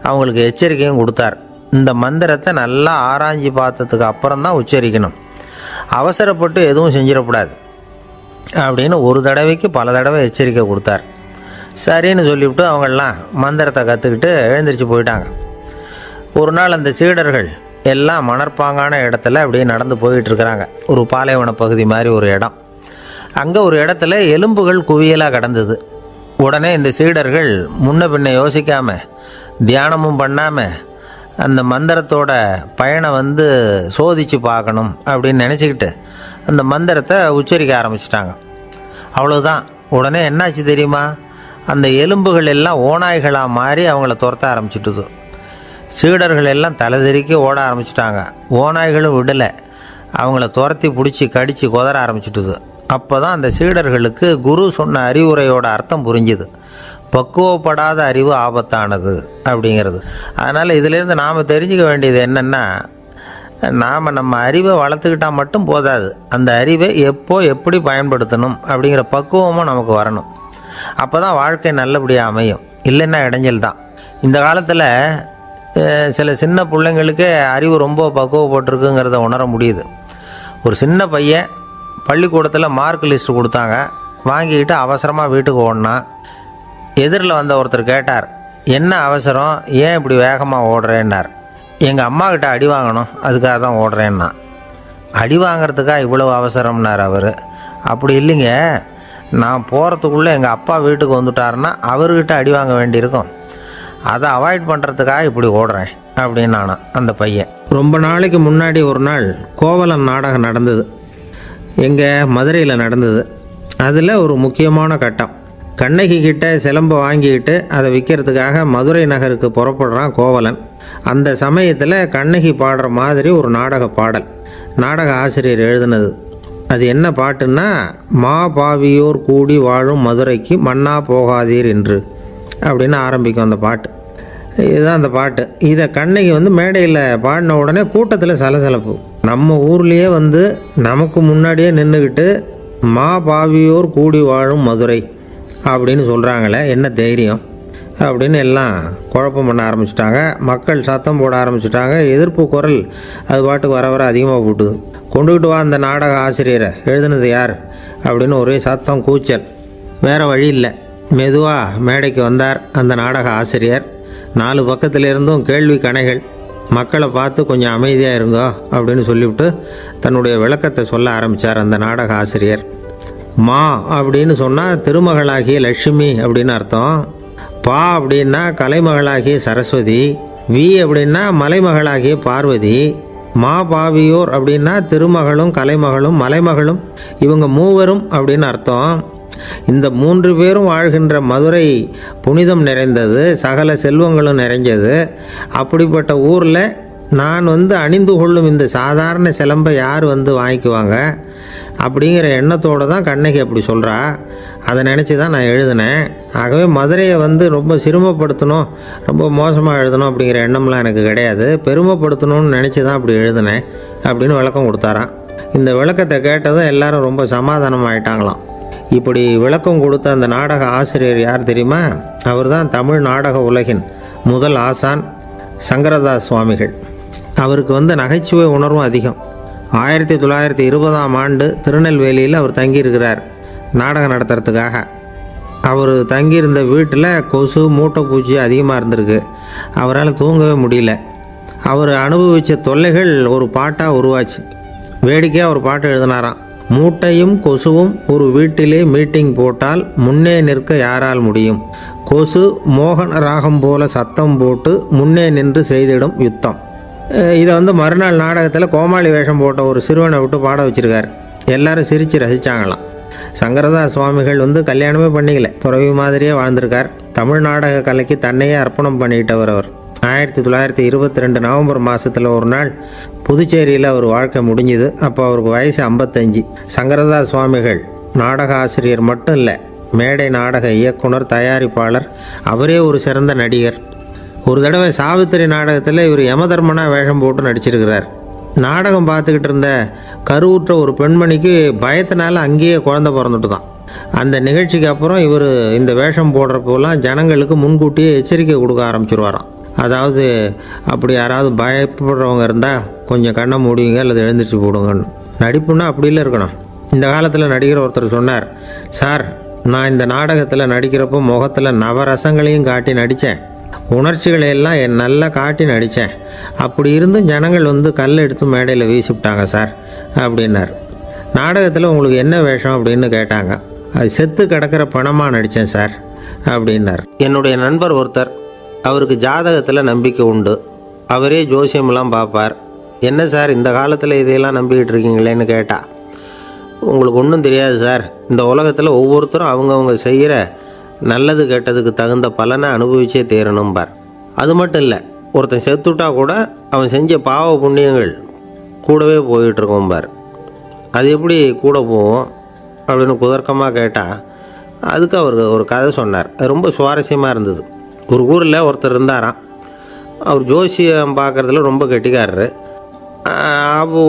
அவங்களுக்கு எச்சரிக்கையும் கொடுத்தார். இந்த மந்திரத்தை நல்லா ஆராய்ச்சி பார்த்ததுக்கு அப்புறம் தான் உச்சரிக்கணும், அவசரப்பட்டு எதுவும் செஞ்சிடக்கூடாது அப்படின்னு ஒரு தடவைக்கு பல தடவை எச்சரிக்கை கொடுத்தார். சரின்னு சொல்லிவிட்டு அவங்கெல்லாம் மந்திரத்தை கற்றுக்கிட்டு எழுந்திரிச்சு போயிட்டாங்க. ஒரு நாள் அந்த சீடர்கள் எல்லாம் மணற்பாங்கான இடத்துல அப்படியே நடந்து போயிட்டுருக்கிறாங்க. ஒரு பாலைவன பகுதி மாதிரி ஒரு இடம். அங்கே ஒரு இடத்துல எலும்புகள் குவியலாக கிடந்தது. உடனே இந்த சீடர்கள் முன்ன பின்ன யோசிக்காமல், தியானமும் பண்ணாமல், அந்த மந்திரத்தோட பயனை வந்து சோதித்து பார்க்கணும் அப்படின்னு நினச்சிக்கிட்டு அந்த மந்திரத்தை உச்சரிக்க ஆரம்பிச்சிட்டாங்க. அவ்வளோதான். உடனே என்னாச்சு தெரியுமா? அந்த எலும்புகள் எல்லாம் ஓநாய்களாக மாறி அவங்கள துரத்த ஆரம்பிச்சிட்டுது. சீடர்கள் எல்லாம் தலைதெறிக்க ஓட ஆரம்பிச்சிட்டாங்க. ஓநாய்களும் விடலை, அவங்கள துரத்தி பிடிச்சி கடித்து கொதற ஆரம்பிச்சிட்டுது. அப்போ தான் அந்த சீடர்களுக்கு குரு சொன்ன அறிவுரையோட அர்த்தம் புரிஞ்சுது. பக்குவப்படாத அறிவு ஆபத்தானது அப்படிங்கிறது. அதனால் இதிலேருந்து நாம் தெரிஞ்சுக்க வேண்டியது என்னென்னா, நாம் நம்ம அறிவை வளர்த்துக்கிட்டால் மட்டும் போதாது, அந்த அறிவை எப்போ எப்படி பயன்படுத்தணும் அப்படிங்கிற பக்குவமும் நமக்கு வரணும். அப்போ தான் வாழ்க்கை நல்லபடியாக அமையும், இல்லைன்னா இடைஞ்சல் தான். இந்த காலத்தில் சில சின்ன பிள்ளைங்களுக்கே அறிவு ரொம்ப பக்குவப்பட்டிருக்குங்கிறத உணர முடியுது. ஒரு சின்ன பையன் பள்ளிக்கூடத்தில் மார்க் லிஸ்ட் கொடுத்தாங்க, வாங்கிக்கிட்டு அவசரமாக வீட்டுக்கு ஓடினான். எதிரில் வந்த ஒருத்தர் கேட்டார், என்ன அவசரம், ஏன் இப்படி வேகமாக ஓடுறேன்னார். எங்கள் அம்மா கிட்ட அடி வாங்கணும், அதுக்காக தான் ஓடுறேன்னா. அடி வாங்கிறதுக்காக இவ்வளவு அவசரம்னார் அவர். அப்படி இல்லைங்க, நான் போகிறதுக்குள்ளே எங்கள் அப்பா வீட்டுக்கு வந்துட்டாருன்னா அவர்கிட்ட அடி வாங்க வேண்டியிருக்கும், அதை அவாய்ட் பண்ணுறதுக்காக இப்படி ஓடுறேன் அப்படின்னு நானா அந்த பையன். ரொம்ப நாளைக்கு முன்னாடி ஒரு நாள் கோவலன் நாடகம் நடந்தது. எங்கள் மதுரையில் நடந்தது. அதில் ஒரு முக்கியமான கட்டம், கண்ணகி கிட்ட சிலம்பை வாங்கிக்கிட்டு அதை விற்கிறதுக்காக மதுரை நகருக்கு புறப்படுறான் கோவலன். அந்த சமயத்தில் கண்ணகி பாடுற மாதிரி ஒரு நாடக பாடல், நாடக ஆசிரியர் எழுதினது. அது என்ன பாட்டுன்னா, மா பாவியோர் கூடி வாழும் மதுரைக்கு மன்னா போகாதீர் என்று அப்படின்னு ஆரம்பிக்கும் அந்த பாட்டு. இதுதான் அந்த பாட்டு. இதை கண்ணகி மேடையில் பாடின உடனே கூட்டத்தில் சலசலப்பு. நம்ம ஊர்லேயே நமக்கு முன்னாடியே நின்றுக்கிட்டு மா பாவியோர் கூடி வாழும் மதுரை அப்படின்னு சொல்கிறாங்களே, என்ன தைரியம் அப்படின்னு எல்லாம் குழப்பம் பண்ண ஆரம்பிச்சிட்டாங்க. மக்கள் சத்தம் போட ஆரம்பிச்சிட்டாங்க. எதிர்ப்பு குரல் அது பாட்டுக்கு வர வர அதிகமாக போட்டுது. கொண்டுக்கிட்டு வா அந்த நாடக ஆசிரியரை, எழுதுனது யார் அப்படின்னு ஒரே சத்தம், கூச்சல். வேறு வழி இல்லை. மெதுவாக மேடைக்கு வந்தார் அந்த நாடக ஆசிரியர். 4 பக்கத்திலிருந்தும் கேள்வி கணைகள். மக்களை பார்த்து கொஞ்சம் அமைதியாக இருங்கோ அப்படின்னு சொல்லிவிட்டு தன்னுடைய விளக்கத்தை சொல்ல ஆரம்பித்தார் அந்த நாடக ஆசிரியர். மா அப்படின்னு சொன்னால் திருமகளாகிய லட்சுமி அப்படின்னு அர்த்தம். பா அப்படின்னா கலைமகளாகிய சரஸ்வதி. வி அப்படின்னா மலைமகளாகிய பார்வதி. மாபாவியோர் அப்படின்னா திருமகளும், கலைமகளும், மலைமகளும், இவங்க மூவரும் அப்படின்னு அர்த்தம். இந்த 3 பேரும் வாழ்கின்ற மதுரை புனிதம் நிறைந்தது, சகல செல்வங்களும் நிறைஞ்சது. அப்படிப்பட்ட ஊரில் நான் அணிந்து கொள்ளும் இந்த சாதாரண சிலம்பை யார் வாங்கிக்குவாங்க அப்படிங்கிற எண்ணத்தோடு தான் கண்ணகி அப்படி சொல்கிறா. அதை நினச்சி தான் நான் எழுதினேன். ஆகவே மதுரையை ரொம்ப சிரமப்படுத்தணும், ரொம்ப மோசமாக எழுதணும் அப்படிங்கிற எண்ணம்லாம் எனக்கு கிடையாது. பெருமைப்படுத்தணும்னு நினச்சி தான் அப்படி எழுதினேன் அப்படின்னு விளக்கம் கொடுத்தாராம். இந்த விளக்கத்தை கேட்டதும் எல்லாரும் ரொம்ப சமாதானம் ஆயிட்டாங்களாம். இப்படி விளக்கம் கொடுத்த அந்த நாடக ஆசிரியர் யார் தெரியுமா? அவர் தான் தமிழ் நாடக உலகின் முதல் ஆசான் சங்கரதாஸ் சுவாமிகள். அவருக்கு நகைச்சுவை உணர்வும் அதிகம். 1920ஆம் ஆண்டு திருநெல்வேலியில் அவர் தங்கியிருக்கிறார் நாடகம் நடத்துறதுக்காக. அவர் தங்கியிருந்த வீட்டில் கொசு, மூட்டை பூச்சி அதிகமாக இருந்திருக்கு. அவரால் தூங்கவே முடியல. அவர் அனுபவித்த தொல்லைகள் ஒரு பாட்டாக உருவாச்சு. வேடிக்கையாக ஒரு பாட்டு எழுதினாராம். மூட்டையும் கொசுவும் ஒரு வீட்டிலே மீட்டிங் போட்டால் முன்னே நிற்க யாரால் முடியும்? கொசு மோகன ராகம் போல சத்தம் போட்டு முன்னே நின்று செய்திடும் யுத்தம். இதை மறுநாள் நாடகத்தில் கோமாளி வேஷம் போட்ட ஒரு சிறுவனை விட்டு பாட வச்சுருக்கார். எல்லாரும் சிரித்து ரசித்தாங்களாம். சங்கரதாஸ் சுவாமிகள் கல்யாணமே பண்ணிக்கல, துறவி மாதிரியே வாழ்ந்திருக்கார். தமிழ் நாடக கலைக்கு தன்னையே அர்ப்பணம் பண்ணிக்கிட்டவர் அவர். 1922 நவம்பர் மாதத்தில் ஒரு நாள் புதுச்சேரியில் அவர் வாழ்க்கை முடிஞ்சுது. அப்போ அவருக்கு வயசு 55. சங்கரதாஸ் சுவாமிகள் நாடக ஆசிரியர் மட்டும் இல்லை, மேடை நாடக இயக்குனர், தயாரிப்பாளர், அவரே ஒரு சிறந்த நடிகர். ஒரு தடவை சாவித்திரி நாடகத்தில் இவர் யமதர்மனா வேஷம் போட்டு நடிச்சிருக்கிறார். நாடகம் பார்த்துக்கிட்டு இருந்த கருவுற்ற ஒரு பெண்மணிக்கு பயத்தினால அங்கேயே குழந்தை பிறந்துட்டு தான். அந்த நிகழ்ச்சிக்கு அப்புறம் இவர் இந்த வேஷம் போடுறப்போலாம் ஜனங்களுக்கு முன்கூட்டியே எச்சரிக்கை கொடுக்க ஆரம்பிச்சிருவாராம். அதாவது அப்படி யாராவது பயப்படுறவங்க இருந்தால் கொஞ்சம் கண்ணை மூடிங்க அல்லது எழுந்திரிச்சு போடுங்கன்னு. நடிப்புன்னா அப்படிலாம் இருக்கணும். இந்த காலத்தில் நடிகர் ஒருத்தர் சொன்னார், சார் நான் இந்த நாடகத்தில் நடிக்கிறப்போ முகத்தில் நவரசங்களையும் காட்டி நடித்தேன், உணர்ச்சிகளை எல்லாம் நல்லா காட்டி நடித்தேன். அப்படி இருந்தும் ஜனங்கள் கல் எடுத்து மேடையில் வீசிவிட்டாங்க சார் அப்படின்னார். நாடகத்தில் உங்களுக்கு என்ன வேஷம் அப்படின்னு கேட்டாங்க. அது செத்து கிடக்கிற பணமாக நடித்தேன் சார் அப்படின்னார். என்னுடைய நண்பர் ஒருத்தர், அவருக்கு ஜாதகத்தில் நம்பிக்கை உண்டு. அவரே ஜோசியமெல்லாம் பார்ப்பார். என்ன சார் இந்த காலத்தில் இதையெல்லாம் நம்பிக்கிட்டு இருக்கீங்களேன்னு கேட்டால், உங்களுக்கு ஒன்றும் தெரியாது சார், இந்த உலகத்தில் ஒவ்வொருத்தரும் அவங்கவுங்க செய்கிற நல்லது கெட்டதுக்கு தகுந்த பலனை அனுபவிச்சே தேரணும்பார். அது மட்டும் இல்லை, ஒருத்தன் செத்துட்டா கூட அவன் செஞ்ச பாவ புண்ணியங்கள் கூடவே போயிட்டுருக்கோம்பார். அது எப்படி கூட போவோம் அப்படின்னு குதர்க்கமாக கேட்டால் அதுக்கு அவர் ஒரு கதை சொன்னார். அது ரொம்ப சுவாரஸ்யமாக இருந்தது. ஒரு ஊரில் ஒருத்தர் இருந்தாராம். அவர் ஜோசியம் பார்க்குறதுல ரொம்ப கெட்டிக்காரரு.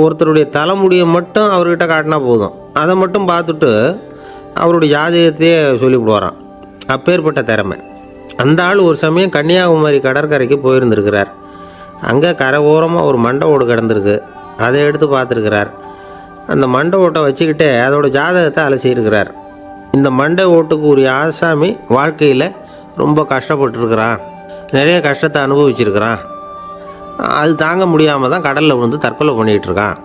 ஒருத்தருடைய தலைமுடியை மட்டும் அவர்கிட்ட காட்டினா போதும், அதை மட்டும் பார்த்துட்டு அவருடைய ஜாதகத்தையே சொல்லிவிடுவாராம். அப்பேற்பட்ட திறமை. அந்த ஆள் ஒரு சமயம் கன்னியாகுமரி கடற்கரைக்கு போயிருந்துருக்கிறார். அங்கே கரை ஓரமாக ஒரு மண்டை ஓடு கிடந்திருக்கு. அதை எடுத்து பார்த்துருக்கிறார். அந்த மண்டை ஓட்டை வச்சுக்கிட்டே அதோட ஜாதகத்தை அலசியிருக்கிறார். இந்த மண்டை ஓட்டுக்கு உரிய ஆசாமி வாழ்க்கையில் ரொம்ப கஷ்டப்பட்டுருக்கிறான், நிறைய கஷ்டத்தை அனுபவிச்சிருக்கிறான், அது தாங்க முடியாமல் தான் கடலில் விழுந்து தற்கொலை பண்ணிகிட்ருக்கான்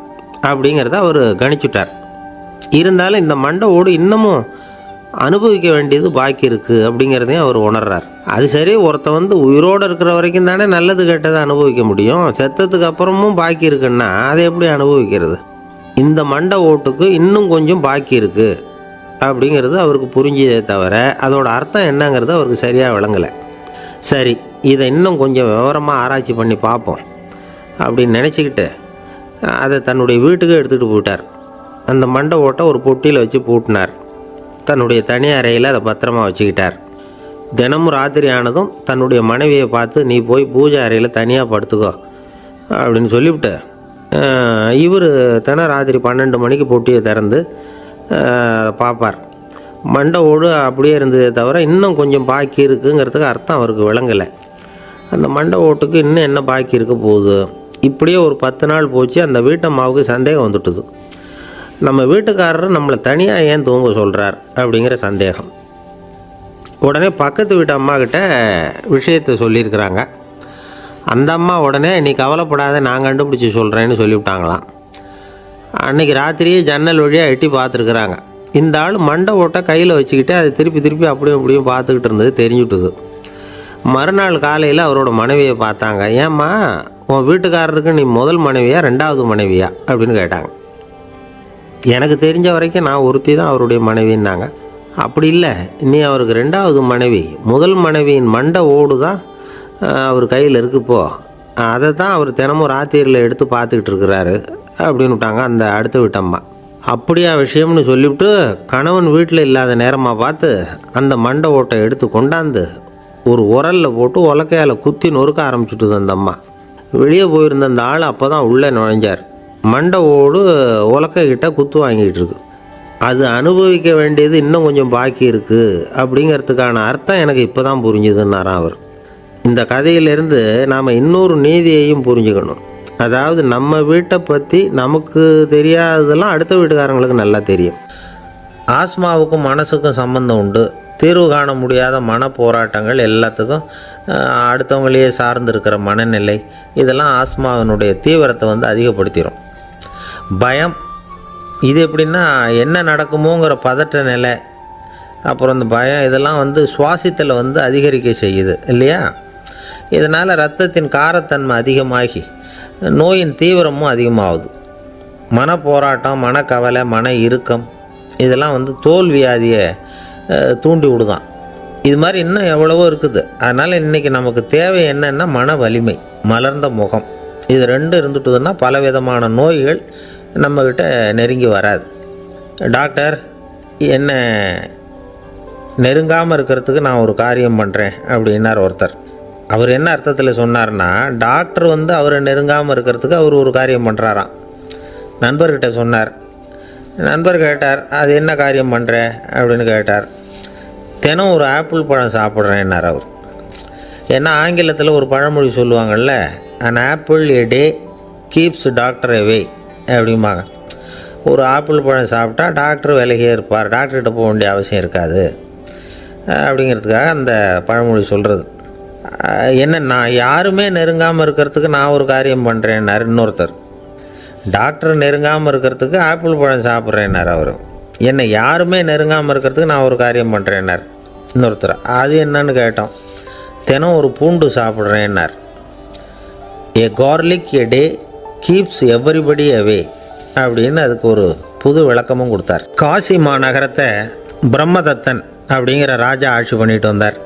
அப்படிங்கிறத அவர் கணிச்சுட்டார். இருந்தாலும் இந்த மண்டை ஓடு இன்னமும் அனுபவிக்க வேண்டியது பாக்கி இருக்குது அப்படிங்கிறதையும் அவர் உணர்றார். அது சரி, ஒருத்த உயிரோடு இருக்கிற வரைக்கும் தானே நல்லது கெட்டதை அனுபவிக்க முடியும். செத்ததுக்கு அப்புறமும் பாக்கி இருக்குன்னா அதை எப்படி அனுபவிக்கிறது? இந்த மண்டை ஓட்டுக்கு இன்னும் கொஞ்சம் பாக்கி இருக்குது அப்படிங்கிறது அவருக்கு புரிஞ்சதே தவிர அதோட அர்த்தம் என்னங்கிறது அவருக்கு சரியாக விளங்கலை. சரி, இதை இன்னும் கொஞ்சம் விவரமாக ஆராய்ச்சி பண்ணி பார்ப்போம் அப்படின்னு நினச்சிக்கிட்டு அதை தன்னுடைய வீட்டுக்கு எடுத்துகிட்டு போயிட்டார். அந்த மண்டை ஓட்டை ஒரு பொட்டியில் வச்சு பூட்டினார். தன்னுடைய தனி அறையில் அதை பத்திரமா வச்சுக்கிட்டார். தினமும் ராத்திரி ஆனதும் தன்னுடைய மனைவியை பார்த்து, நீ போய் பூஜை அறையில் தனியாக படுத்துக்கோ அப்படின்னு சொல்லிவிட்டு இவர் ராத்திரி 12 மணிக்கு பொட்டியை திறந்து பார்ப்பார். மண்டை ஓடு அப்படியே இருந்ததே தவிர இன்னும் கொஞ்சம் பாக்கி இருக்குங்கிறதுக்கு அர்த்தம் அவருக்கு விளங்கலை. அந்த மண்டை ஓட்டுக்கு இன்னும் என்ன பாக்கி இருக்க போகுது? இப்படியே ஒரு 10 நாள் போச்சு. அந்த வீட்டம்மாவுக்கு சந்தேகம் வந்துட்டுது. நம்ம வீட்டுக்காரர் நம்மளை தனியாக ஏன் தூங்க சொல்கிறார் அப்படிங்கிற சந்தேகம். உடனே பக்கத்து வீட்டு அம்மாக்கிட்ட விஷயத்தை சொல்லியிருக்கிறாங்க. அந்த அம்மா உடனே நீ கவலைப்படாத, நான் கண்டுபிடிச்சி சொல்கிறேன்னு சொல்லிவிட்டாங்களாம். அன்றைக்கி ராத்திரியே ஜன்னல் வழியாக எட்டி பார்த்துருக்குறாங்க. இந்த ஆள் மண்டை ஓட்டை கையில் வச்சுக்கிட்டு அதை திருப்பி திருப்பி அப்படியும் இப்படியும் பார்த்துக்கிட்டு இருந்தது தெரிஞ்சுட்டுது. மறுநாள் காலையில் அவரோட மனைவியை பார்த்தாங்க. ஏம்மா, உன் வீட்டுக்காரருக்கு நீ முதல் மனைவியா ரெண்டாவது மனைவியா அப்படின்னு கேட்டாங்க. எனக்கு தெரிஞ்ச வரைக்கும் நான் ஒருத்தி தான் அவருடைய மனைவின்னாங்க. அப்படி இல்லை, நீ அவருக்கு ரெண்டாவது மனைவி. முதல் மனைவியின் மண்டை ஓடு தான் அவர் கையில் இருக்குப்போ, அதை தான் அவர் தினமும் ராத்திரியில் எடுத்து பார்த்துக்கிட்டு இருக்கிறாரு அப்படின்னு விட்டாங்க அந்த அடுத்த வீட்டம்மா. அப்படியா விஷயம்னு சொல்லிவிட்டு கணவன் வீட்டில் இல்லாத நேரமாக பார்த்து அந்த மண்டை ஓட்டை எடுத்து கொண்டாந்து ஒரு உரலில் போட்டு உலக்கையால் குத்தி நொறுக்க ஆரம்பிச்சுட்டுது அந்த அம்மா. வெளியே போயிருந்த அந்த ஆள் அப்போ தான் உள்ளே நுழைஞ்சார். மண்டை ஓடு உலக்கைக்கிட்ட குத்து வாங்கிட்டு இருக்கு. அது அனுபவிக்க வேண்டியது இன்னும் கொஞ்சம் பாக்கி இருக்குது அப்படிங்கிறதுக்கான அர்த்தம் எனக்கு இப்போ தான் புரிஞ்சுதுன்னாராம் அவர். இந்த கதையிலேருந்து நாம் இன்னொரு நீதியையும் புரிஞ்சுக்கணும். அதாவது நம்ம வீட்டை பற்றி நமக்கு தெரியாததெல்லாம் அடுத்த வீட்டுக்காரங்களுக்கு நல்லா தெரியும். ஆஸ்மாவுக்கும் மனசுக்கும் சம்பந்தம் உண்டு. தீர்வு காண முடியாத மன போராட்டங்கள் எல்லாத்துக்கும் அடுத்தவங்களையே சார்ந்து இருக்கிற மனநிலை, இதெல்லாம் ஆஸ்மாவினுடைய தீவிரத்தை வந்து அதிகப்படுத்திடும். பயம், இது எப்படின்னா என்ன நடக்குமோங்கிற பதற்ற நிலை, அப்புறம் இந்த பயம் இதெல்லாம் வந்து சுவாசித்தலை வந்து அதிகரிக்க செய்யுது இல்லையா? இதனால் இரத்தத்தின் காரத்தன்மை அதிகமாகி நோயின் தீவிரமும் அதிகமாகுது. மனப்போராட்டம், மனக்கவலை, மன இறுக்கம் இதெல்லாம் வந்து தோல் வியாதியை தூண்டி விடுதான். இது மாதிரி இன்னும் எவ்வளவோ இருக்குது. அதனால் இன்றைக்கி நமக்கு தேவை என்னென்னா மன வலிமை, மலர்ந்த முகம். இது ரெண்டும் இருந்துட்டுதுன்னா பலவிதமான நோய்கள் நம்மக்கிட்ட நெருங்கி வராது. டாக்டர், என்ன நெருங்காமல் இருக்கிறதுக்கு நான் ஒரு காரியம் பண்ணுறேன் அப்படின்னார் ஒருத்தர். அவர் என்ன அர்த்தத்தில் சொன்னார்னா, டாக்டர் வந்து அவரை நெருங்காமல் இருக்கிறதுக்கு அவர் ஒரு காரியம் பண்ணுறாராம். நண்பர்கிட்ட சொன்னார். நண்பர் கேட்டார், அது என்ன காரியம் பண்ணுற அப்படின்னு கேட்டார். தினம் ஒரு ஆப்பிள் பழம் சாப்பிட்றேன்னார் அவர். ஏன்னா ஆங்கிலத்தில் ஒரு பழமொழி சொல்லுவாங்கள்ல, an apple a day keeps doctor away அப்படிம்பாங்க. ஒரு ஆப்பிள் பழம் சாப்பிட்டா டாக்டர் விலகியே இருப்பார், டாக்டர்கிட்ட போக வேண்டிய அவசியம் இருக்காது அப்படிங்கிறதுக்காக அந்த பழமொழி சொல்கிறது. என்ன, நான் யாருமே நெருங்காமல் இருக்கிறதுக்கு நான் ஒரு காரியம் பண்ணுறேன்னார் இன்னொருத்தர். டாக்டர் நெருங்காமல் இருக்கிறதுக்கு ஆப்பிள் பழம் சாப்பிட்றேன்னார் அவர். என்னை யாருமே நெருங்காமல் இருக்கிறதுக்கு நான் ஒரு காரியம் பண்ணுறேன்னார் இன்னொருத்தர். அது என்னன்னு கேட்டோம். தினம் ஒரு பூண்டு சாப்பிட்றேன்னார். ஏ கார்லிக் எ டே கீப்ஸ் எவ்ரிபடி அவே அப்படின்னு அதுக்கு ஒரு புது விளக்கமும் கொடுத்தார். காசி மாநகரத்தை பிரம்மதத்தன் அப்படிங்கிற ராஜா ஆட்சி பண்ணிட்டு வந்தார்.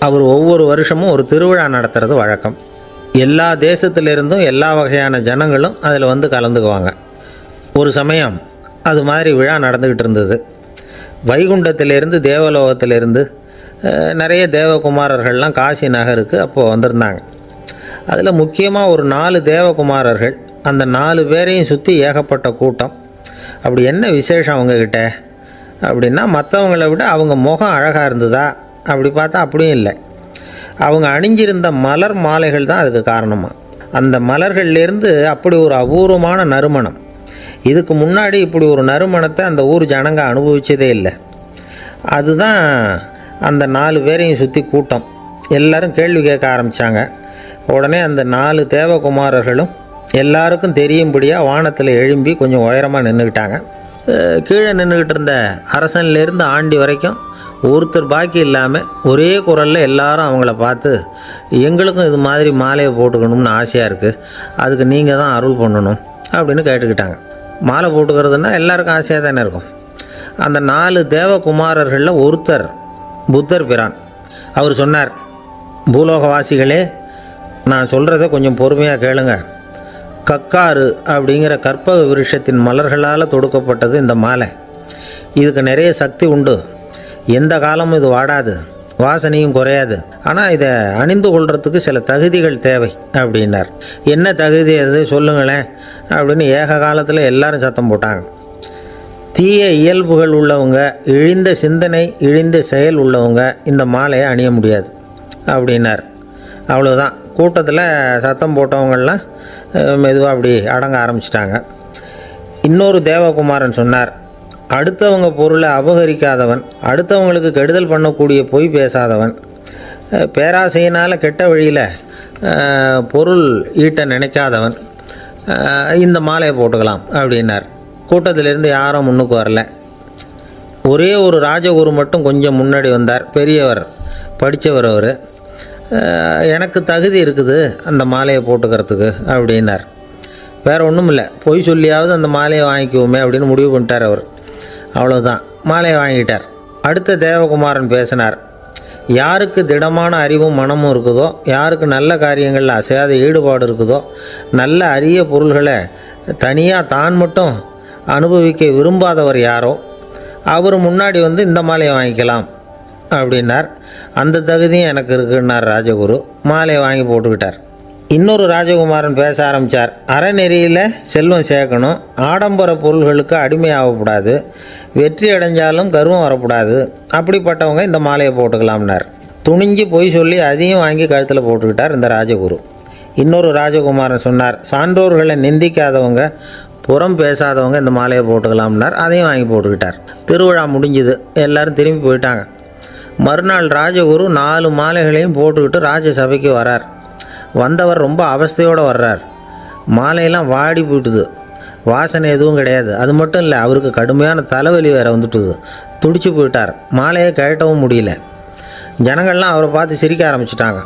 அவர் ஒவ்வொரு வருஷமும் ஒரு திருவிழா நடத்துறது வழக்கம். எல்லா தேசத்திலிருந்தும் எல்லா வகையான ஜனங்களும் அதில் வந்து கலந்துக்குவாங்க. ஒரு சமயம் அது மாதிரி விழா நடந்துக்கிட்டு இருந்தது. வைகுண்டத்திலேருந்து தேவலோகத்திலேருந்து நிறைய தேவகுமாரர்கள்லாம் காசி நகருக்கு அப்போது வந்திருந்தாங்க. அதில் முக்கியமாக ஒரு 4 தேவகுமாரர்கள். அந்த 4 பேரையும் சுற்றி ஏகப்பட்ட கூட்டம். அப்படி என்ன விசேஷம் அவங்கக்கிட்ட அப்படின்னா, மற்றவங்களை விட அவங்க முகம் அழகாக இருந்ததா அப்படி பார்த்தா அப்படியும் இல்லை. அவங்க அணிஞ்சிருந்த மலர் மாலைகள் தான் அதுக்கு காரணமாக. அந்த மலர்கள்லேருந்து அப்படி ஒரு அபூர்வமான நறுமணம். இதுக்கு முன்னாடி இப்படி ஒரு நறுமணத்தை அந்த ஊர் ஜனங்க அனுபவிச்சதே இல்லை. அதுதான் அந்த 4 பேரையும் சுற்றி கூட்டம். எல்லோரும் கேள்வி கேட்க ஆரம்பித்தாங்க. உடனே அந்த 4 தேவகுமாரர்களும் எல்லாருக்கும் தெரியும்படியாக வானத்தில் எழும்பி கொஞ்சம் உயரமாக நின்றுக்கிட்டாங்க. கீழே நின்றுக்கிட்டு இருந்த அரசன்லேருந்து ஆண்டி வரைக்கும் ஒருத்தர் பாக்கி இல்லாமல் ஒரே குரலில் எல்லாரும் அவங்கள பார்த்து, எங்களுக்கும் இது மாதிரி மாலையை போட்டுக்கணும்னு ஆசையாக இருக்குது, அதுக்கு நீங்கள் தான் அருள் பண்ணணும் அப்படின்னு கேட்டுக்கிட்டாங்க. மாலை போட்டுக்கிறதுனா எல்லாருக்கும் ஆசையாக தானே இருக்கும். அந்த 4 தேவகுமாரர்களில் ஒருத்தர் புத்தர் பிரான். அவர் சொன்னார், பூலோகவாசிகளே, நான் சொல்கிறத கொஞ்சம் பொறுமையாக கேளுங்க. கக்காரு அப்படிங்கிற கற்பக விருஷத்தின் மலர்களால் தொடுக்கப்பட்டது இந்த மாலை. இதுக்கு நிறைய சக்தி உண்டு. எந்த காலமும் இது வாடாது, வாசனையும் குறையாது. ஆனால் இதை அணிந்து கொள்றதுக்கு சில தகுதிகள் தேவை அப்படின்னார். என்ன தகுதி அது சொல்லுங்களேன் அப்படின்னு ஏக காலத்தில் எல்லாரும் சத்தம் போட்டாங்க. தீய இயல்புகள் உள்ளவங்க, இழிந்த சிந்தனை, இழிந்த செயல் உள்ளவங்க இந்த மாலையை அணிய முடியாது அப்படின்னார். அவ்வளோதான். கூட்டத்தில் சத்தம் போட்டவங்கள்லாம் மெதுவாக அப்படி அடங்க ஆரம்பிச்சிட்டாங்க. இன்னொரு தேவகுமாரன் சொன்னார், அடுத்தவங்க பொருளை அபகரிக்காதவன், அடுத்தவங்களுக்கு கெடுதல் பண்ணக்கூடிய பொய் பேசாதவன், பேராசையினால் கெட்ட வழியில் பொருள் ஈட்ட நினைக்காதவன் இந்த மாலையை போட்டுக்கலாம் அப்படின்னார். கூட்டத்திலேருந்து யாரும் முன்னுக்கு வரல. ஒரே ஒரு ராஜகுரு மட்டும் கொஞ்சம் முன்னாடி வந்தார். பெரியவர், படித்தவர் அவர். எனக்கு தகுதி இருக்குது அந்த மாலையை போட்டுக்கிறதுக்கு அப்படின்னார். வேறு ஒன்றும் இல்லை, பொய் சொல்லியாவது அந்த மாலையை வாங்கிக்குவோமே அப்படின்னு முடிவு பண்ணிட்டார் அவர். அவ்வளோதான், மாலையை வாங்கிட்டார். அடுத்த தேவகுமாரன் பேசினார். யாருக்கு திடமான அறிவும் மனமும் இருக்குதோ, யாருக்கு நல்ல காரியங்களில் அசையாத ஈடுபாடு இருக்குதோ, நல்ல அரிய பொருள்களை தனியாக தான் மட்டும் அனுபவிக்க விரும்பாதவர் யாரோ அவர் முன்னாடி வந்து இந்த மாலையை வாங்கிக்கலாம் அப்படின்னார். அந்த தகுதியும் எனக்கு இருக்குன்னார் ராஜகுரு. மாலையை வாங்கி போட்டுக்கிட்டார். இன்னொரு ராஜகுமாரன் பேச ஆரம்பித்தார். அறநெறியில் செல்வம் சேர்க்கணும், ஆடம்பர பொருள்களுக்கு அடிமையாகக்கூடாது, வெற்றி அடைஞ்சாலும் கர்வம் வரக்கூடாது, அப்படிப்பட்டவங்க இந்த மாலையை போட்டுக்கலாம்னார். துணிஞ்சு பொய் சொல்லி அதையும் வாங்கி கழுத்தில் போட்டுக்கிட்டார் இந்த ராஜகுரு. இன்னொரு ராஜகுமாரன் சொன்னார். சான்றோர்களை நிந்திக்காதவங்க, புறம் பேசாதவங்க இந்த மாலையை போட்டுக்கலாம்னார். அதையும் வாங்கி போட்டுக்கிட்டார். திருவிழா முடிஞ்சுது, எல்லோரும் திரும்பி போயிட்டாங்க. மறுநாள் ராஜகுரு 4 மாலைகளையும் போட்டுக்கிட்டு ராஜசபைக்கு வரார். வந்தவர் ரொம்ப அவஸ்தையோடு வர்றார். மாலையெல்லாம் வாடி போயிட்டுது, வாசனை எதுவும் கிடையாது. அது மட்டும் இல்லை, அவருக்கு கடுமையான தலைவலி வேறு வந்துட்டுது. துடிச்சு போயிட்டார். மாலையை கழட்டவும் முடியல. ஜனங்கள்லாம் அவரை பார்த்து சிரிக்க ஆரம்பிச்சிட்டாங்க.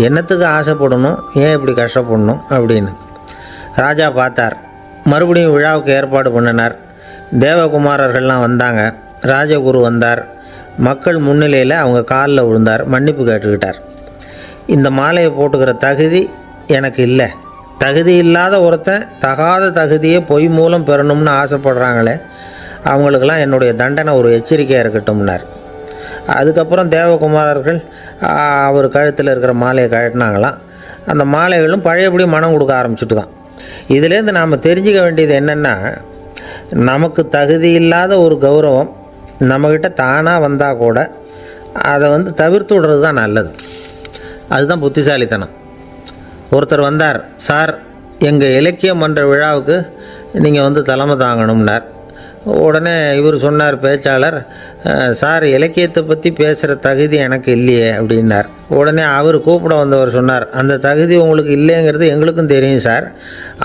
என்னத்துக்கு ஆசைப்படணும், ஏன் இப்படி கஷ்டப்படணும் அப்படின்னு. ராஜா பார்த்தார். மறுபடியும் விழாவுக்கு ஏற்பாடு பண்ணினார். தேவகுமாரர்கள்லாம் வந்தாங்க. ராஜகுரு வந்தார். மக்கள் முன்னிலையில் அவங்க காலில் விழுந்தார், மன்னிப்பு கேட்டுக்கிட்டார். இந்த மாலையை போட்டுக்கிற தகுதி எனக்கு இல்லை. தகுதி இல்லாத ஒருத்தன் தகாத தகுதியை பொய் மூலம் பெறணும்னு ஆசைப்படுறாங்களே, அவங்களுக்கெல்லாம் என்னுடைய தண்டனை ஒரு எச்சரிக்கையாக இருக்கட்டும்னார். அதுக்கப்புறம் தேவகுமாரர்கள் அவர் கழுத்தில் இருக்கிற மாலையை கழட்டினாங்களாம். அந்த மாலைகளும் பழையபடி மனம் கொடுக்க ஆரம்பிச்சுட்டு தான். இதுலேருந்து நாம் தெரிஞ்சுக்க வேண்டியது என்னென்னா, நமக்கு தகுதி இல்லாத ஒரு கௌரவம் நம்மக்கிட்ட தானாக வந்தால் கூட அதை வந்து தவிர்த்து விடுறது தான் நல்லது. அதுதான் புத்திசாலித்தனம். ஒருத்தர் வந்தார். சார், எங்கள் இலக்கிய மன்ற விழாவுக்கு நீங்கள் வந்து தலைமை தாங்கணும்னார். உடனே இவர் சொன்னார், பேச்சாளர், சார் இலக்கியத்தை பற்றி பேசுகிற தகுதி எனக்கு இல்லையே அப்படின்னார். உடனே அவர் கூப்பிட வந்தவர் சொன்னார், அந்த தகுதி உங்களுக்கு இல்லைங்கிறது எங்களுக்கும் தெரியும் சார்,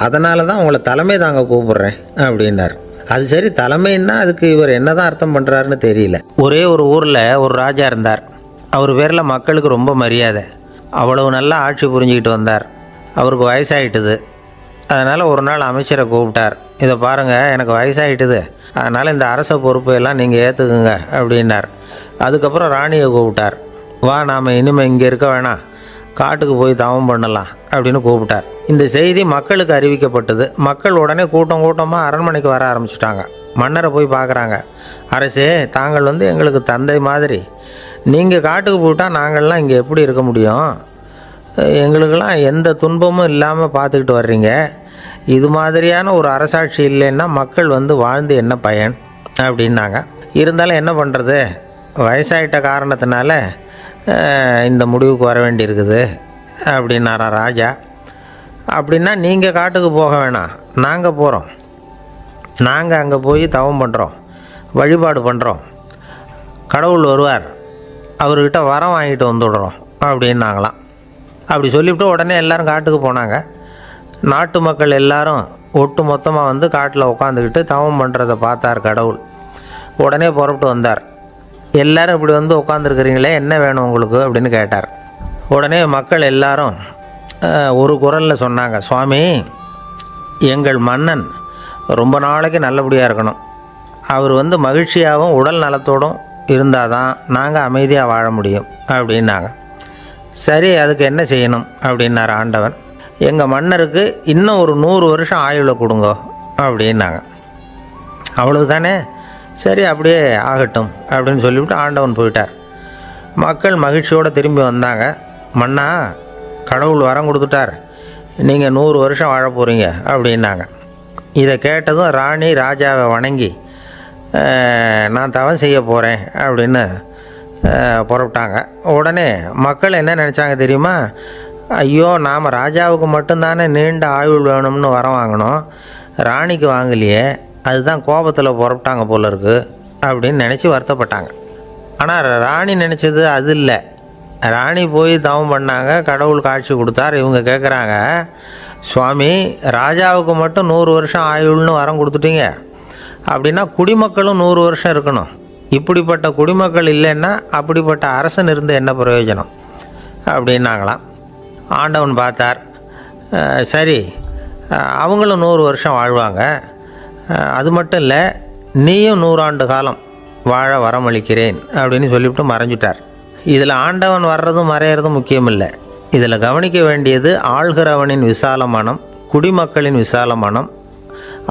அதனால தான் உங்களை தலைமை தாங்க கூப்பிட்றேன் அப்படின்னார். அது சரி, தலைமைன்னா அதுக்கு இவர் என்ன தான் அர்த்தம் பண்ணுறாருன்னு தெரியல. ஒரே ஒரு ஊரில் ஒரு ராஜா இருந்தார். அவர் பேரில் மக்களுக்கு ரொம்ப மரியாதை. அவ்வளவு நல்லா ஆட்சி புரிஞ்சுக்கிட்டு வந்தார். அவருக்கு வயசாகிட்டுது. அதனால் ஒரு நாள் அமைச்சரை கூப்பிட்டார். இதை பாருங்கள், எனக்கு வயசாகிட்டுது, அதனால் இந்த அரச பொறுப்பையெல்லாம் நீங்கள் ஏற்றுக்குங்க அப்படின்னார். அதுக்கப்புறம் ராணியை கூப்பிட்டார். வா, நாம் இனிமேல் இங்கே இருக்க வேணாம், காட்டுக்கு போய் தவம் பண்ணலாம் அப்படின்னு கூப்பிட்டார். இந்த செய்தி மக்களுக்கு அறிவிக்கப்பட்டது. மக்கள் உடனே கூட்டமாக அரண்மனைக்கு வர ஆரம்பிச்சிட்டாங்க. மன்னரை போய் பார்க்குறாங்க. அரசே, தாங்கள் வந்து எங்களுக்கு தந்தை மாதிரி, நீங்கள் காட்டுக்கு போயிட்டால் நாங்கள்லாம் இங்கே எப்படி இருக்க முடியும்? எங்களுக்கெல்லாம் எந்த துன்பமும் இல்லாமல் பார்த்துக்கிட்டு வர்றீங்க. இது மாதிரியான ஒரு அரசாட்சி இல்லைன்னா மக்கள் வந்து வாழ்ந்து என்ன பயன் அப்படின்னாங்க. இருந்தாலும் என்ன பண்ணுறது, வயசாயிட்ட காரணத்தினால இந்த முடிவுக்கு வர வேண்டியிருக்குது அப்படின்னாரா ராஜா. அப்படின்னா நீங்கள் காட்டுக்கு போக வேணாம், நாங்கள் போகிறோம். நாங்கள் அங்கே போய் தவம் பண்ணுறோம், வழிபாடு பண்ணுறோம். கடவுள் வருவார், அவர்கிட்ட வரம் வாங்கிட்டு வந்துடுறோம் அப்படின்னாங்களாம். அப்படி சொல்லிவிட்டு உடனே எல்லோரும் காட்டுக்கு போனாங்க. நாட்டு மக்கள் எல்லாரும் ஒட்டு மொத்தமாக வந்து காட்டில் உட்காந்துக்கிட்டு தவம் பண்ணுறதை பார்த்தார் கடவுள். உடனே புறப்பட்டு வந்தார். எல்லோரும் இப்படி வந்து உட்காந்துருக்குறீங்களே, என்ன வேணும் உங்களுக்கு அப்படின்னு கேட்டார். உடனே மக்கள் எல்லாரும் ஒரு குரலில் சொன்னாங்க, சுவாமி, எங்கள் மன்னன் ரொம்ப நாளைக்கு நல்லபடியாக இருக்கணும். அவர் வந்து மகிழ்ச்சியாகவும் உடல் நலத்தோடும் இருந்தால் தான் நாங்கள் அமைதியாக வாழ முடியும் அப்படின்னாங்க. சரி, அதுக்கு என்ன செய்யணும் அப்படின்னார் ஆண்டவன். எங்கள் மன்னருக்கு இன்னும் ஒரு 100 வருஷம் ஆயுளை கொடுங்க அப்படின்னாங்க. அவ்வளவு தானே, சரி அப்படியே ஆகட்டும் அப்படின்னு சொல்லிவிட்டு ஆண்டவன் போயிட்டார். மக்கள் மகிழ்ச்சியோடு திரும்பி வந்தாங்க. மன்னா, கடவுள் வரம் கொடுத்துட்டார், நீங்கள் 100 வருஷம் வாழ போகிறீங்க அப்படின்னாங்க. இதை கேட்டதும் ராணி ராஜாவை வணங்கி, நான் தவம் செய்ய போகிறேன் அப்படின்னு புறப்பட்டாங்க. உடனே மக்கள் என்ன நினச்சாங்க தெரியுமா? ஐயோ, நாம் ராஜாவுக்கு மட்டும்தானே நீண்ட ஆயுள் வேணும்னு வரம் வாங்கினோம், ராணிக்கு வாங்கலையே, அதுதான் கோபத்தில் புறப்பட்டாங்க போல இருக்குது அப்படின்னு நினச்சி வருத்தப்பட்டாங்க. ஆனால் ராணி நினச்சது அது இல்லை. ராணி போய் தவம் பண்ணாங்க, கடவுள் காட்சி கொடுத்தார். இவங்க கேட்குறாங்க, சுவாமி, ராஜாவுக்கு மட்டும் 100 வருஷம் ஆயுள்னு வரம் கொடுத்துட்டீங்க, அப்படின்னா குடிமக்களும் 100 வருஷம் இருக்கணும். இப்படிப்பட்ட குடிமக்கள் இல்லைன்னா அப்படிப்பட்ட அரசன் இருந்து என்ன பிரயோஜனம்? அப்படின்னாங்களாம். ஆண்டவன் பார்த்தார், சரி அவங்களும் 100 வருஷம் வாழ்வாங்க, அது மட்டும் இல்லை நீயும் 100 ஆண்டு காலம் வாழ வரமளிக்கிறேன் அப்படின்னு சொல்லிவிட்டு மறைஞ்சிட்டார். இதில் ஆண்டவன் வர்றதும் மறையிறதும் முக்கியம் இல்லை. இதில் கவனிக்க வேண்டியது ஆள்கிறவனின் விசால மனம், குடிமக்களின் விசால மனம்,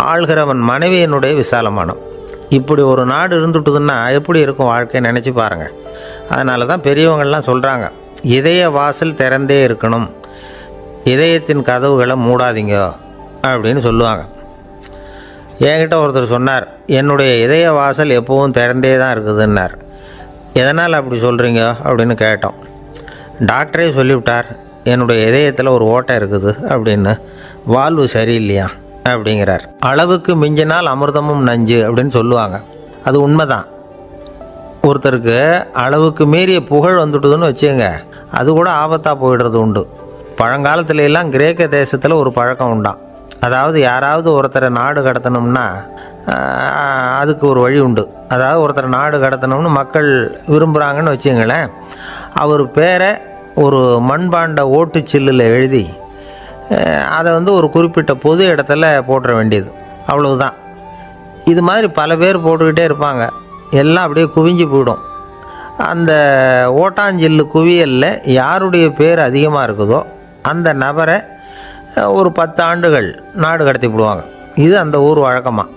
ஆள்கிறவன் மனைவியினுடைய விசால மனம். இப்படி ஒரு நாடு இருந்துட்டுதுன்னா எப்படி இருக்கும் வாழ்க்கையை நினச்சி பாருங்கள். அதனால தான் பெரியவங்கள்லாம் சொல்கிறாங்க, இதய வாசல் திறந்தே இருக்கணும், இதயத்தின் கதவுகளை மூடாதீங்க அப்படின்னு சொல்லுவாங்க. என்கிட்ட ஒருத்தர் சொன்னார், என்னுடைய இதய வாசல் எப்போவும் திறந்தே தான் இருக்குதுன்னார். எதனால் அப்படி சொல்கிறீங்க அப்படின்னு கேட்டோம். டாக்டரே சொல்லிவிட்டார், என்னுடைய இதயத்தில் ஒரு ஓட்டை இருக்குது அப்படின்னு, வால்வு சரியில்லையா அப்படிங்கிறார். அளவுக்கு மிஞ்சினால் அமிர்தமும் நஞ்சு அப்படின்னு சொல்லுவாங்க. அது உண்மைதான். ஒருத்தருக்கு அளவுக்கு மீறிய புகழ் வந்துட்டுதுன்னு வச்சுங்க, அது கூட ஆபத்தாக போயிடுறது உண்டு. பழங்காலத்துல எல்லாம் கிரேக்க தேசத்தில் ஒரு பழக்கம் உண்டாம். அதாவது யாராவது ஒருத்தரை நாடு கடத்தணும்னா அதுக்கு ஒரு வழி உண்டு. அதாவது ஒருத்தரை நாடு கடத்தணும்னு மக்கள் விரும்புகிறாங்கன்னு வச்சுங்களேன், அவர் பேரை ஒரு மண்பாண்ட ஓட்டுச்சில்லில் எழுதி அதை ஒரு குறிப்பிட்ட பொது இடத்துல போட்டுற வேண்டியது, அவ்வளவுதான். இது மாதிரி பல பேர் போட்டுக்கிட்டே இருப்பாங்க, எல்லாம் அப்படியே குவிஞ்சு போயிடும். அந்த ஓட்டாஞ்சில்லு குவியலில் யாருடைய பேர் அதிகமாக இருக்குதோ அந்த நபரை ஒரு 10 ஆண்டுகள் நாடு கடத்தி விடுவாங்க. இது அந்த ஊர் வழக்கமாக.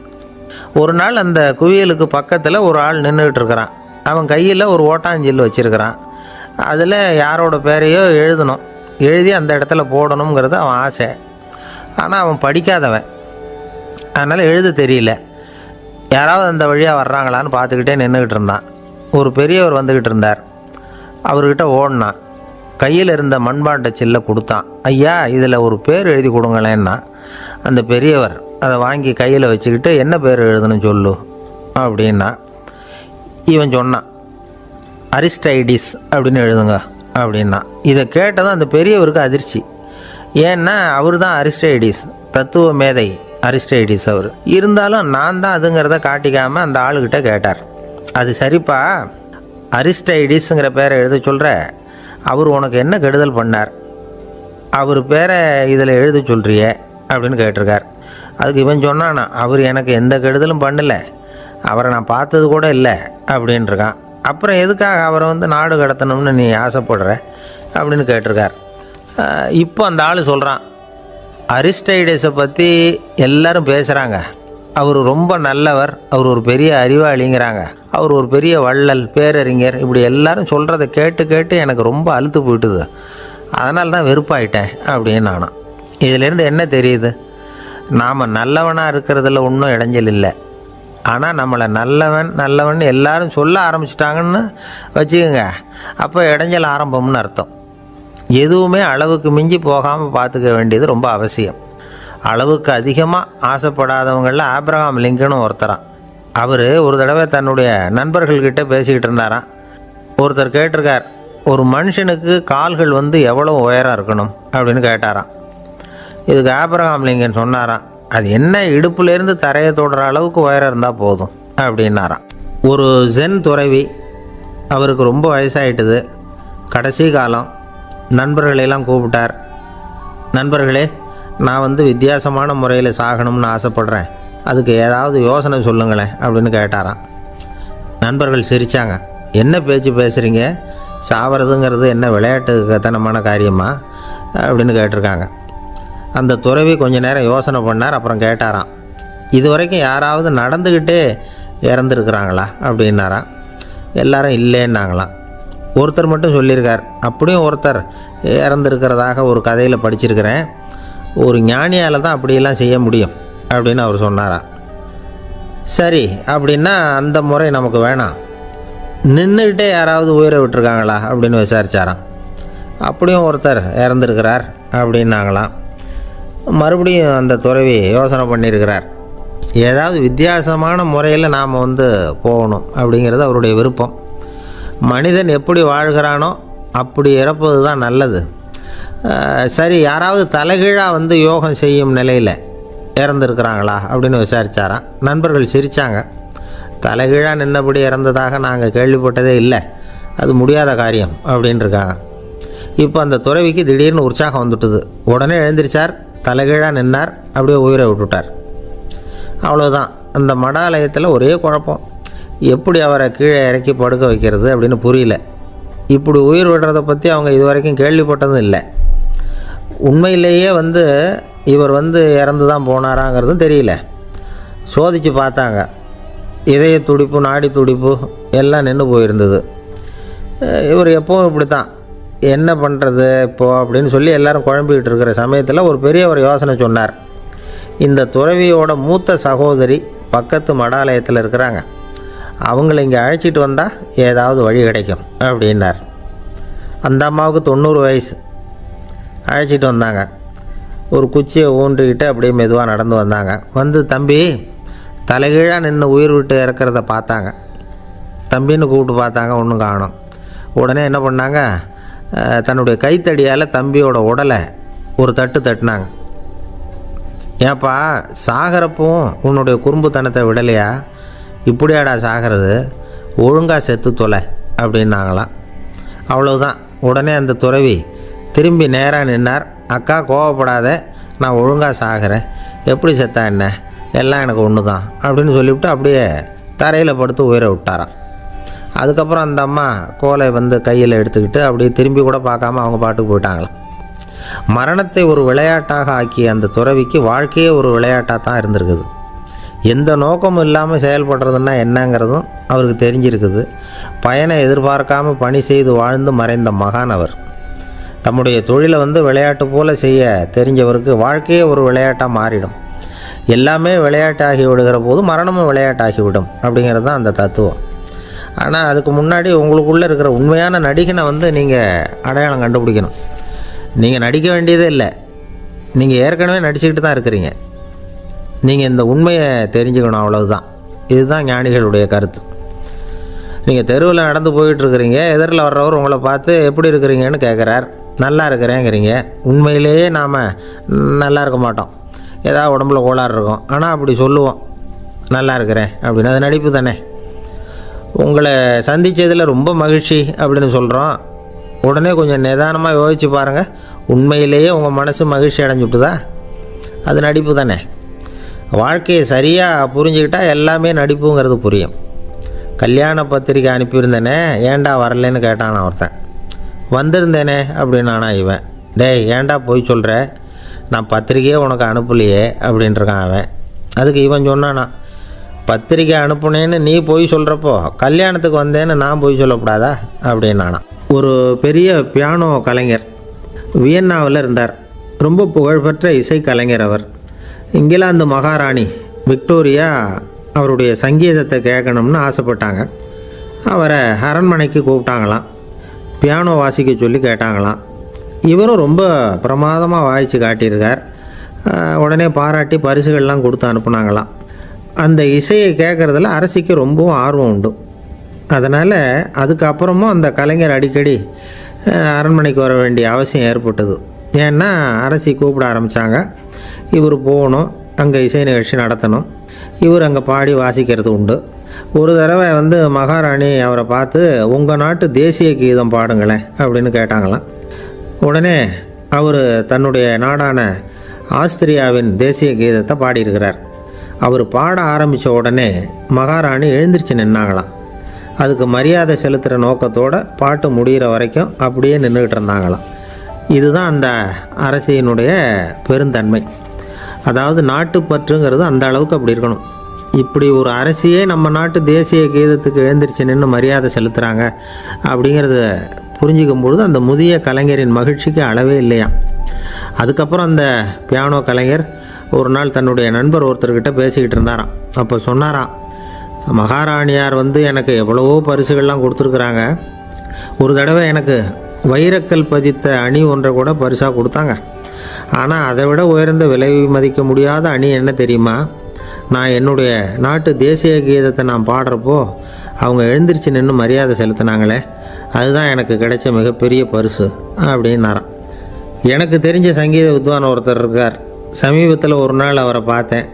ஒரு நாள் அந்த குவியலுக்கு பக்கத்தில் ஒரு ஆள் நின்றுக்கிட்டு இருக்கிறான். அவன் கையில் ஒரு ஓட்டாஞ்சில்லு வச்சுருக்கிறான். அதில் யாரோட பேரையோ எழுதணும், எழுதி அந்த இடத்துல போடணுங்கிறது அவன் ஆசை. ஆனால் அவன் படிக்காதவன், அதனால் எழுத தெரியல. யாராவது அந்த வழியாக வர்றாங்களான்னு பார்த்துக்கிட்டே நின்றுக்கிட்டு இருந்தான். ஒரு பெரியவர் வந்துக்கிட்டு இருந்தார். அவர்கிட்ட ஓடினான். கையில் இருந்த மண்பாண்ட சில்லை கொடுத்தான். ஐயா, இதில் ஒரு பேர் எழுதி கொடுங்களேன்னா. அந்த பெரியவர் அதை வாங்கி கையில் வச்சுக்கிட்டு, என்ன பேர் எழுதணும் சொல்லு அப்படின்னா. இவன் சொன்னான், அரிஸ்டைடிஸ் அப்படின்னு எழுதுங்க அப்படின்னா. இதை கேட்டதும் அந்த பெரியவருக்கு அதிர்ச்சி. ஏன்னா அவர் தான் அரிஸ்டைடிஸ், தத்துவ மேதை அரிஸ்டைடிஸ் அவர். இருந்தாலும் நான் தான் அதுங்கிறத காட்டிக்காமல் அந்த ஆளுக்கிட்ட கேட்டார், அது சரிப்பா, அரிஸ்டைடிஸுங்கிற பேரை எழுத சொல்கிற, அவர் உனக்கு என்ன கெடுதல் பண்ணார், அவர் பேரை இதில் எழுத சொல்கிறியே அப்படின்னு கேட்டிருக்கார். அதுக்கு இவன் சொன்னானா, அவர் எனக்கு எந்த கெடுதலும் பண்ணலை, அவரை நான் பார்த்தது கூட இல்லை அப்படின்ட்டுருக்கான். அப்புறம் எதுக்காக அவரை நாடு கடத்தணும்னு நீ ஆசைப்படுற அப்படின்னு கேட்டிருக்கார். இப்போ அந்த ஆள் சொல்கிறான், அரிஸ்டைடஸை பற்றி எல்லாரும் பேசுகிறாங்க, அவர் ரொம்ப நல்லவர், அவர் ஒரு பெரிய அறிவாளிங்கிறாங்க, அவர் ஒரு பெரிய வள்ளல், பேரறிஞர், இப்படி எல்லாரும் சொல்கிறத கேட்டு கேட்டு எனக்கு ரொம்ப அலுத்து போயிட்டுது, அதனால தான் வெறுப்பாயிட்டேன் அப்படின்னு நானும். இதிலேருந்து என்ன தெரியுது, நாம் நல்லவனாக இருக்கிறதுல ஒன்றும் இடைஞ்சல் இல்லை. ஆனால் நம்மளை நல்லவன் எல்லாரும் சொல்ல ஆரம்பிச்சிட்டாங்கன்னு வச்சுக்கோங்க, அப்போ இடைஞ்சல் ஆரம்பம்னு அர்த்தம். எதுவுமே அளவுக்கு மிஞ்சி போகாமல் பார்த்துக்க வேண்டியது ரொம்ப அவசியம். அளவுக்கு அதிகமாக ஆசைப்படாதவங்களில் ஆப்ரஹாம் லிங்கனும் ஒருத்தரான். அவர் ஒரு தடவை தன்னுடைய நண்பர்கள்கிட்ட பேசிக்கிட்டு இருந்தாராம். ஒருத்தர் கேட்டிருக்கார், ஒரு மனுஷனுக்கு கால்கள் எவ்வளோ உயரம் இருக்கணும் அப்படின்னு கேட்டாராம். இதுக்கு ஆப்ரஹாம் லிங்கன் சொன்னாராம், அது என்ன, இடுப்புலேருந்து தரையை தொடுற அளவுக்கு உயரம் இருந்தால் போதும் அப்படின்னாராம். ஒரு ஜென் துறவி, அவருக்கு ரொம்ப வயசாகிட்டுது, கடைசி காலம். நண்பர்களெல்லாம் கூப்பிட்டார். நண்பர்களே, நான் வித்தியாசமான முறையில் சாகணும்னு ஆசைப்படுறேன், அதுக்கு ஏதாவது யோசனை சொல்லுங்களேன் அப்படின்னு கேட்டாராம். நண்பர்கள் சிரித்தாங்க. என்ன பேச்சு பேசுகிறீங்க, சாவறதுங்கிறது என்ன விளையாட்டு கத்தனமான காரியமா அப்படின்னு கேட்டிருக்காங்க. அந்த துறவி கொஞ்ச நேரம் யோசனை பண்ணார். அப்புறம் கேட்டாராம், இது வரைக்கும் யாராவது நடந்துக்கிட்டே இறந்துருக்குறாங்களா அப்படின்னாராம். எல்லாரும் இல்லைன்னாங்களாம். ஒருத்தர் மட்டும் சொல்லியிருக்கார், அப்படியும் ஒருத்தர் இறந்துருக்கிறதாக ஒரு கதையில் படிச்சிருக்கிறேன், ஒரு ஞானியால் தான் அப்படியெல்லாம் செய்ய முடியும் அப்படின்னு அவர் சொன்னாராம். சரி, அப்படின்னா அந்த முறை நமக்கு வேணாம், நின்றுக்கிட்டே யாராவது உயிரை விட்டுருக்காங்களா அப்படின்னு விசாரித்தாராம். அப்படியும் ஒருத்தர் இறந்துருக்கிறார் அப்படின்னாங்களாம். மறுபடியும் அந்த துறவி யோசனை பண்ணியிருக்கிறார், ஏதாவது வித்தியாசமான முறையில் நாம் போகணும் அப்படிங்கிறது அவருடைய விருப்பம். மனிதன் எப்படி வாழ்கிறானோ அப்படி இறப்பது தான் நல்லது. சரி, யாராவது தலைகீழாக யோகம் செய்யும் நிலையில் இறந்துருக்கிறாங்களா அப்படின்னு விசாரித்தாராம். நண்பர்கள் சிரித்தாங்க. தலைகீழாக நின்னபடி இறந்ததாக நாங்கள் கேள்விப்பட்டதே இல்லை, அது முடியாத காரியம் அப்படின்ட்டுருக்காங்க. இப்போ அந்த துறவிக்கு திடீர்னு உற்சாகம் வந்துட்டுது. உடனே எழுந்திரிச்சார், தலைகீழாக நின்னார், அப்படியே உயிரை விட்டுட்டார். அவ்வளோதான். அந்த மடாலயத்தில் ஒரே குழப்பம். எப்படி அவரை கீழே இறக்கி படுக்க வைக்கிறது அப்படின்னு புரியல. இப்படி உயிர் விடுறதை பற்றி அவங்க இது வரைக்கும் கேள்விப்பட்டதும் இல்லை. உண்மையிலேயே இவர் இறந்து தான் போனாராங்கிறதும் தெரியல. சோதித்து பார்த்தாங்க. இதய துடிப்பு, நாடி துடிப்பு எல்லாம் நின்று போயிருந்தது. இவர் எப்பவும் இப்படி தான், என்ன பண்ணுறது இப்போது அப்படின்னு சொல்லி எல்லோரும் குழம்பிக்கிட்டு இருக்கிற சமயத்தில் ஒரு பெரிய ஒரு யோசனை சொன்னார். இந்த துறவியோட மூத்த சகோதரி பக்கத்து மடாலயத்தில் இருக்கிறாங்க, அவங்கள இங்கே அழைச்சிட்டு வந்தால் ஏதாவது வழி கிடைக்கும் அப்படின்னார். அந்த அம்மாவுக்கு 90 வயசு. அழைச்சிட்டு வந்தாங்க. ஒரு குச்சியை ஊன்றிக்கிட்டு அப்படியே மெதுவாக நடந்து வந்தாங்க. தம்பி தலைகீழாக நின்று உயிர் விட்டு இறக்கிறத பார்த்தாங்க. தம்பின்னு கூப்பிட்டு பார்த்தாங்க, ஒன்றும் காணோம். உடனே என்ன பண்ணாங்க, தன்னுடைய கைத்தடியால் தம்பியோட உடலை ஒரு தட்டு தட்டினாங்க. ஏப்பா, சாகிறப்பவும் உன்னுடைய குறும்புத்தனத்தை விடலையா? இப்படியாடா சாகிறது, ஒழுங்காக செத்து தொலை அப்படின்னாங்களாம். அவ்வளவுதான். உடனே அந்த துறவி திரும்பி நேராக நின்னார். அக்கா கோவப்படாத, நான் ஒழுங்காக சாகிறேன், எப்படி செத்தா என்ன, எல்லாம் எனக்கு ஒன்று தான் அப்படின்னு சொல்லிவிட்டு அப்படியே தரையில் படுத்து உயிரை விட்டாராம். அதுக்கப்புறம் அந்த அம்மா கோலை கையில் எடுத்துக்கிட்டு அப்படியே திரும்பி கூட பார்க்காம அவங்க பாட்டுக்கு போயிட்டாங்களாம். மரணத்தை ஒரு விளையாட்டாக ஆக்கிய அந்த துறவிக்கு வாழ்க்கையே ஒரு விளையாட்டாக தான் இருந்திருக்குது. எந்த நோக்கமும் இல்லாமல் செயல்படுறதுன்னா என்னங்கிறதும் அவருக்கு தெரிஞ்சிருக்குது. பயனை எதிர்பார்க்காமல் பணி செய்து வாழ்ந்து மறைந்த மகான் அவர். தம்முடைய தொழிலை விளையாட்டு போல் செய்ய தெரிஞ்சவருக்கு வாழ்க்கையே ஒரு விளையாட்டாக மாறிடும். எல்லாமே விளையாட்டாகி விடுகிற போது மரணமும் விளையாட்டாகிவிடும் அப்படிங்கிறது தான் அந்த தத்துவம். ஆனால் அதுக்கு முன்னாடி உங்களுக்குள்ளே இருக்கிற உண்மையான நடிகனை நீங்கள் அடையாளம் கண்டுபிடிக்கணும். நீங்கள் நடிக்க வேண்டியதே இல்லை, நீங்கள் ஏற்கனவே நடிச்சுக்கிட்டு தான் இருக்கிறீங்க. நீங்கள் இந்த உண்மையை தெரிஞ்சுக்கணும், அவ்வளவுதான். இதுதான் ஞானிகளுடைய கருத்து. நீங்கள் தெருவில் நடந்து போயிட்டுருக்கிறீங்க, எதிரில் வர்றவர் உங்களை பார்த்து எப்படி இருக்கிறீங்கன்னு கேட்குறார். நல்லா இருக்கிறேங்கிறீங்க. உண்மையிலேயே நாம் நல்லா இருக்க மாட்டோம், ஏதாவது உடம்புல கோளாறு இருக்கும். ஆனால் அப்படி சொல்லுவோம், நல்லா இருக்கிறேன் அப்படின்னு. அது நடிப்பு தானே. உங்களை சந்தித்ததில் ரொம்ப மகிழ்ச்சி அப்படின்னு சொல்கிறோம். உடனே கொஞ்சம் நிதானமாக யோசித்து பாருங்கள், உண்மையிலேயே உங்கள் மனசு மகிழ்ச்சி அடைஞ்சுட்டுதா? அது நடிப்பு தானே. வாழ்க்கையை சரியாக புரிஞ்சுக்கிட்டால் எல்லாமே நடிப்புங்கிறது புரியும். கல்யாண பத்திரிக்கை அனுப்பியிருந்தேனே, ஏன்டா வரலன்னு கேட்டான் ஒருத்தன். வந்திருந்தேனே அப்படின்னானா இவன். டேய், ஏன்டா போய் சொல்கிற, நான் பத்திரிக்கையே உனக்கு அனுப்பலையே அப்படின்ட்டுருக்கான் அவன். அதுக்கு இவன் சொன்னானா, பத்திரிக்கை அனுப்புனேன்னு நீ போய் சொல்கிறப்போ கல்யாணத்துக்கு வந்தேன்னு நான் போய் சொல்லக்கூடாதா அப்படின்னானா. ஒரு பெரிய பியானோ கலைஞர் வியன்னாவில் இருந்தார். ரொம்ப புகழ்பெற்ற இசை கலைஞர் அவர். இங்கிலாந்து மகாராணி விக்டோரியா அவருடைய சங்கீதத்தை கேட்கணும்னு ஆசைப்பட்டாங்க. அவரை அரண்மனைக்கு கூப்பிட்டாங்களாம். பியானோ வாசிக்க சொல்லி கேட்டாங்களாம். இவரும் ரொம்ப பிரமாதமாக வாய்ச்சி காட்டியிருக்கார். உடனே பாராட்டி பரிசுகள்லாம் கொடுத்து அனுப்புனாங்களாம். அந்த இசையை கேட்குறதுல அரசிக்கு ரொம்பவும் ஆர்வம் உண்டு. அதனால் அதுக்கப்புறமும் அந்த கலைஞர் அடிக்கடி அரண்மனைக்கு வர வேண்டிய அவசியம் ஏற்பட்டது. ஏன்னா அரசி கூப்பிட ஆரம்பித்தாங்க. இவர் போகணும், அங்கே இசை நிகழ்ச்சி நடத்தணும். இவர் அங்கே பாடி வாசிக்கிறது உண்டு. ஒரு தடவை மகாராணி அவரை பார்த்து, உங்கள் நாட்டு தேசிய கீதம் பாடுங்களேன் அப்படின்னு கேட்டாங்களாம். உடனே அவர் தன்னுடைய நாடான ஆஸ்திரியாவின் தேசிய கீதத்தை பாடியிருக்கிறார். அவர் பாட ஆரம்பித்த உடனே மகாராணி எழுந்திரிச்சு நின்னாங்களாம். அதுக்கு மரியாதை செலுத்துகிற நோக்கத்தோடு பாட்டு முடிகிற வரைக்கும் அப்படியே நின்றுக்கிட்டு இருந்தாங்களாம். இதுதான் அந்த அரசியினுடைய பெருந்தன்மை. அதாவது நாட்டுப்பற்றுங்கிறது அந்த அளவுக்கு அப்படி இருக்கணும். இப்படி ஒரு அரசியே நம்ம நாட்டு தேசிய கீதத்துக்கு எழுந்திரிச்சு நின்று மரியாதை செலுத்துகிறாங்க அப்படிங்கிறத புரிஞ்சிக்கும் பொழுது அந்த முதிய கலைஞரின் மகிழ்ச்சிக்கு அளவே இல்லையாம். அதுக்கப்புறம் அந்த பியானோ கலைஞர் ஒரு நாள் தன்னுடைய நண்பர் ஒருத்தர்கிட்ட பேசிக்கிட்டு இருந்தாராம். அப்போ சொன்னாராம், மகாராணியார் எனக்கு எவ்வளவோ பரிசுகள்லாம் கொடுத்துருக்குறாங்க. ஒரு தடவை எனக்கு வைரக்கல் பதித்த அணி ஒன்றை கூட பரிசாக கொடுத்தாங்க. ஆனால் அதை விட உயர்ந்த விலை மதிக்க முடியாத அணி என்ன தெரியுமா? நான் என்னுடைய நாட்டு தேசிய கீதத்தை நான் பாடுறப்போ அவங்க எழுந்திரிச்சு நின்று மரியாதை செலுத்தினாங்களே, அதுதான் எனக்கு கிடைச்ச மிகப்பெரிய பரிசு அப்படின்னாராம். எனக்கு தெரிஞ்ச சங்கீத வித்வான் ஒருத்தர் இருக்கார். சமீபத்தில் ஒரு நாள் அவரை பார்த்தேன்.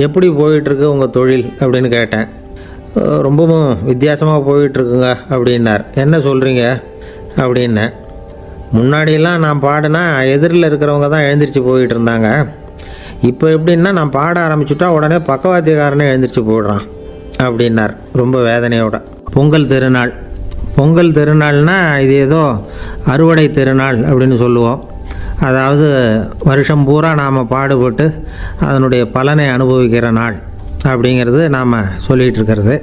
எப்படி போயிட்டுருக்கு உங்கள் தொழில் அப்படின்னு கேட்டேன். ரொம்பவும் வித்தியாசமாக போயிட்டுருக்குங்க அப்படின்னார். என்ன சொல்கிறீங்க அப்படின்னேன். முன்னாடியெல்லாம் நான் பாடினா எதிரில் இருக்கிறவங்க தான் எழுந்திரிச்சு போயிட்டு இருந்தாங்க. இப்போ எப்படின்னா நான் பாட ஆரம்பிச்சுட்டா உடனே பக்கவாத்தியக்காரனே எழுந்திரிச்சு போயிடுறான் அப்படின்னார் ரொம்ப வேதனையோட. பொங்கல் திருநாள். பொங்கல் திருநாள்னா இது ஏதோ அறுவடை திருநாள் அப்படின்னு சொல்லுவோம். அதாவது வருஷம் பூரா நாம் பாடுபட்டு அதனுடைய பலனை அனுபவிக்கிற நாள் அப்படிங்கிறது நாம் சொல்லிகிட்டு இருக்கிறது.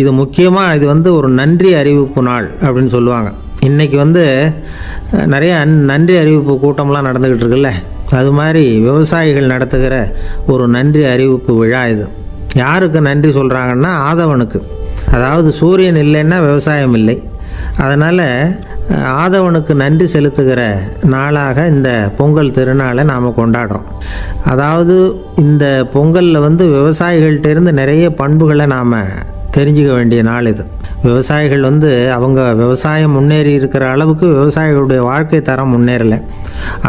இது முக்கியமாக இது ஒரு நன்றி அறிவிப்பு நாள் அப்படின்னு சொல்லுவாங்க. இன்றைக்கி நிறைய நன்றி அறிவிப்பு கூட்டம்லாம் நடந்துக்கிட்டு இருக்குல்ல, அது மாதிரி விவசாயிகள் நடத்துகிற ஒரு நன்றி அறிவிப்பு விழா இது. யாருக்கு நன்றி சொல்கிறாங்கன்னா ஆதவனுக்கு. அதாவது சூரியன் இல்லைன்னா விவசாயம் இல்லை. அதனால் ஆதவனுக்கு நன்றி செலுத்துகிற நாளாக இந்த பொங்கல் திருநாளை நாம் கொண்டாடுறோம். அதாவது இந்த பொங்கலில் விவசாயிகள்கிட்டேருந்து நிறைய பண்புகளை நாம் தெரிஞ்சுக்க வேண்டிய நாள் இது. விவசாயிகள் அவங்க விவசாயம் முன்னேறி இருக்கிற அளவுக்கு விவசாயிகளுடைய வாழ்க்கை தரம் முன்னேறலை.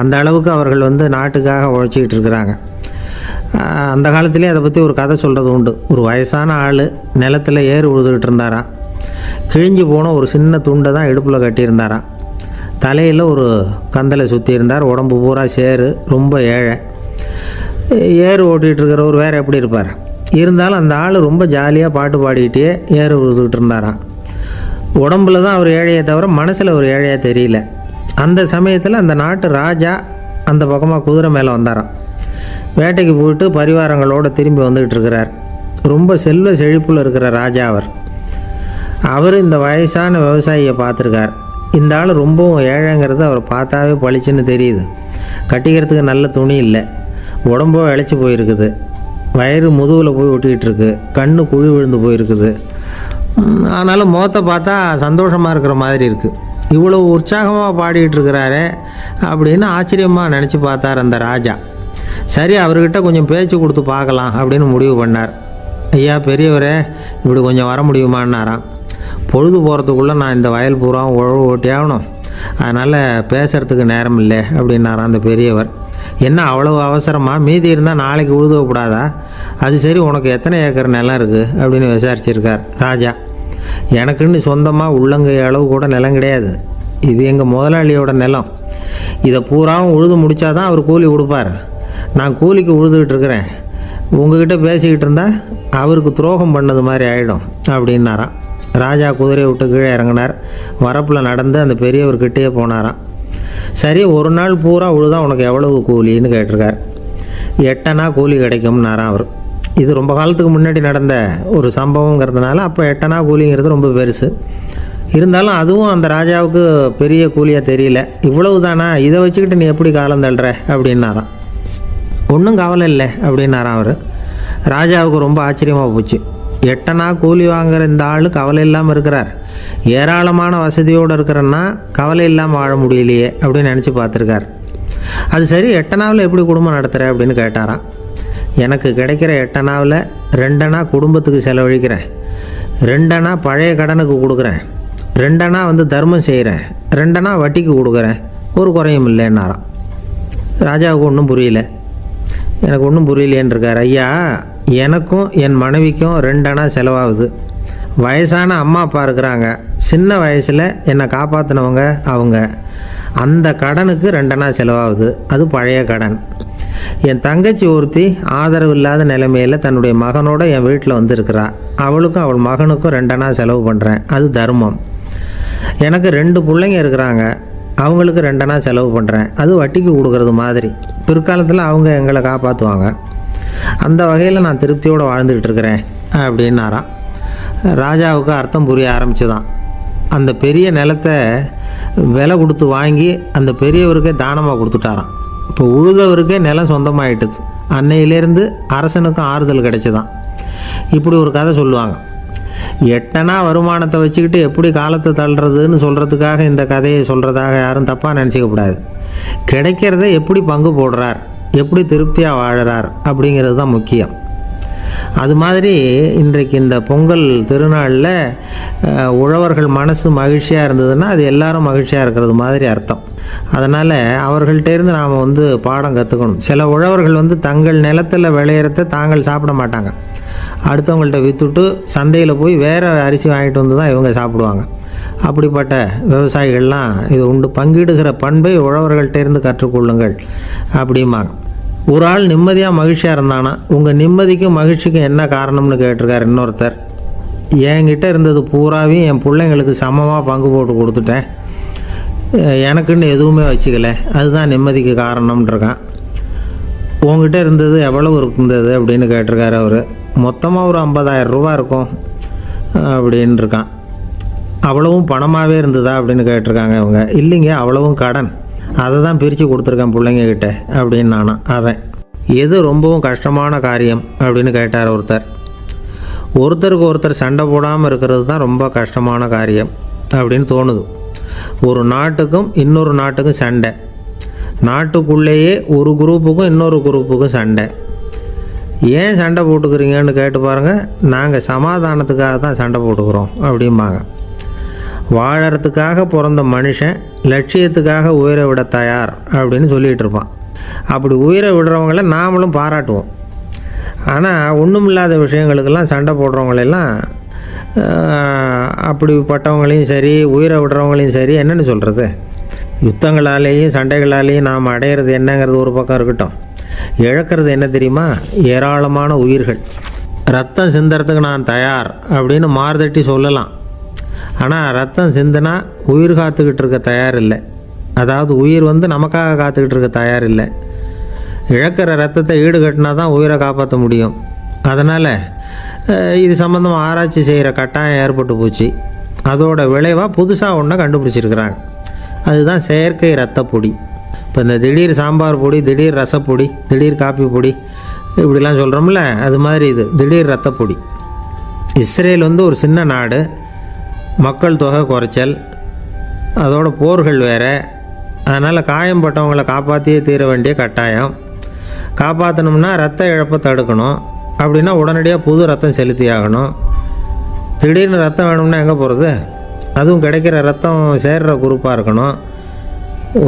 அந்த அளவுக்கு அவர்கள் நாட்டுக்காக உழைச்சிக்கிட்டு இருக்கிறாங்க. அந்த காலத்திலே அதை பற்றி ஒரு கதை சொல்கிறது உண்டு. ஒரு வயசான ஆள் நிலத்தில் ஏறு உழுதுகிட்டு இருந்தாராம். கிழிஞ்சு போன ஒரு சின்ன துண்டை தான் இடுப்பில் கட்டியிருந்தாராம். தலையில் ஒரு கந்தலை சுற்றி இருந்தார். உடம்பு பூரா சேரு, ரொம்ப ஏழை. ஏறு ஓட்டிகிட்டு இருக்கிறவர் வேறு எப்படி இருப்பார்? இருந்தாலும் அந்த ஆள் ரொம்ப ஜாலியாக பாட்டு பாடிக்கிட்டே ஏறு உழுதுகிட்டு இருந்தாராம். உடம்புல தான் அவர் ஏழையை தவிர மனசில் ஒரு ஏழையாக தெரியல. அந்த சமயத்தில் அந்த நாட்டு ராஜா அந்த பக்கமாக குதிரை மேலே வந்தாராம். வேட்டைக்கு போயிட்டு பரிவாரங்களோடு திரும்பி வந்துக்கிட்டு இருக்கிறார். ரொம்ப செல்வ செழிப்பில் இருக்கிற ராஜா அவர் இந்த வயசான விவசாயியை பார்த்துருக்கார். இந்த ஆள் ரொம்பவும் ஏழைங்கிறது அவர் பார்த்தாவே பளிச்சுன்னு தெரியுது. கட்டிக்கிறதுக்கு நல்ல துணி இல்லை, உடம்போ இழைச்சி போயிருக்குது, வயிறு முதுகில் போய் ஒட்டிக்கிட்டு இருக்கு, கண்ணு குழி விழுந்து போயிருக்குது. ஆனாலும் முகத்தை பார்த்தா சந்தோஷமாக இருக்கிற மாதிரி இருக்குது. இவ்வளோ உற்சாகமாக பாடிக்கிட்டு இருக்கிறாரே அப்படின்னு ஆச்சரியமாக நினச்சி பார்த்தார் அந்த ராஜா. சரி, அவர்கிட்ட கொஞ்சம் பேச்சு கொடுத்து பார்க்கலாம் அப்படின்னு முடிவு பண்ணார். ஐயா பெரியவரே, இப்படி கொஞ்சம் வர முடியுமான்னாராம். பொழுது போகிறதுக்குள்ளே நான் இந்த வயல் பூரா உழவு ஓட்டி ஆகணும், அதனால் பேசுகிறதுக்கு நேரம் இல்லை அப்படின்னாராம் அந்த பெரியவர். என்ன அவ்வளவு அவசரமாக? மீதி இருந்தால் நாளைக்கு உழுதக்கூடாதா? அது சரி, உனக்கு எத்தனை ஏக்கர் நிலம் இருக்குது அப்படின்னு விசாரிச்சிருக்கார் ராஜா. எனக்குன்னு சொந்தமாக உள்ளங்கை அளவு கூட நிலம் கிடையாது. இது எங்கள் முதலாளியோட நிலம். இதை பூராவும் உழுது முடித்தாதான் அவர் கூலி கொடுப்பார். நான் கூலிக்கு உழுதுகிட்டு இருக்கிறேன். உங்ககிட்ட பேசிக்கிட்டு இருந்தால் அவருக்கு துரோகம் பண்ணது மாதிரி ஆகிடும் அப்படின்னாராம். ராஜா குதிரையை விட்டு கீழே இறங்கினார். வரப்பில் நடந்து அந்த பெரியவர்கிட்டே போனாராம். சரி, ஒரு நாள் பூரா உழுதா உனக்கு எவ்வளவு கூலின்னு கேட்டிருக்கார். 8 அணா கூலி கிடைக்கும்னாராம் அவர். இது ரொம்ப காலத்துக்கு முன்னாடி நடந்த ஒரு சம்பவங்கிறதுனால அப்போ 8 அணா கூலிங்கிறது ரொம்ப பெருசு. இருந்தாலும் அதுவும் அந்த ராஜாவுக்கு பெரிய கூலியாக தெரியல. இவ்வளவு தானா, இதை வச்சுக்கிட்டு நீ எப்படி காலம் தள்ளுற அப்படின்னாராம். ஒன்றும் கவலை இல்லை அப்படின்னாராம் அவர். ராஜாவுக்கு ரொம்ப ஆச்சரியமாக போச்சு. 8 அணா கூலி வாங்குகிற இந்த ஆள் கவலை இல்லாமல் இருக்கிறார், ஏராளமான வசதியோடு இருக்கிறன்னா கவலை இல்லாமல் வாழ முடியலையே அப்படின்னு நினச்சி பார்த்துருக்கார். அது சரி, 8 அணாவில் எப்படி குடும்பம் நடத்துகிற அப்படின்னு கேட்டாராம். எனக்கு கிடைக்கிற 8 அணாவில் 2 அணா குடும்பத்துக்கு செலவழிக்கிறேன், 2 அணா பழைய கடனுக்கு கொடுக்குறேன், 2 அணா தர்மம் செய்கிறேன், 2 அணா வட்டிக்கு கொடுக்குறேன், ஒரு குறையும் இல்லைன்னாராம். ராஜாவுக்கு ஒன்றும் புரியல. எனக்கு ஒன்றும் புரியலேன்னு இருக்கார். ஐயா, எனக்கும் என் மனைவிக்கும் 2 அணா செலவாகுது. வயசான அம்மா அப்பா இருக்கிறாங்க, சின்ன வயசில் என்னை காப்பாற்றினவங்க அவங்க. அந்த கடனுக்கு 2 அணா செலவாகுது, அது பழைய கடன். என் தங்கச்சி ஒருத்தி ஆதரவு இல்லாத நிலைமையில் தன்னுடைய மகனோட என் வீட்டில் இருக்கிறா. அவளுக்கும் அவள் மகனுக்கும் 2 அணா செலவு பண்ணுறேன், அது தர்மம். எனக்கு 2 பிள்ளைங்க இருக்கிறாங்க, அவங்களுக்கு 2 அணா செலவு பண்ணுறேன், அது வட்டிக்கு கொடுக்கறது மாதிரி. பிற்காலத்தில் அவங்க எங்களை காப்பாற்றுவாங்க. அந்த வகையில் நான் திருப்தியோடு வாழ்ந்துக்கிட்டு இருக்கிறேன் அப்படின்னாராம். ராஜாவுக்கு அர்த்தம் புரிய ஆரம்பிச்சுதான். அந்த பெரிய நிலத்தை விலை கொடுத்து வாங்கி அந்த பெரியவருக்கே தானமாக கொடுத்துட்டாராம். இப்போ உழுதவருக்கே நிலம் சொந்தமாகிட்டுது. அன்னையிலேருந்து அரசனுக்கும் ஆறுதல் கிடைச்சிதான். இப்படி ஒரு கதை சொல்லுவாங்க. 8 அணா வருமானத்தை வச்சுக்கிட்டு எப்படி காலத்தை தள்ளுறதுன்னு சொல்கிறதுக்காக இந்த கதையை சொல்கிறதாக யாரும் தப்பாக நினச்சிக்கக்கூடாது. கிடைக்கிறத எப்படி பங்கு போடுறார், எப்படி திருப்தியாக வாழறார் அப்படிங்கிறது தான் முக்கியம். அது மாதிரி இன்றைக்கு இந்த பொங்கல் திருநாளில் உழவர்கள் மனசு மகிழ்ச்சியாக இருந்ததுன்னா அது எல்லாரும் மகிழ்ச்சியாக இருக்கிறது மாதிரி அர்த்தம். அதனால் அவர்கள்ட்டேருந்து நாம் பாடம் கற்றுக்கணும். சில உழவர்கள் தங்கள் நிலத்தில் விளையிறத தாங்கள் சாப்பிட மாட்டாங்க, அடுத்தவங்கள்ட்ட விற்றுட்டு சந்தையில் போய் வேறு அரிசி வாங்கிட்டு தான் இவங்க சாப்பிடுவாங்க. அப்படிப்பட்ட விவசாயிகள்லாம் இது உண்டு. பங்கிடுகிற பண்பை உழவர்கள்ட்டேருந்து கற்றுக்கொள்ளுங்கள் அப்படிம்பாங்க. ஒரு ஆள் நிம்மதியாக மகிழ்ச்சியாக இருந்தானா, உங்கள் நிம்மதிக்கும் மகிழ்ச்சிக்கும் என்ன காரணம்னு கேட்டிருக்கார் இன்னொருத்தர். என்கிட்ட இருந்தது பூராவையும் என் பிள்ளைங்களுக்கு சமமாக பங்கு போட்டு கொடுத்துட்டேன், எனக்குன்னு எதுவுமே வச்சுக்கல, அதுதான் நிம்மதிக்கு காரணம்ன்றிருக்கான். உங்ககிட்ட இருந்தது எவ்வளவு இருந்தது அப்படின்னு கேட்டிருக்காரு அவர். மொத்தமாக ஒரு 50,000 ரூபா இருக்கும் அப்படின்னு இருக்கான். அவ்வளவும் பணமாகவே இருந்ததா அப்படின்னு கேட்டிருக்காங்க அவங்க. இல்லைங்க, அவ்வளவும் கடன், அதை தான் பிரித்து கொடுத்துருக்கேன் பிள்ளைங்கக்கிட்ட அப்படின்னு நானா. அவன் எது ரொம்பவும் கஷ்டமான காரியம் அப்படின்னு கேட்டார் ஒருத்தர். ஒருத்தருக்கு ஒருத்தர் சண்டை போடாமல் இருக்கிறது தான் ரொம்ப கஷ்டமான காரியம் அப்படின்னு தோணுது. ஒரு நாட்டுக்கும் இன்னொரு நாட்டுக்கும் சண்டை, நாட்டுக்குள்ளேயே ஒரு குரூப்புக்கும் இன்னொரு குரூப்புக்கும் சண்டை. ஏன் சண்டை போட்டுக்கிறீங்கன்னு கேட்டு பாருங்கள். நாங்கள் சமாதானத்துக்காக தான் சண்டை போட்டுக்கிறோம் அப்படிம்பாங்க. வாழறதுக்காக பிறந்த மனுஷன் லட்சியத்துக்காக உயிரை விட தயார் அப்படின்னு சொல்லிகிட்டு இருப்பான். அப்படி உயிரை விடுறவங்கள நாமளும் பாராட்டுவோம். ஆனால் ஒன்றும் இல்லாத விஷயங்களுக்கெல்லாம் சண்டை போடுறவங்களெல்லாம், அப்படிப்பட்டவங்களையும் சரி உயிரை விடுறவங்களையும் சரி என்னென்னு சொல்கிறது, யுத்தங்களாலேயும் சண்டைகளாலேயும் நாம் அடையிறது என்னங்கிறது ஒரு பக்கம் இருக்கட்டும், இழக்கிறது என்ன தெரியுமா? ஏராளமான உயிர்கள். ரத்தம் சிந்துறதுக்கு நான் தயார் அப்படின்னு மார்தட்டி சொல்லலாம். ஆனால் ரத்தம் சிந்தினா உயிர் காத்துக்கிட்டு இருக்க தயார் இல்லை. அதாவது உயிர் நமக்காக காத்துக்கிட்டு இருக்க தயார் இல்லை. இழக்கிற ரத்தத்தை ஈடுகட்டினா தான் உயிரை காப்பாற்ற முடியும். அதனால் இது சம்மந்தமாக ஆராய்ச்சி செய்கிற கட்டாயம் ஏற்பட்டு போச்சு. அதோட விளைவாக புதுசாக ஒன்றை கண்டுபிடிச்சிருக்கிறாங்க. அதுதான் செயற்கை ரத்த பொடி. இப்போ இந்த திடீர் சாம்பார் பொடி, திடீர் ரசப்பொடி, திடீர் காப்பி பொடி இப்படிலாம் சொல்கிறோம்ல, அது மாதிரி இது திடீர் ரத்த பொடி. இஸ்ரேல் ஒரு சின்ன நாடு, மக்கள் தொகை குறைச்சல், அதோட போர்கள் வேறு. அதனால் காயம்பட்டவங்களை காப்பாற்றியே தீர வேண்டிய கட்டாயம். காப்பாற்றணும்னா ரத்த இழப்பை தடுக்கணும். அப்படின்னா உடனடியாக புது ரத்தம் செலுத்தி ஆகணும். திடீர்னு ரத்தம் வேணும்னா எங்கே போகிறது? அதுவும் கிடைக்கிற ரத்தம் சேர்கிற குரூப்பாக இருக்கணும்.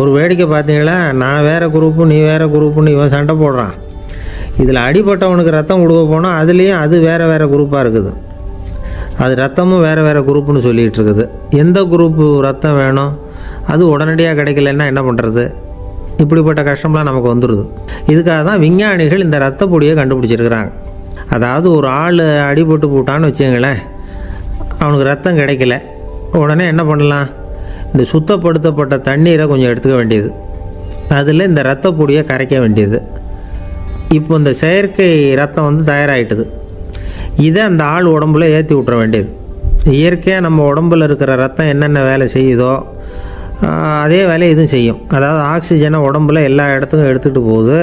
ஒரு வேடிக்கை பார்த்தீங்களா, நான் வேறு குரூப்பு நீ வேறு குரூப்புன்னு இவன் சண்டை போடுறான். இதில் அடிப்பட்டவனுக்கு ரத்தம் கொடுக்க போனால் அதுலேயும் அது வேறு வேறு குரூப்பாக இருக்குது. அது ரத்தமும் வேறு வேறு குரூப்புன்னு சொல்லிகிட்டு இருக்குது. எந்த குரூப்பு ரத்தம் வேணும், அது உடனடியாக கிடைக்கலன்னா என்ன பண்ணுறது? இப்படிப்பட்ட கஷ்டம்லாம் நமக்கு வந்துடுது. இதுக்காக தான் விஞ்ஞானிகள் இந்த ரத்த பொடியை கண்டுபிடிச்சிருக்கிறாங்க. அதாவது ஒரு ஆள் அடிபட்டு போட்டான்னு வச்சுங்களேன், அவனுக்கு ரத்தம் கிடைக்கல, உடனே என்ன பண்ணலாம்? இந்த சுத்தப்படுத்தப்பட்ட தண்ணீரை கொஞ்சம் எடுத்துக்க வேண்டியது, அதில் இந்த ரத்த பொடியை கரைக்க வேண்டியது. இப்போ இந்த செயற்கை ரத்தம் தயாராகிட்டுது. இதை அந்த ஆள் உடம்புல ஏற்றி விட்டுற வேண்டியது. இயற்கையாக நம்ம உடம்பில் இருக்கிற ரத்தம் என்னென்ன வேலை செய்யுதோ அதே வேலையை இதுவும் செய்யும். அதாவது ஆக்சிஜனை உடம்புல எல்லா இடத்துக்கும் எடுத்துகிட்டு போகுது.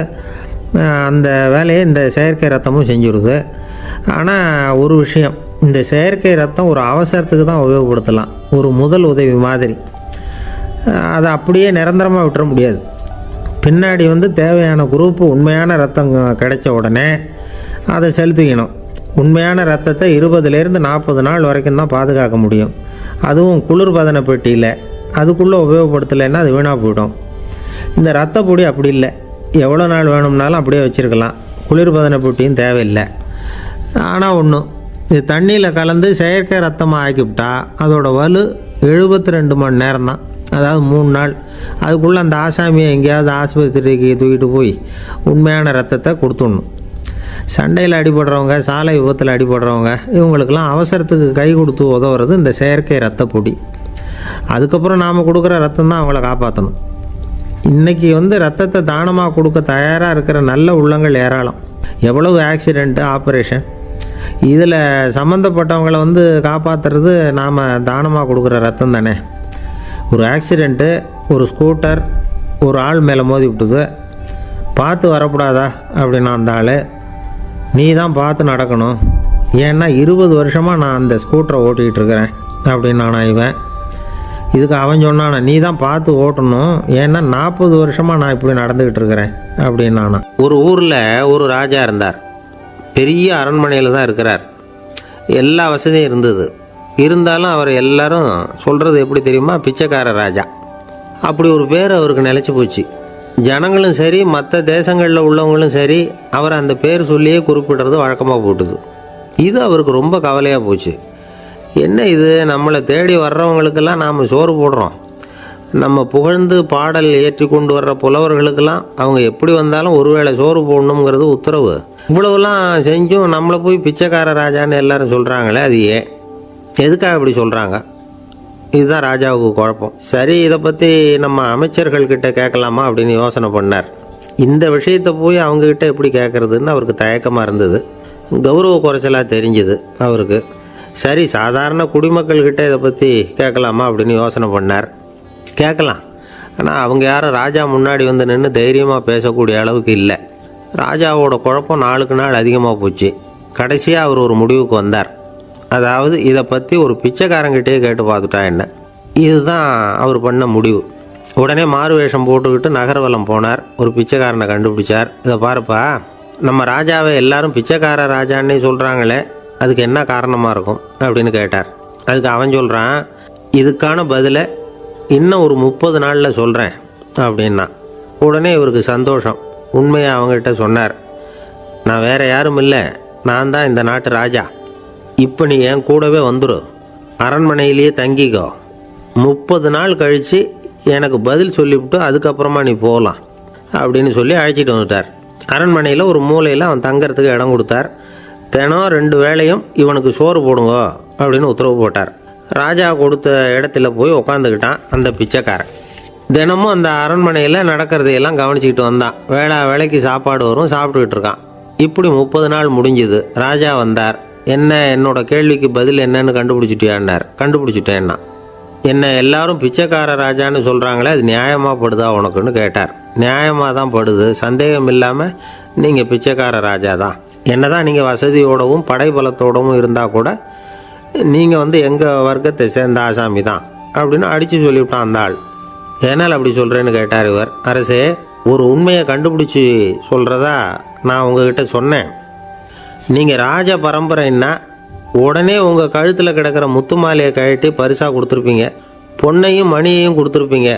அந்த வேலையை இந்த செயற்கை ரத்தமும் செஞ்சுடுது. ஆனால் ஒரு விஷயம், இந்த செயற்கை ரத்தம் ஒரு அவசரத்துக்கு தான் உபயோகப்படுத்தலாம், ஒரு முதல் உதவி மாதிரி. அதை அப்படியே நிரந்தரமாக விட்டுற முடியாது. பின்னாடி தேவையான குரூப்பு உண்மையான ரத்தம் கிடைச்ச உடனே அதை செலுத்திக்கணும். உண்மையான ரத்தத்தை 20லேருந்து 40 நாள் வரைக்கும் தான் பாதுகாக்க முடியும். அதுவும் குளிர்பதன பெட்டியில். அதுக்குள்ளே உபயோகப்படுத்தலைன்னா அது வீணாக போயிடும். இந்த ரத்த பொடி அப்படி இல்லை, எவ்வளோ நாள் வேணும்னாலும் அப்படியே வச்சுருக்கலாம். குளிர்பதன பெட்டியும் தேவையில்லை. ஆனால் ஒன்று, இது தண்ணியில் கலந்து செயற்கை ரத்தமாக ஆக்கிவிட்டா அதோட வலு 72 மணி நேரம் தான். அதாவது 3 நாள். அதுக்குள்ளே அந்த ஆசாமியை எங்கேயாவது ஆஸ்பத்திரிக்கு தூக்கிட்டு போய் உண்மையான ரத்தத்தை கொடுத்துடணும். சண்டையில் அடிபடுறவங்க, சாலை விபத்தில் அடிபடுறவங்க, இவங்களுக்கெல்லாம் அவசரத்துக்கு கை கொடுத்து உதவுறது இந்த செயற்கை ரத்த பொடி. அதுக்கப்புறம் நாம் கொடுக்குற ரத்தம் தான் அவங்கள காப்பாற்றணும். இன்றைக்கி ரத்தத்தை தானமாக கொடுக்க தயாராக இருக்கிற நல்ல உள்ளங்கள் ஏராளம். எவ்வளவு ஆக்சிடெண்ட்டு, ஆப்ரேஷன், இதில் சம்மந்தப்பட்டவங்களை காப்பாற்றுறது நாம் தானமாக கொடுக்குற ரத்தம் தானே. ஒரு ஆக்சிடெண்ட்டு, ஒரு ஸ்கூட்டர் ஒரு ஆள் மேலே மோதி விட்டுது, பார்த்து வரக்கூடாதா அப்படின்னா அந்த ஆள், நீ தான் பார்த்து நடக்கணும், ஏன்னா 20 வருஷமாக நான் அந்த ஸ்கூட்டரை ஓட்டிகிட்டு இருக்கிறேன் அப்படின்னு நானா இவன். இதுக்கு அவன் சொன்னானா, நீ தான் பார்த்து ஓட்டணும், ஏன்னா 40 வருஷமாக நான் இப்படி நடந்துக்கிட்டு இருக்கிறேன் அப்படின்னு நானா. ஒரு ஊரில் ஒரு ராஜா இருந்தார். பெரிய அரண்மனையில் தான் இருக்கிறார். எல்லா வசதியும் இருந்தது. இருந்தாலும் அவர் எல்லாரும் சொல்கிறது எப்படி தெரியுமா? பிச்சைக்கார ராஜா. அப்படி ஒரு பேர் அவருக்கு நிலச்சி போச்சு. ஜனங்களும் சரி, மற்ற தேசங்களில் உள்ளவங்களும் சரி, அவர் அந்த பேர் சொல்லியே குறிப்பிடுறது வழக்கமாக போட்டுது. இது அவருக்கு ரொம்ப கவலையாக போச்சு. என்ன இது, நம்மளை தேடி வர்றவங்களுக்கெல்லாம் நாம் சோறு போடுறோம், நம்ம புகழ்ந்து பாடல் ஏற்றி கொண்டு வர்ற புலவர்களுக்கெல்லாம் அவங்க எப்படி வந்தாலும் ஒருவேளை சோறு போடணுங்கிறது உத்தரவு. இவ்வளவுலாம் செஞ்சும் நம்மளை போய் பிச்சைக்கார ராஜான்னு எல்லாரும் சொல்கிறாங்களே, அது ஏன், எதுக்காக இப்படி சொல்கிறாங்க? இதுதான் ராஜாவுக்கு குழப்பம். சரி, இதை பற்றி நம்ம அமைச்சர்கள்கிட்ட கேட்கலாமா அப்படின்னு யோசனை பண்ணார். இந்த விஷயத்தை போய் அவங்கக்கிட்ட எப்படி கேட்குறதுன்னு அவருக்கு தயக்கமாக இருந்தது. கௌரவ குறைச்சலாக தெரிஞ்சுது அவருக்கு. சரி, சாதாரண குடிமக்கள்கிட்ட இதை பற்றி கேட்கலாமா அப்படின்னு யோசனை பண்ணார். கேட்கலாம், ஆனால் அவங்க யாரும் ராஜா முன்னாடி வந்து நின்று தைரியமாக பேசக்கூடிய அளவுக்கு இல்லை. ராஜாவோட குழப்பம் நாளுக்கு நாள் அதிகமாக போச்சு. கடைசியாக அவர் ஒரு முடிவுக்கு வந்தார். அதாவது இதை பற்றி ஒரு பிச்சைக்காரங்கிட்டே கேட்டு பார்த்துட்டா என்ன. இதுதான் அவர் பண்ண முடிவு. உடனே மாறு வேஷம் போட்டுக்கிட்டு நகர்வலம் போனார். ஒரு பிச்சைக்காரனை கண்டுபிடிச்சார். இதை பாருப்பா, நம்ம ராஜாவை எல்லாரும் பிச்சைக்கார ராஜான்னே சொல்கிறாங்களே, அதுக்கு என்ன காரணமாக இருக்கும் அப்படின்னு கேட்டார். அதுக்கு அவன் சொல்கிறான், இதுக்கான பதிலை இன்னும் ஒரு 30 நாளில் சொல்கிறேன் அப்படின்னா. உடனே இவருக்கு சந்தோஷம். உண்மையை அவங்ககிட்ட சொன்னார். நான் வேறு யாரும் இல்லை, நான் தான் இந்த நாட்டு ராஜா. இப்போ நீ என் கூடவே வந்துடு, அரண்மனையிலேயே தங்கிக்கோ. 30 நாள் கழித்து எனக்கு பதில் சொல்லிவிட்டு அதுக்கப்புறமா நீ போகலாம் அப்படின்னு சொல்லி அழைச்சிட்டு வந்துட்டார். அரண்மனையில் ஒரு மூலையில் அவன் தங்கறதுக்கு இடம் கொடுத்தார். தினம் 2 வேளையும் இவனுக்கு சோறு போடுங்க அப்படின்னு உத்தரவு போட்டார். ராஜா கொடுத்த இடத்துல போய் உக்காந்துக்கிட்டான் அந்த பிச்சைக்காரன். தினமும் அந்த அரண்மனையில் நடக்கிறதையெல்லாம் கவனிச்சிக்கிட்டு வந்தான். வேளைக்கு சாப்பாடு வரும், சாப்பிட்டுக்கிட்டு இருக்கான். இப்படி 30 நாள் முடிஞ்சுது. ராஜா வந்தார். என்ன, என்னோட கேள்விக்கு பதில் என்னன்னு கண்டுபிடிச்சிட்டியான்னார். கண்டுபிடிச்சிட்டேன்னா. என்ன எல்லாரும் பிச்சைக்கார ராஜான்னு சொல்கிறாங்களே, அது நியாயமாக படுதா உனக்குன்னு கேட்டார். நியாயமாக தான் படுது, சந்தேகம் இல்லாமல் நீங்கள் பிச்சைக்கார ராஜா தான். என்ன தான் நீங்கள் வசதியோடவும் படைபலத்தோடவும் இருந்தால் கூட நீங்கள் எங்கள் வர்க்கத்தை சேர்ந்த ஆசாமி தான் அப்படின்னு அடித்து சொல்லிவிட்டான் அந்த ஆள். ஏனால் அப்படி சொல்கிறேன்னு கேட்டார் இவர். அரசே, ஒரு உண்மையை கண்டுபிடிச்சி சொல்கிறதா நான் உங்ககிட்ட சொன்னேன். நீங்கள் ராஜ பரம்பரைன்னா உடனே உங்கள் கழுத்தில் கிடக்கிற முத்து மாலையை கழட்டி பரிசாக கொடுத்துருப்பீங்க, பொன்னையும் மணியையும் கொடுத்துருப்பீங்க.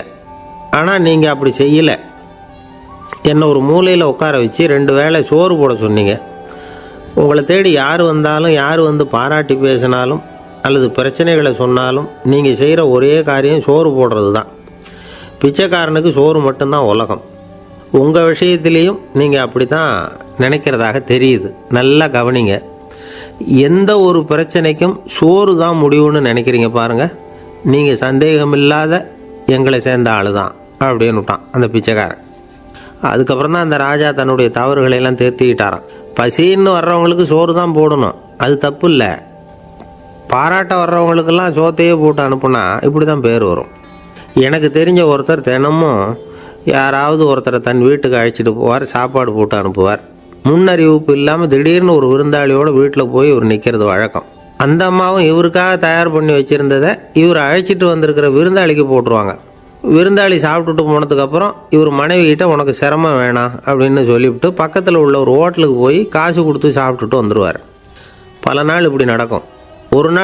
ஆனால் நீங்கள் அப்படி செய்யலை. என்னை ஒரு மூலையில் உட்கார வச்சு 2 வேளை சோறு போட சொன்னீங்க. உங்களை தேடி யார் வந்தாலும், யார் வந்து பாராட்டி பேசினாலும் அல்லது பிரச்சனைகளை சொன்னாலும் நீங்கள் செய்கிற ஒரே காரியம் சோறு போடுறது தான். பிச்சைக்காரனுக்கு சோறு மட்டும்தான் உலகம். உங்கள் விஷயத்திலையும் நீங்கள் அப்படி தான் நினைக்கிறதாக தெரியுது. நல்லா கவனிங்க. எந்த ஒரு பிரச்சனைக்கும் சோறு தான் முடிவுன்னு நினைக்கிறீங்க பாருங்கள். நீங்கள் சந்தேகமில்லாத எங்களை சேர்ந்த ஆள் தான் அப்படின்னு விட்டான் அந்த பிச்சைக்காரன். அதுக்கப்புறம் தான் அந்த ராஜா தன்னுடைய தவறுகளையெல்லாம் திருத்திக்கிட்டாராம். பசின்னு வர்றவங்களுக்கு சோறு தான் போடணும், அது தப்பு இல்லை. பாராட்ட வர்றவங்களுக்கெல்லாம் சோத்தையே போட்டு அனுப்புனா இப்படி தான் பேர் வரும். எனக்கு தெரிஞ்ச ஒருத்தர் தினமும் யாராவது ஒருத்தரை தன் வீட்டுக்கு அழைச்சிட்டு போவார், சாப்பாடு போட்டு அனுப்புவார். முன்னறிவிப்பு இல்லாமல் திடீர்னு ஒரு விருந்தாளியோட வீட்டில் போய் இவர் நிற்கிறது வழக்கம். அந்த அம்மாவும் இவருக்காக தயார் பண்ணி வச்சுருந்ததை இவர் அழைச்சிட்டு வந்திருக்கிற விருந்தாளிக்கு போட்டுருவாங்க. விருந்தாளி சாப்பிட்டுட்டு போனதுக்கப்புறம் இவர் மனைவி கிட்ட உனக்கு சிரமம் வேணாம் அப்படின்னு சொல்லிவிட்டு பக்கத்தில் உள்ள ஒரு ஹோட்டலுக்கு போய் காசு கொடுத்து சாப்பிட்டுட்டு வந்துடுவார். பல நாள் இப்படி நடக்கும். ஒரு நாள்